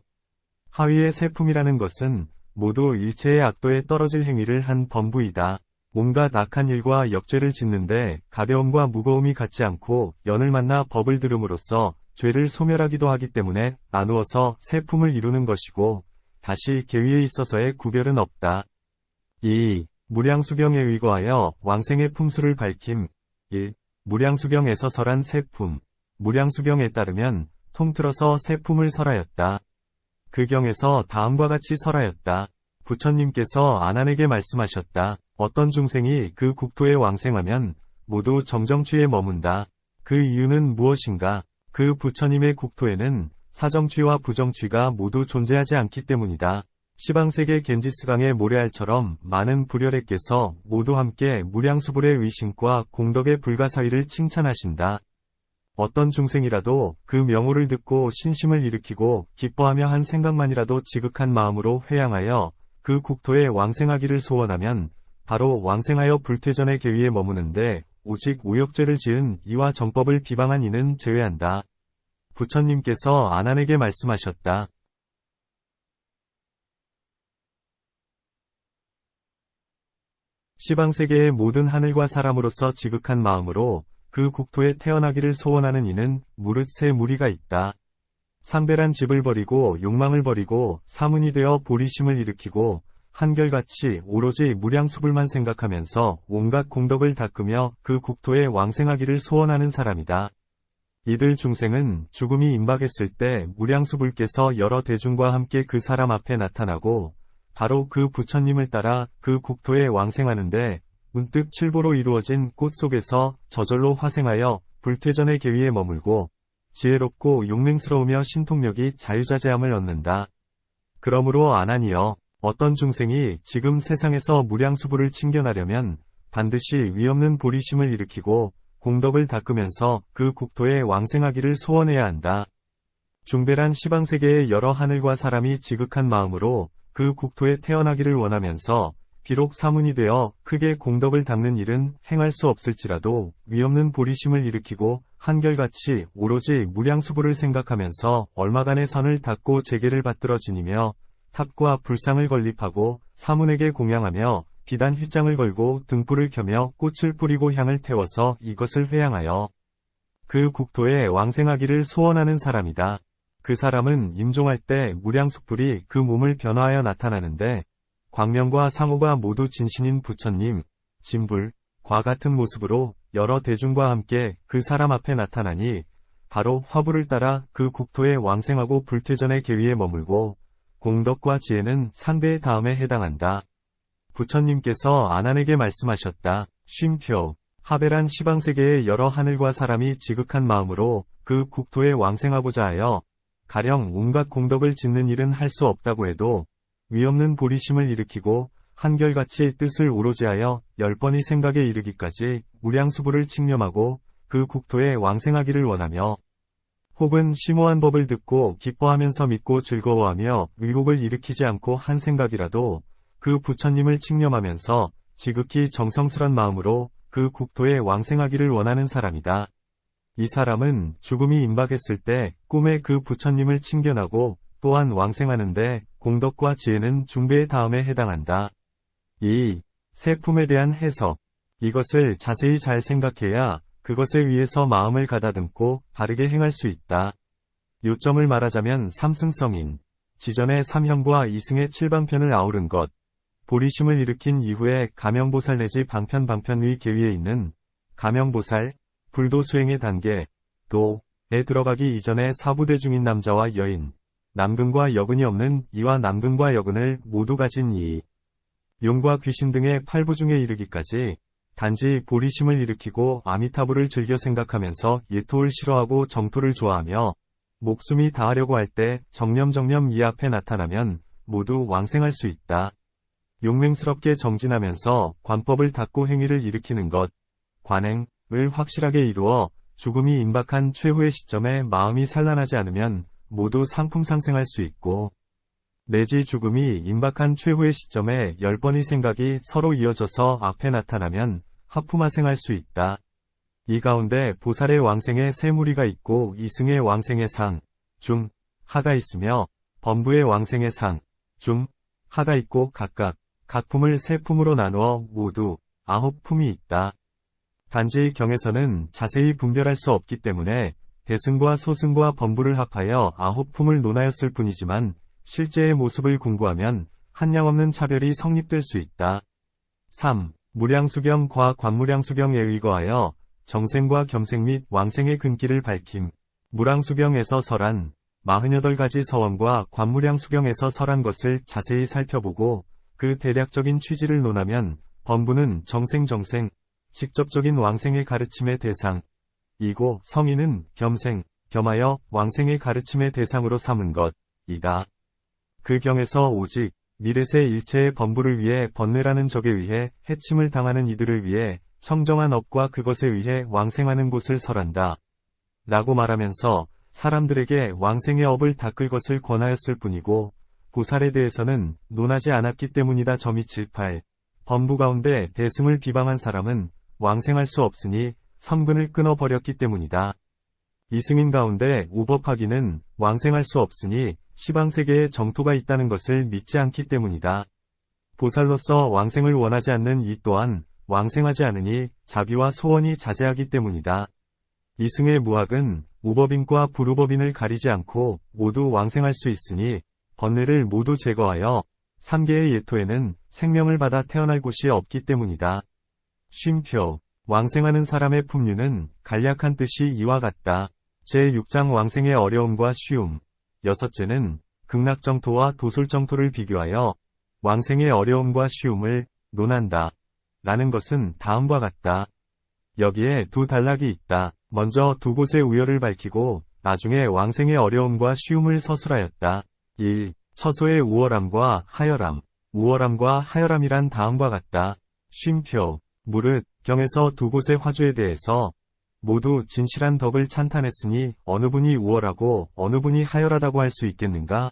하위의 세 품이라는 것은 모두 일체의 악도에 떨어질 행위를 한 범부이다. 온갖 악한 일과 역죄를 짓는데 가벼움과 무거움이 같지 않고 연을 만나 법을 들음으로써 죄를 소멸하기도 하기 때문에 나누어서 세 품을 이루는 것이고 다시 계위에 있어서의 구별은 없다. 2. 무량수경에 의거하여 왕생의 품수를 밝힘. 1. 무량수경에서 설한 세 품. 무량수경에 따르면 통틀어서 세 품을 설하였다. 그 경에서 다음과 같이 설하였다. 부처님께서 아난에게 말씀하셨다. 어떤 중생이 그 국토에 왕생하면 모두 정정취에 머문다. 그 이유는 무엇인가? 그 부처님의 국토에는 사정취와 부정취가 모두 존재하지 않기 때문이다. 시방세계 겐지스강의 모래알처럼 많은 불혈액께서 모두 함께 무량수불의 의심과 공덕의 불가사의를 칭찬하신다. 어떤 중생이라도 그 명호를 듣고 신심을 일으키고 기뻐하며 한 생각만이라도 지극한 마음으로 회양하여 그 국토에 왕생하기를 소원하면 바로 왕생하여 불퇴전의 계위에 머무는데 오직 오역죄를 지은 이와 정법을 비방한 이는 제외한다. 부처님께서 아난에게 말씀하셨다. 시방세계의 모든 하늘과 사람으로서 지극한 마음으로 그 국토에 태어나기를 소원하는 이는 무릇 세 무리가 있다. 상배란 집을 버리고 욕망을 버리고 사문이 되어 보리심을 일으키고 한결같이 오로지 무량수불만 생각하면서 온갖 공덕을 닦으며 그 국토에 왕생하기를 소원하는 사람이다. 이들 중생은 죽음이 임박했을 때 무량수불께서 여러 대중과 함께 그 사람 앞에 나타나고 바로 그 부처님을 따라 그 국토에 왕생하는데 문득 칠보로 이루어진 꽃 속에서 저절로 화생하여 불퇴전의 계위에 머물고 지혜롭고 용맹스러우며 신통력이 자유자재함을 얻는다. 그러므로 아난이여, 어떤 중생이 지금 세상에서 무량수불을 칭견하려면 반드시 위없는 보리심을 일으키고 공덕을 닦으면서 그 국토에 왕생하기를 소원해야 한다. 중배란 시방세계의 여러 하늘과 사람이 지극한 마음으로 그 국토에 태어나기를 원하면서 비록 사문이 되어 크게 공덕을 닦는 일은 행할 수 없을지라도 위없는 보리심을 일으키고 한결같이 오로지 무량수불을 생각하면서 얼마간의 선을 닦고 재계를 받들어 지니며 탑과 불상을 건립하고 사문에게 공양하며 비단 휘장을 걸고 등불을 켜며 꽃을 뿌리고 향을 태워서 이것을 회양하여 그 국토에 왕생하기를 소원하는 사람이다. 그 사람은 임종할 때 무량숙불이 그 몸을 변화하여 나타나는데 광명과 상호가 모두 진신인 부처님, 진불, 과 같은 모습으로 여러 대중과 함께 그 사람 앞에 나타나니 바로 화불을 따라 그 국토에 왕생하고 불퇴전의 계위에 머물고 공덕과 지혜는 상대의 다음에 해당한다. 부처님께서 아난에게 말씀하셨다. 쉼표. 하베란 시방세계의 여러 하늘과 사람이 지극한 마음으로 그 국토에 왕생하고자 하여 가령 온갖 공덕을 짓는 일은 할 수 없다고 해도 위없는 보리심을 일으키고 한결같이 뜻을 오로지 하여 10번이 생각에 이르기까지 무량수부를 칙념하고 그 국토에 왕생하기를 원하며 혹은 심오한 법을 듣고 기뻐하면서 믿고 즐거워하며 의욕을 일으키지 않고 한 생각이라도 그 부처님을 칙념하면서 지극히 정성스런 마음으로 그 국토에 왕생하기를 원하는 사람이다. 이 사람은 죽음이 임박했을 때 꿈에 그 부처님을 칭견하고 또한 왕생하는데 공덕과 지혜는 중배의 다음에 해당한다. 2. 세품에 대한 해석. 이것을 자세히 잘 생각해야 그것에 의해서 마음을 가다듬고 바르게 행할 수 있다. 요점을 말하자면 삼승성인, 지전의 삼형부와 이승의 칠방편을 아우른 것, 보리심을 일으킨 이후에 가명보살 내지 방편의 계위에 있는 가명보살, 불도 수행의 단계, 도에 들어가기 이전에 사부대 중인 남자와 여인, 남근과 여근이 없는 이와 남근과 여근을 모두 가진 이, 용과 귀신 등의 팔부 중에 이르기까지 단지 보리심을 일으키고 아미타불을 즐겨 생각하면서 예토를 싫어하고 정토를 좋아하며 목숨이 다하려고 할 때 정념 이 앞에 나타나면 모두 왕생할 수 있다. 용맹스럽게 정진하면서 관법을 닦고 행위를 일으키는 것, 관행을 확실하게 이루어 죽음이 임박한 최후의 시점에 마음이 산란하지 않으면 모두 상품상생할 수 있고 내지 죽음이 임박한 최후의 시점에 10번의 생각이 서로 이어져서 앞에 나타나면 하품하생할 수 있다. 이 가운데 보살의 왕생의 세 무리가 있고 이승의 왕생의 상, 중, 하가 있으며 범부의 왕생의 상, 중, 하가 있고 각각 각 품을 세 품으로 나누어 모두 9품이 있다. 단지 경에서는 자세히 분별할 수 없기 때문에 대승과 소승과 범부를 합하여 9품을 논하였을 뿐이지만 실제의 모습을 공부하면 한량없는 차별이 성립될 수 있다. 3. 무량수경과 관무량수경에 의거하여 정생과 겸생 및 왕생의 근기를 밝힘. 무량수경에서 설한 48가지 서원과 관무량수경에서 설한 것을 자세히 살펴보고 그 대략적인 취지를 논하면 범부는 정생, 직접적인 왕생의 가르침의 대상, 이고 성인은 겸하여 왕생의 가르침의 대상으로 삼은 것, 이다. 그 경에서 오직 미래세 일체의 범부를 위해 번뇌라는 적에 의해 해침을 당하는 이들을 위해 청정한 업과 그것에 의해 왕생하는 곳을 설한다. 라고 말하면서 사람들에게 왕생의 업을 닦을 것을 권하였을 뿐이고 보살에 대해서는 논하지 않았기 때문이다. 점이 7-8. 범부 가운데 대승을 비방한 사람은 왕생할 수 없으니 선근을 끊어버렸기 때문이다. 이승인 가운데 우법하기는 왕생할 수 없으니 시방세계에 정토가 있다는 것을 믿지 않기 때문이다. 보살로서 왕생을 원하지 않는 이 또한 왕생하지 않으니 자비와 소원이 자제하기 때문이다. 이승의 무학은 우법인과 불우법인을 가리지 않고 모두 왕생할 수 있으니 번뇌를 모두 제거하여 3개의 예토에는 생명을 받아 태어날 곳이 없기 때문이다. 쉼표. 왕생하는 사람의 품류는 간략한 뜻이 이와 같다. 제6장 왕생의 어려움과 쉬움. 여섯째는 극락정토와 도솔정토를 비교하여 왕생의 어려움과 쉬움을 논한다. 라는 것은 다음과 같다. 여기에 두 단락이 있다. 먼저 두 곳의 우열을 밝히고 나중에 왕생의 어려움과 쉬움을 서술하였다. 1. 처소의 우월함과 하열함. 우월함과 하열함이란 다음과 같다. 쉼표. 무릇 경에서 두 곳의 화주에 대해서 모두 진실한 덕을 찬탄했으니 어느 분이 우월하고 어느 분이 하열하다고 할 수 있겠는가?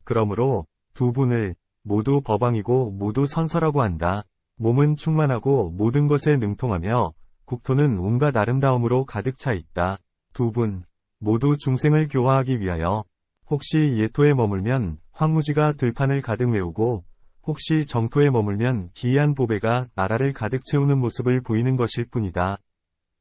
그러므로 두 분을 모두 법왕이고 모두 선설하고 한다. 몸은 충만하고 모든 것에 능통하며 국토는 온갖 아름다움으로 가득 차 있다. 두 분 모두 중생을 교화하기 위하여 혹시 예토에 머물면 황무지가 들판을 가득 메우고 혹시 정토에 머물면 기이한 보배가 나라를 가득 채우는 모습을 보이는 것일 뿐이다.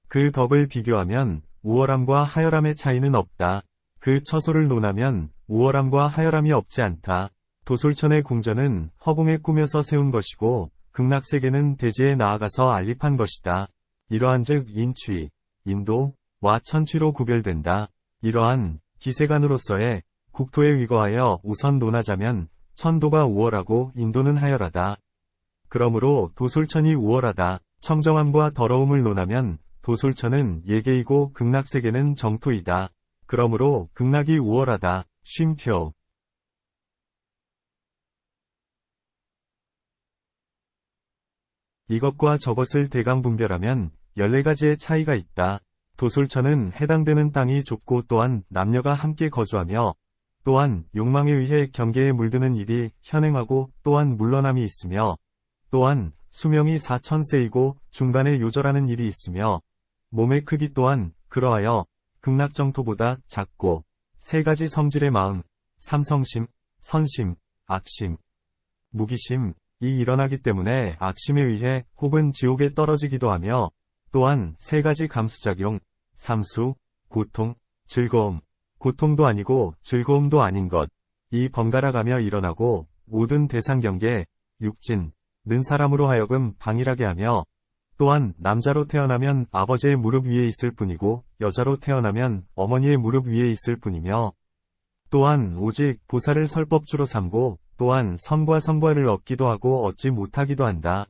그 덕을 비교하면 우월함과 하열함의 차이는 없다. 그 처소를 논하면 우월함과 하열함이 없지 않다. 도솔천의 궁전은 허공에 꾸며서 세운 것이고 극락세계는 대지에 나아가서 안립한 것이다. 이러한즉 인취, 인도와 천취로 구별된다. 이러한 기세관으로서의 국토에 위거하여 우선 논하자면 천도가 우월하고 인도는 하열하다. 그러므로 도솔천이 우월하다. 청정함과 더러움을 논하면 도솔천은 예계이고 극락세계는 정토이다. 그러므로 극락이 우월하다. 쉼표. 이것과 저것을 대강 분별하면 14가지의 차이가 있다. 도솔천은 해당되는 땅이 좁고 또한 남녀가 함께 거주하며 또한 욕망에 의해 경계에 물드는 일이 현행하고 또한 물러남이 있으며 또한 수명이 4000세이고 중간에 요절하는 일이 있으며 몸의 크기 또한 그러하여 극락정토보다 작고 3가지 성질의 마음, 삼성심, 선심, 악심, 무기심, 이 일어나기 때문에 악심에 의해 혹은 지옥에 떨어지기도 하며 또한 3가지 감수작용, 삼수, 고통, 즐거움, 고통도 아니고 즐거움도 아닌 것, 이 번갈아가며 일어나고 모든 대상경계, 육진, 는 사람으로 하여금 방일하게 하며 또한 남자로 태어나면 아버지의 무릎 위에 있을 뿐이고 여자로 태어나면 어머니의 무릎 위에 있을 뿐이며 또한 오직 보살을 설법주로 삼고 또한 선과 성과를 얻기도 하고 얻지 못하기도 한다.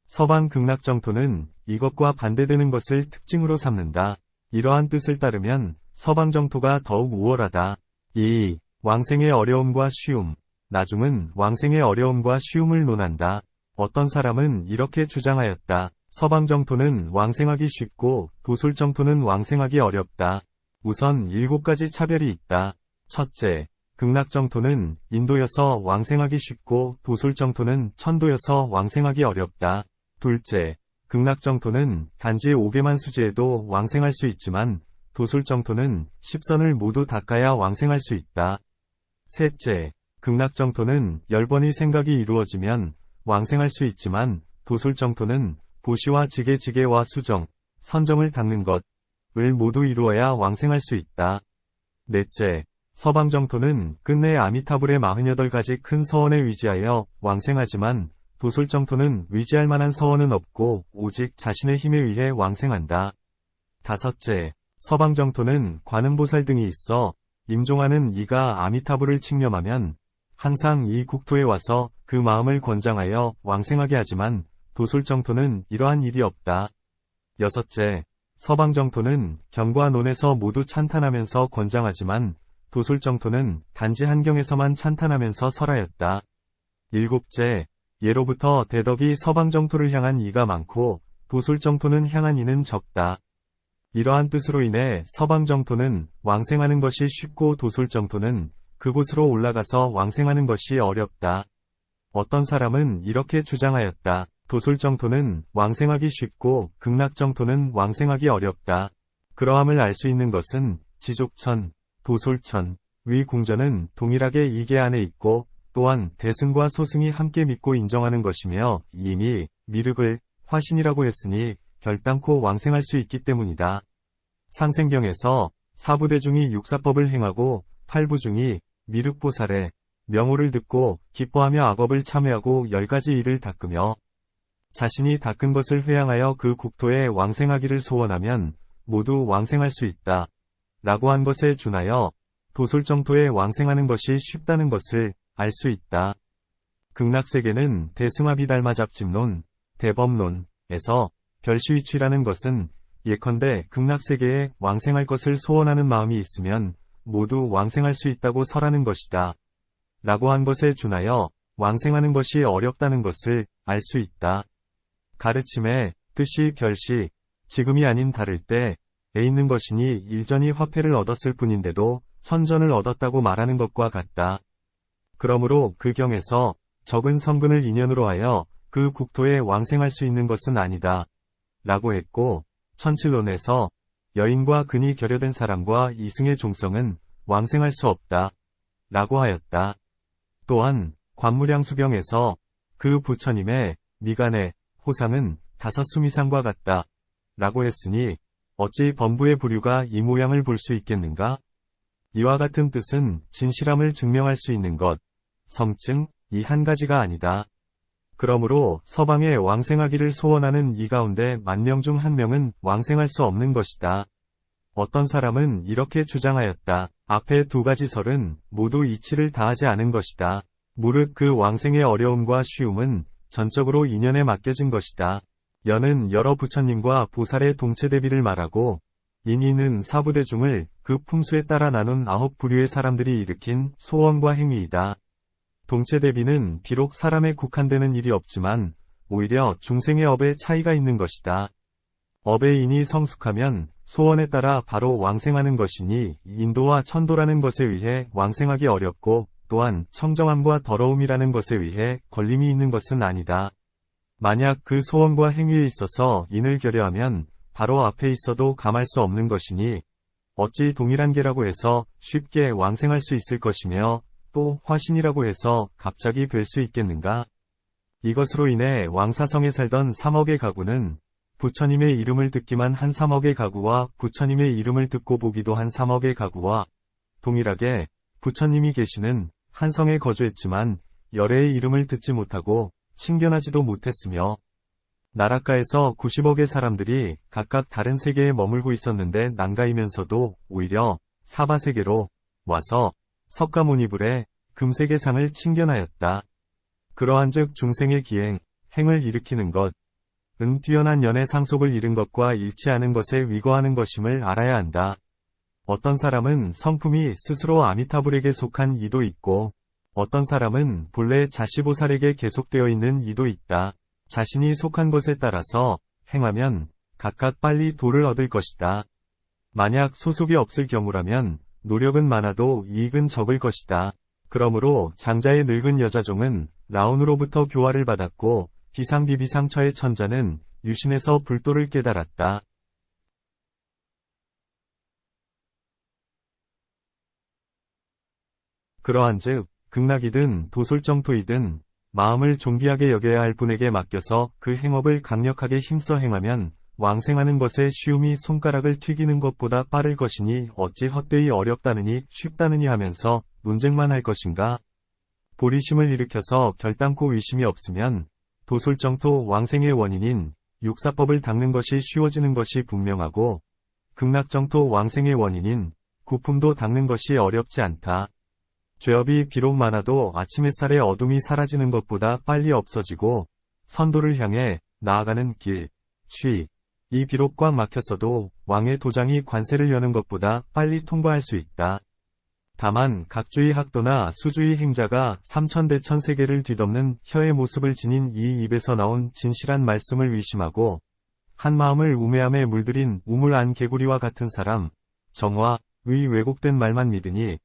서방 극락정토는 이것과 반대되는 것을 특징으로 삼는다. 이러한 뜻을 따르면 서방정토가 더욱 우월하다. 2. 왕생의 어려움과 쉬움. 나중은 왕생의 어려움과 쉬움을 논한다. 어떤 사람은 이렇게 주장하였다. 서방정토는 왕생하기 쉽고 도솔정토는 왕생하기 어렵다. 우선 7가지 차별이 있다. 첫째, 극락정토는 인도여서 왕생하기 쉽고 도솔정토는 천도여서 왕생하기 어렵다. 둘째, 극락정토는 단지 5개만 수지에도 왕생할 수 있지만 도솔정토는 10선을 모두 닦아야 왕생할 수 있다. 셋째, 극락정토는 10번의 생각이 이루어지면 왕생할 수 있지만 도솔정토는 보시와 지게와 수정, 선정을 닦는 것을 모두 이루어야 왕생할 수 있다. 넷째, 서방정토는 끝내 아미타불의 48가지 큰 서원에 의지하여 왕생하지만 도솔정토는 의지할 만한 서원은 없고 오직 자신의 힘에 의해 왕생한다. 다섯째, 서방정토는 관음보살 등이 있어 임종하는 이가 아미타불을 칭념하면 항상 이 국토에 와서 그 마음을 권장하여 왕생하게 하지만 도솔정토는 이러한 일이 없다. 여섯째, 서방정토는 경과 논에서 모두 찬탄하면서 권장하지만 도솔정토는 단지 한경에서만 찬탄하면서 설하였다. 일곱째, 예로부터 대덕이 서방정토를 향한 이가 많고 도솔정토는 향한 이는 적다. 이러한 뜻으로 인해 서방정토는 왕생하는 것이 쉽고 도솔정토는 그곳으로 올라가서 왕생하는 것이 어렵다. 어떤 사람은 이렇게 주장하였다. 도솔정토는 왕생하기 쉽고 극락정토는 왕생하기 어렵다. 그러함을 알 수 있는 것은 지족천, 도솔천, 위 궁전은 동일하게 이계 안에 있고 또한 대승과 소승이 함께 믿고 인정하는 것이며 이미 미륵을 화신이라고 했으니 결단코 왕생할 수 있기 때문이다. 상생경에서 사부대중이 육사법을 행하고 팔부중이 미륵보살의 명호를 듣고 기뻐하며 악업을 참회하고 10가지 일을 닦으며 자신이 닦은 것을 회양하여 그 국토에 왕생하기를 소원하면 모두 왕생할 수 있다. 라고 한 것에 준하여 도솔정토에 왕생하는 것이 쉽다는 것을 알 수 있다. 극락세계는 대승화비달마잡집론, 대법론에서 별시위취라는 것은 예컨대 극락세계에 왕생할 것을 소원하는 마음이 있으면 모두 왕생할 수 있다고 설하는 것이다. 라고 한 것에 준하여 왕생하는 것이 어렵다는 것을 알 수 있다. 가르침의 뜻이 별시, 지금이 아닌 다를 때에 있는 것이니 일전이 화폐를 얻었을 뿐인데도 천전을 얻었다고 말하는 것과 같다. 그러므로 그 경에서 적은 성근을 인연으로 하여 그 국토에 왕생할 수 있는 것은 아니다. 라고 했고, 천칠론에서 여인과 근이 결여된 사람과 이승의 종성은 왕생할 수 없다. 라고 하였다. 또한 관무량수경에서 그 부처님의 미간의 호상은 5수미상과 같다. 라고 했으니 어찌 범부의 부류가 이 모양을 볼 수 있겠는가? 이와 같은 뜻은 진실함을 증명할 수 있는 것, 성증, 이 한 가지가 아니다. 그러므로 서방에 왕생하기를 소원하는 이 가운데 10,000명 중 1명은 왕생할 수 없는 것이다. 어떤 사람은 이렇게 주장하였다. 앞에 두 가지 설은 모두 이치를 다하지 않은 것이다. 무릇 그 왕생의 어려움과 쉬움은 전적으로 인연에 맡겨진 것이다. 연은 여러 부처님과 보살의 동체 대비를 말하고, 인이는 사부대중을 그 품수에 따라 나눈 9부류의 사람들이 일으킨 소원과 행위이다. 동체 대비는 비록 사람에 국한되는 일이 없지만 오히려 중생의 업에 차이가 있는 것이다. 업의 인이 성숙하면 소원에 따라 바로 왕생하는 것이니 인도와 천도라는 것에 의해 왕생하기 어렵고 또한 청정함과 더러움이라는 것에 의해 걸림이 있는 것은 아니다. 만약 그 소원과 행위에 있어서 인을 결여하면 바로 앞에 있어도 감할 수 없는 것이니 어찌 동일한 계라고 해서 쉽게 왕생할 수 있을 것이며 또 화신이라고 해서 갑자기 뵐 수 있겠는가? 이것으로 인해 왕사성에 살던 3억의 가구는 부처님의 이름을 듣기만 한 3억의 가구와 부처님의 이름을 듣고 보기도 한 3억의 가구와 동일하게 부처님이 계시는 한 성에 거주했지만 열애의 이름을 듣지 못하고 친견하지도 못했으며 나라가에서 90억의 사람들이 각각 다른 세계에 머물고 있었는데 난가이면서도 오히려 사바세계로 와서 석가모니불에 금세계상을 친견하였다. 그러한즉 중생의 기행, 행을 일으키는 것, 은 뛰어난 연의 상속을 잃은 것과 일치하는 것에 위거하는 것임을 알아야 한다. 어떤 사람은 성품이 스스로 아미타불에게 속한 이도 있고, 어떤 사람은 본래 자시보살에게 계속되어 있는 이도 있다. 자신이 속한 것에 따라서 행하면 각각 빨리 도를 얻을 것이다. 만약 소속이 없을 경우라면 노력은 많아도 이익은 적을 것이다. 그러므로 장자의 늙은 여자종은 라온으로부터 교화를 받았고 비상비비상처의 천자는 유신에서 불도를 깨달았다. 그러한즉 극락이든 도솔정토이든 마음을 존귀하게 여겨야 할 분에게 맡겨서 그 행업을 강력하게 힘써 행하면 왕생하는 것의 쉬움이 손가락을 튀기는 것보다 빠를 것이니 어찌 헛되이 어렵다느니 쉽다느니 하면서 논쟁만 할 것인가? 보리심을 일으켜서 결단코 의심이 없으면 도솔정토 왕생의 원인인 육사법을 닦는 것이 쉬워지는 것이 분명하고 극락정토 왕생의 원인인 구품도 닦는 것이 어렵지 않다. 죄업이 비록 많아도 아침 햇살의 어둠이 사라지는 것보다 빨리 없어지고 선도를 향해 나아가는 길, 이 비록 꽉 막혔어도 왕의 도장이 관세를 여는 것보다 빨리 통과할 수 있다. 다만 각주의 학도나 수주의 행자가 삼천대천 세계를 뒤덮는 혀의 모습을 지닌 이 입에서 나온 진실한 말씀을 의심하고 한 마음을 우매함에 물들인 우물 안 개구리와 같은 사람, 정화의 왜곡된 말만 믿으니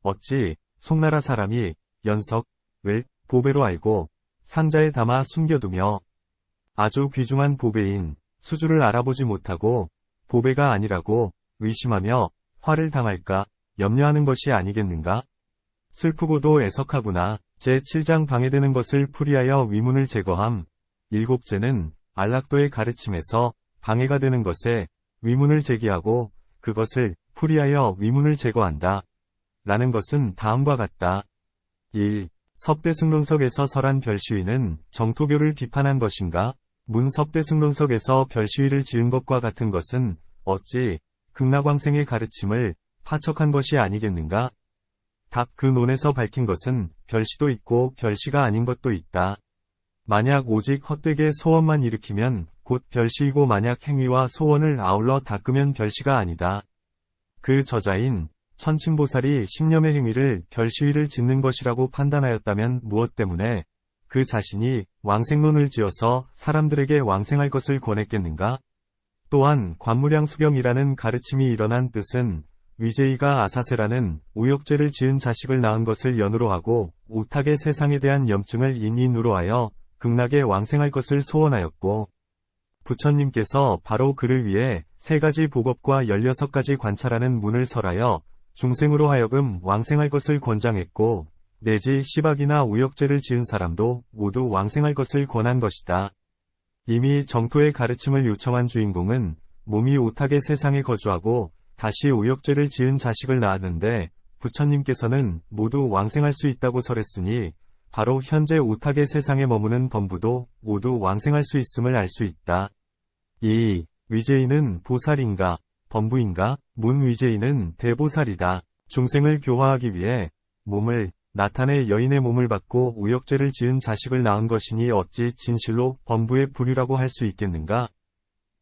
어찌 송나라 사람이 연석을 보배로 알고 상자에 담아 숨겨두며 아주 귀중한 보배인 수주를 알아보지 못하고 보배가 아니라고 의심하며 화를 당할까 염려하는 것이 아니겠는가? 슬프고도 애석하구나. 제7장 방해되는 것을 풀이하여 위문을 제거함. 일곱째는 안락도의 가르침에서 방해가 되는 것에 위문을 제기하고 그것을 풀이하여 위문을 제거한다. 라는 것은 다음과 같다. 1. 석대승론석에서 설한 별시위는 정토교를 비판한 것인가? 문 석대승론석에서 별시위를 지은 것과 같은 것은 어찌 극락왕생의 가르침을 파척한 것이 아니겠는가? 답 그 논에서 밝힌 것은 별시도 있고 별시가 아닌 것도 있다. 만약 오직 헛되게 소원만 일으키면 곧 별시이고 만약 행위와 소원을 아울러 닦으면 별시가 아니다. 그 저자인 천침보살이 10념의 행위를 별시위를 짓는 것이라고 판단하였다면 무엇 때문에 그 자신이 왕생론을 지어서 사람들에게 왕생할 것을 권했겠는가? 또한 관무량수경이라는 가르침이 일어난 뜻은 위제이가 아사세라는 우욕죄를 지은 자식을 낳은 것을 연으로 하고 오탁의 세상에 대한 염증을 인인으로 하여 극락에 왕생할 것을 소원하였고 부처님께서 바로 그를 위해 3가지 복업과 16가지 관찰하는 문을 설하여 중생으로 하여금 왕생할 것을 권장했고 내지 시박이나 우욕죄를 지은 사람도 모두 왕생할 것을 권한 것이다. 이미 정토의 가르침을 요청한 주인공은 몸이 오탁의 세상에 거주하고 다시 오역죄를 지은 자식을 낳았는데 부처님께서는 모두 왕생할 수 있다고 설했으니 바로 현재 오탁의 세상에 머무는 범부도 모두 왕생할 수 있음을 알 수 있다. 2. 위제인은 보살인가? 범부인가? 문위제인은 대보살이다. 중생을 교화하기 위해 몸을 나타내 여인의 몸을 받고 오역죄를 지은 자식을 낳은 것이니 어찌 진실로 범부의 부류라고 할 수 있겠는가?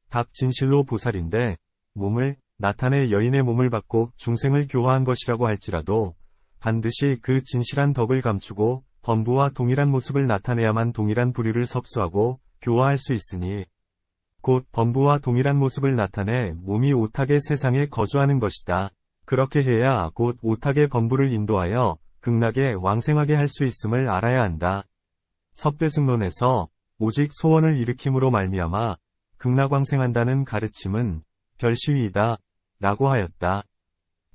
답 진실로 보살인데 몸을 나타내 여인의 몸을 받고 중생을 교화한 것이라고 할지라도 반드시 그 진실한 덕을 감추고 범부와 동일한 모습을 나타내야만 동일한 부류를 섭수하고 교화할 수 있으니 곧 범부와 동일한 모습을 나타내 몸이 오탁의 세상에 거주하는 것이다. 그렇게 해야 곧 오탁의 범부를 인도하여 극락에 왕생하게 할 수 있음을 알아야 한다. 섭대승론에서 오직 소원을 일으킴으로 말미암아 극락왕생한다는 가르침은 별시위이다 라고 하였다.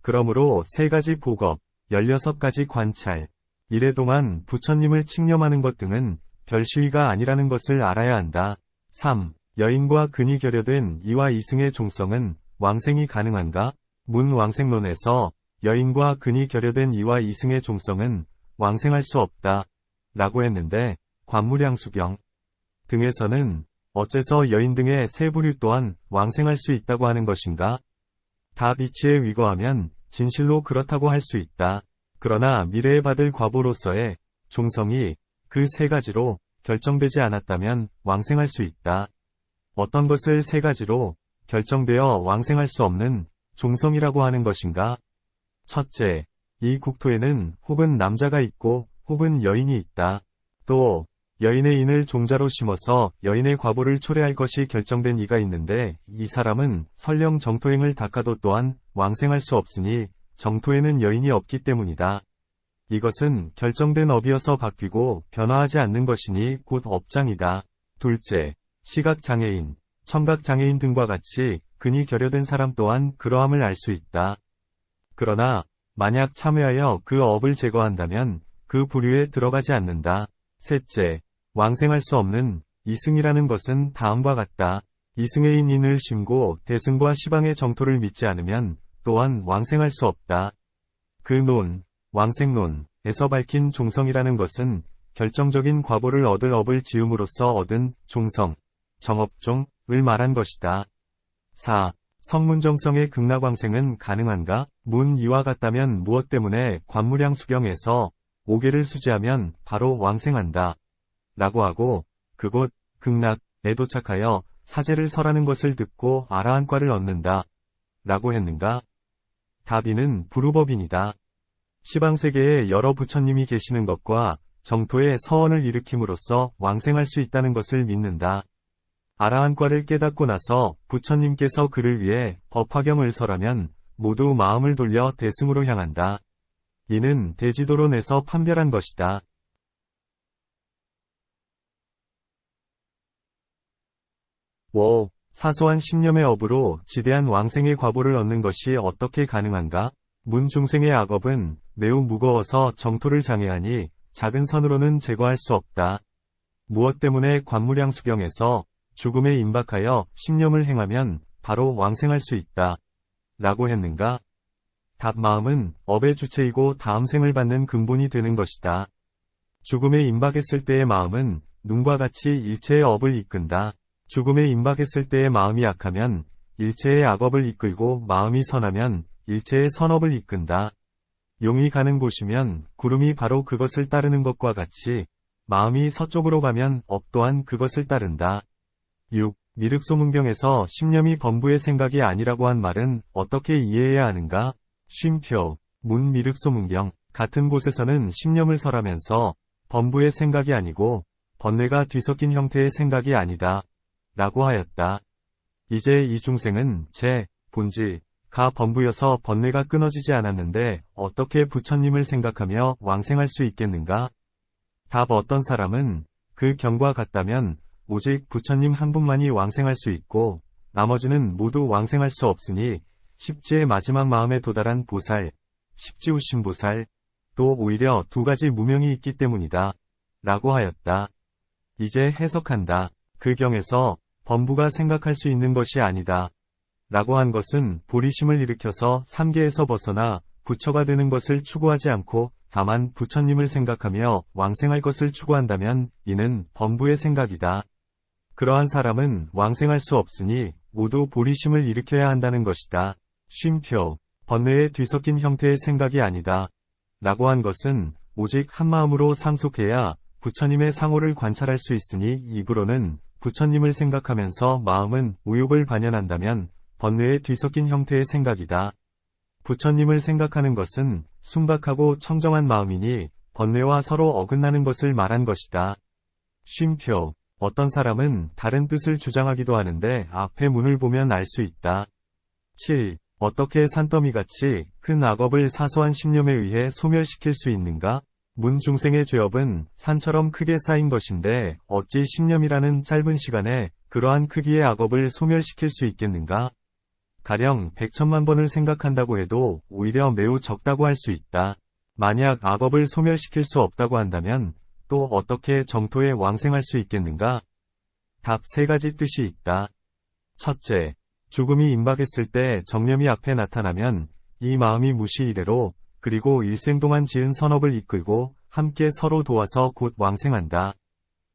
그러므로 3가지 복업, 16가지 관찰, 이래 동안 부처님을 칙념하는 것 등은 별시위가 아니라는 것을 알아야 한다. 3. 여인과 근이 결여된 이와 이승의 종성은 왕생이 가능한가? 문왕생론에서 여인과 근이 결여된 이와 이승의 종성은 왕생할 수 없다 라고 했는데 관무량수경 등에서는 어째서 여인 등의 세 부류 또한 왕생할 수 있다고 하는 것인가? 답 이치에 위거하면 진실로 그렇다고 할 수 있다. 그러나 미래에 받을 과보로서의 종성이 그 3가지로 결정되지 않았다면 왕생할 수 있다. 어떤 것을 3가지로 결정되어 왕생할 수 없는 종성이라고 하는 것인가? 첫째, 이 국토에는 혹은 남자가 있고 혹은 여인이 있다. 또 여인의 인을 종자로 심어서 여인의 과보를 초래할 것이 결정된 이가 있는데 이 사람은 설령 정토행을 닦아도 또한 왕생할 수 없으니 정토에는 여인이 없기 때문이다. 이것은 결정된 업이어서 바뀌고 변화하지 않는 것이니 곧 업장이다. 둘째, 시각장애인, 청각장애인 등과 같이 근이 결여된 사람 또한 그러함을 알 수 있다. 그러나 만약 참회하여 그 업을 제거한다면 그 부류에 들어가지 않는다. 셋째, 왕생할 수 없는 이승이라는 것은 다음과 같다. 이승의 인을 심고 대승과 시방의 정토를 믿지 않으면 또한 왕생할 수 없다. 그 논, 왕생론에서 밝힌 종성이라는 것은 결정적인 과보를 얻을 업을 지음으로써 얻은 종성, 정업종을 말한 것이다. 4. 성문정성의 극락왕생은 가능한가? 문 이와 같다면 무엇 때문에 관무량수경에서 5개를 수지하면 바로 왕생한다 라고 하고 그곳 극락에 도착하여 사제를 설하는 것을 듣고 아라한과를 얻는다 라고 했는가? 답이는 부루법인이다. 시방세계에 여러 부처님이 계시는 것과 정토에 서원을 일으킴으로써 왕생할 수 있다는 것을 믿는다. 아라한과를 깨닫고 나서 부처님께서 그를 위해 법화경을 설하면 모두 마음을 돌려 대승으로 향한다. 이는 대지도론에서 판별한 것이다. 5. 사소한 신념의 업으로 지대한 왕생의 과보를 얻는 것이 어떻게 가능한가? 문중생의 악업은 매우 무거워서 정토를 장애하니 작은 선으로는 제거할 수 없다. 무엇 때문에 관무량수경에서 죽음에 임박하여 신념을 행하면 바로 왕생할 수 있다 라고 했는가? 답 마음은 업의 주체이고 다음 생을 받는 근본이 되는 것이다. 죽음에 임박했을 때의 마음은 눈과 같이 일체의 업을 이끈다. 죽음에 임박했을 때의 마음이 약하면 일체의 악업을 이끌고 마음이 선하면 일체의 선업을 이끈다. 용이 가는 곳이면 구름이 바로 그것을 따르는 것과 같이 마음이 서쪽으로 가면 업 또한 그것을 따른다. 6. 미륵소문경에서 신념이 범부의 생각이 아니라고 한 말은 어떻게 이해해야 하는가? 쉼표, 문미륵소문경 같은 곳에서는 신념을 설하면서 범부의 생각이 아니고 번뇌가 뒤섞인 형태의 생각이 아니다 라고 하였다. 이제 이 중생은 제 본지가 범부여서 번뇌가 끊어지지 않았는데 어떻게 부처님을 생각하며 왕생할 수 있겠는가? 답 어떤 사람은 그 경과 같다면 오직 부처님 한 분만이 왕생할 수 있고 나머지는 모두 왕생할 수 없으니 십지의 마지막 마음에 도달한 보살, 십지우심보살, 또 오히려 2가지 무명이 있기 때문이다 라고 하였다. 이제 해석한다. 그 경에서 범부가 생각할 수 있는 것이 아니다 라고 한 것은 보리심을 일으켜서 삼계에서 벗어나 부처가 되는 것을 추구하지 않고 다만 부처님을 생각하며 왕생할 것을 추구한다면 이는 범부의 생각이다. 그러한 사람은 왕생할 수 없으니 모두 보리심을 일으켜야 한다는 것이다. 쉼표, 번뇌에 뒤섞인 형태의 생각이 아니다. 라고 한 것은 오직 한마음으로 상속해야 부처님의 상호를 관찰할 수 있으니 입으로는 부처님을 생각하면서 마음은 우욕을 반연한다면 번뇌에 뒤섞인 형태의 생각이다. 부처님을 생각하는 것은 순박하고 청정한 마음이니 번뇌와 서로 어긋나는 것을 말한 것이다. 쉼표, 어떤 사람은 다른 뜻을 주장하기도 하는데 앞에 문을 보면 알 수 있다. 7. 어떻게 산더미같이 큰 악업을 사소한 신념에 의해 소멸시킬 수 있는가? 문 중생의 죄업은 산처럼 크게 쌓인 것인데 어찌 신념이라는 짧은 시간에 그러한 크기의 악업을 소멸시킬 수 있겠는가? 가령 100천만 번을 생각한다고 해도 오히려 매우 적다고 할 수 있다. 만약 악업을 소멸시킬 수 없다고 한다면 또 어떻게 정토에 왕생할 수 있겠는가? 답 3가지 뜻이 있다. 첫째, 죽음이 임박했을 때 정념이 앞에 나타나면 이 마음이 무시 이래로 그리고 일생 동안 지은 선업을 이끌고 함께 서로 도와서 곧 왕생한다.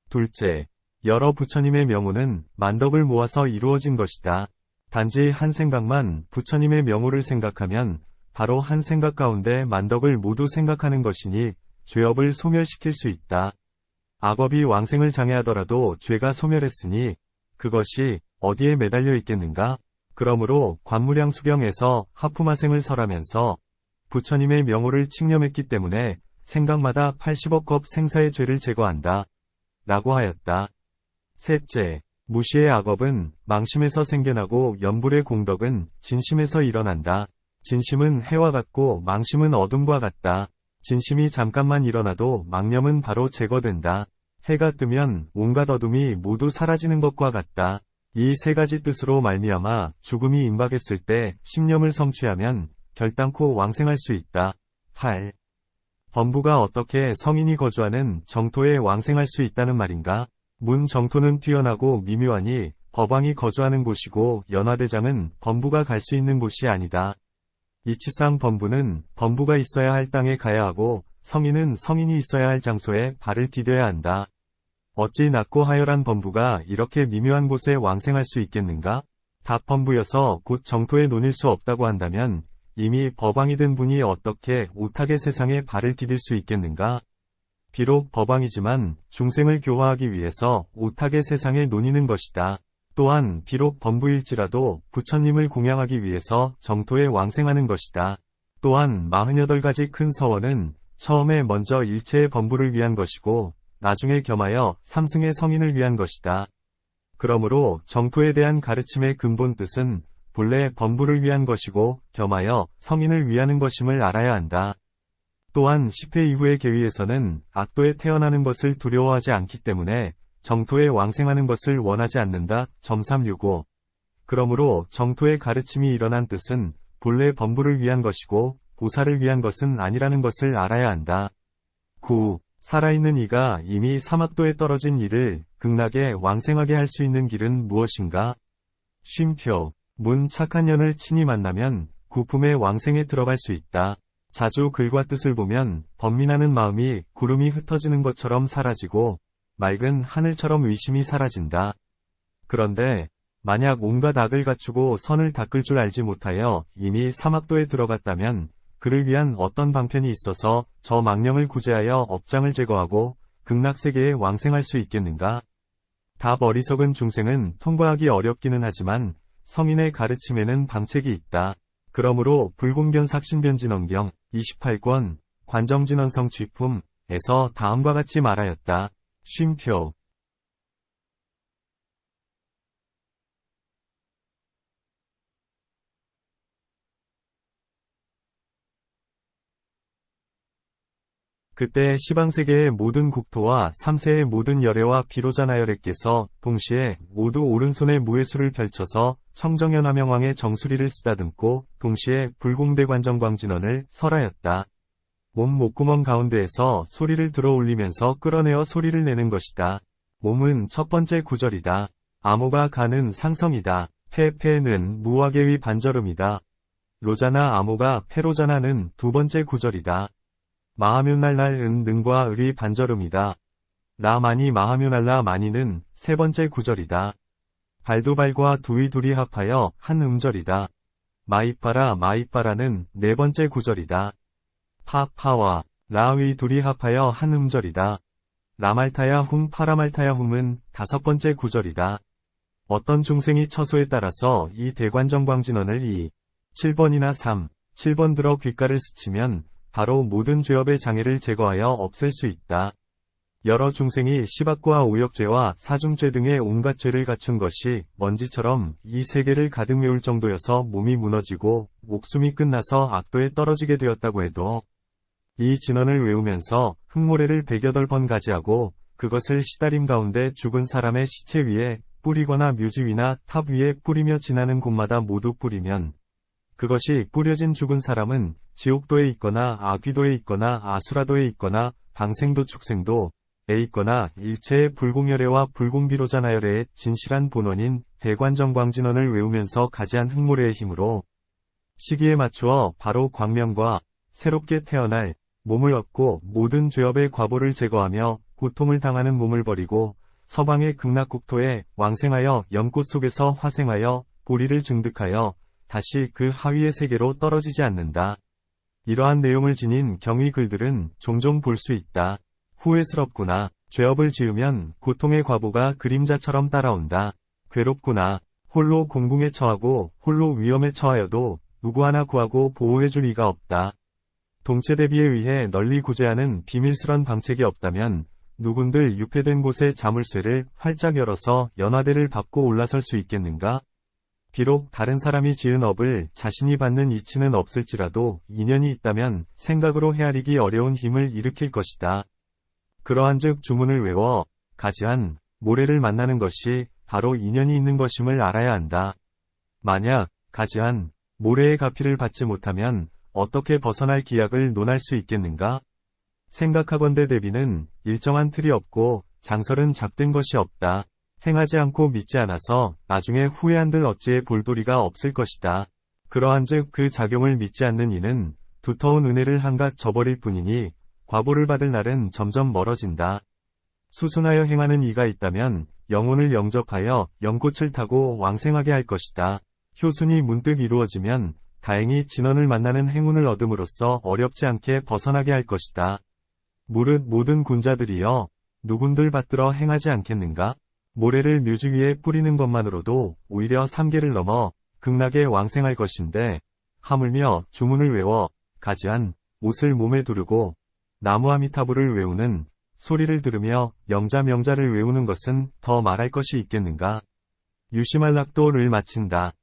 둘째, 여러 부처님의 명호는 만덕을 모아서 이루어진 것이다. 단지 한 생각만 부처님의 명호를 생각하면 바로 한 생각 가운데 만덕을 모두 생각하는 것이니 죄업을 소멸시킬 수 있다. 악업이 왕생을 장애하더라도 죄가 소멸했으니 그것이 어디에 매달려 있겠는가? 그러므로 관무량수경에서 하품화생을 설하면서 부처님의 명호를 칙념했기 때문에 생각마다 80억 겁 생사의 죄를 제거한다. 라고 하였다. 셋째, 무시의 악업은 망심에서 생겨나고 연불의 공덕은 진심에서 일어난다. 진심은 해와 같고 망심은 어둠과 같다. 진심이 잠깐만 일어나도 망념은 바로 제거된다. 해가 뜨면 온갖 어둠이 모두 사라지는 것과 같다. 이 3가지 뜻으로 말미암아 죽음이 임박했을 때 심념을 성취하면 결단코 왕생할 수 있다. 8. 범부가 어떻게 성인이 거주하는 정토에 왕생할 수 있다는 말인가? 문 정토는 뛰어나고 미묘하니 법왕이 거주하는 곳이고 연화대장은 범부가 갈 수 있는 곳이 아니다. 이치상 범부는 범부가 있어야 할 땅에 가야 하고 성인은 성인이 있어야 할 장소에 발을 디뎌야 한다. 어찌 낮고 하열한 범부가 이렇게 미묘한 곳에 왕생할 수 있겠는가? 답 범부여서 곧 정토에 논일 수 없다고 한다면 이미 법왕이 된 분이 어떻게 오탁의 세상에 발을 디딜 수 있겠는가? 비록 법왕이지만 중생을 교화하기 위해서 오탁의 세상에 논이는 것이다. 또한 비록 범부일지라도 부처님을 공양하기 위해서 정토에 왕생하는 것이다. 또한 48가지 큰 서원은 처음에 먼저 일체의 범부를 위한 것이고 나중에 겸하여 삼승의 성인을 위한 것이다. 그러므로 정토에 대한 가르침의 근본 뜻은 본래 범부를 위한 것이고 겸하여 성인을 위하는 것임을 알아야 한다. 또한 10회 이후의 계위에서는 악도에 태어나는 것을 두려워하지 않기 때문에 정토에 왕생하는 것을 원하지 않는다. 365. 그러므로 정토의 가르침이 일어난 뜻은 본래 범부를 위한 것이고 보살을 위한 것은 아니라는 것을 알아야 한다. 9. 살아있는 이가 이미 사막도에 떨어진 이를 극락에 왕생하게 할 수 있는 길은 무엇인가? 쉼표. 문 착한 년을 친히 만나면 구품의 왕생에 들어갈 수 있다. 자주 글과 뜻을 보면 번민하는 마음이 구름이 흩어지는 것처럼 사라지고 맑은 하늘처럼 의심이 사라진다. 그런데 만약 온갖 악을 갖추고 선을 닦을 줄 알지 못하여 이미 사막도에 들어갔다면 그를 위한 어떤 방편이 있어서 저 망령을 구제하여 업장을 제거하고 극락세계에 왕생할 수 있겠는가? 답 어리석은 중생은 통과하기 어렵기는 하지만 성인의 가르침에는 방책이 있다. 그러므로 불공견삭신변진언경 28권 관정진언성 쥐품에서 다음과 같이 말하였다. 쉼표. 그때 시방세계의 모든 국토와 3세의 모든 열애와 비로자나열애께서 동시에 모두 오른손에 무예수를 펼쳐서 청정연화명왕의 정수리를 쓰다듬고 동시에 불공대관정광진언을 설하였다. 몸 목구멍 가운데에서 소리를 들어 올리면서 끌어내어 소리를 내는 것이다. 몸은 첫 번째 구절이다. 암호가 가는 상성이다. 페는 무화계의 반절음이다. 로자나 아모가 페로자나는 두 번째 구절이다. 마하뮤날랄은 능과 을이 반절음이다. 라마니 마하뮤날라 마니는 세 번째 구절이다. 발두발과 두이 둘이 합하여 한 음절이다. 마이빠라 마이빠라는 네 번째 구절이다. 파와 라의 둘이 합하여 한 음절이다. 라말타야 훔 파라말타야 훔은 다섯 번째 구절이다. 어떤 중생이 처소에 따라서 이 대관정광진언을 7번이나 7번 들어 귓가를 스치면 바로 모든 죄업의 장애를 제거하여 없앨 수 있다. 여러 중생이 시박과 오역죄와 사중죄 등의 온갖 죄를 갖춘 것이 먼지처럼 이 세계를 가득 메울 정도여서 몸이 무너지고 목숨이 끝나서 악도에 떨어지게 되었다고 해도 이 진언을 외우면서 흙모래를 108번 가지하고 그것을 시다림 가운데 죽은 사람의 시체 위에 뿌리거나 묘지 위나 탑 위에 뿌리며 지나는 곳마다 모두 뿌리면 그것이 뿌려진 죽은 사람은 지옥도에 있거나 아귀도에 있거나 아수라도에 있거나 방생도 축생도 에 있거나 일체의 불공열애와 불공비로자나열애의 진실한 본원인 대관정광진언을 외우면서 가지한 흙모래의 힘으로 시기에 맞추어 바로 광명과 새롭게 태어날 몸을 얻고 모든 죄업의 과보를 제거하며 고통을 당하는 몸을 버리고 서방의 극락국토에 왕생하여 연꽃 속에서 화생하여 보리를 증득하여 다시 그 하위의 세계로 떨어지지 않는다. 이러한 내용을 지닌 경의 글들은 종종 볼 수 있다. 후회스럽구나. 죄업을 지으면 고통의 과보가 그림자처럼 따라온다. 괴롭구나. 홀로 공궁에 처하고 홀로 위험에 처하여도 누구 하나 구하고 보호해줄 이가 없다. 동체 대비에 의해 널리 구제하는 비밀스런 방책이 없다면 누군들 유폐된 곳에 자물쇠를 활짝 열어서 연화대를 밟고 올라설 수 있겠는가? 비록 다른 사람이 지은 업을 자신이 받는 이치는 없을지라도 인연이 있다면 생각으로 헤아리기 어려운 힘을 일으킬 것이다. 그러한즉 주문을 외워 가지한 모래를 만나는 것이 바로 인연이 있는 것임을 알아야 한다. 만약 가지한 모래의 가피를 받지 못하면 어떻게 벗어날 기약을 논할 수 있겠는가? 생각하건대 대비는 일정한 틀이 없고 장설은 잡된 것이 없다. 행하지 않고 믿지 않아서 나중에 후회한들 어찌에 볼도리가 없을 것이다. 그러한즉 그 작용을 믿지 않는 이는 두터운 은혜를 한갓 저버릴 뿐이니 과보를 받을 날은 점점 멀어진다. 수순하여 행하는 이가 있다면 영혼을 영접하여 연꽃을 타고 왕생하게 할 것이다. 효순이 문득 이루어지면 다행히 진언을 만나는 행운을 얻음으로써 어렵지 않게 벗어나게 할 것이다. 무릇 모든 군자들이여 누군들 받들어 행하지 않겠는가? 모래를 묘지 위에 뿌리는 것만으로도 오히려 3계를 넘어 극락에 왕생할 것인데 하물며 주문을 외워 가지한 옷을 몸에 두르고 나무아미타불을 외우는 소리를 들으며 명자를 외우는 것은 더 말할 것이 있겠는가? 유시말락도를 마친다.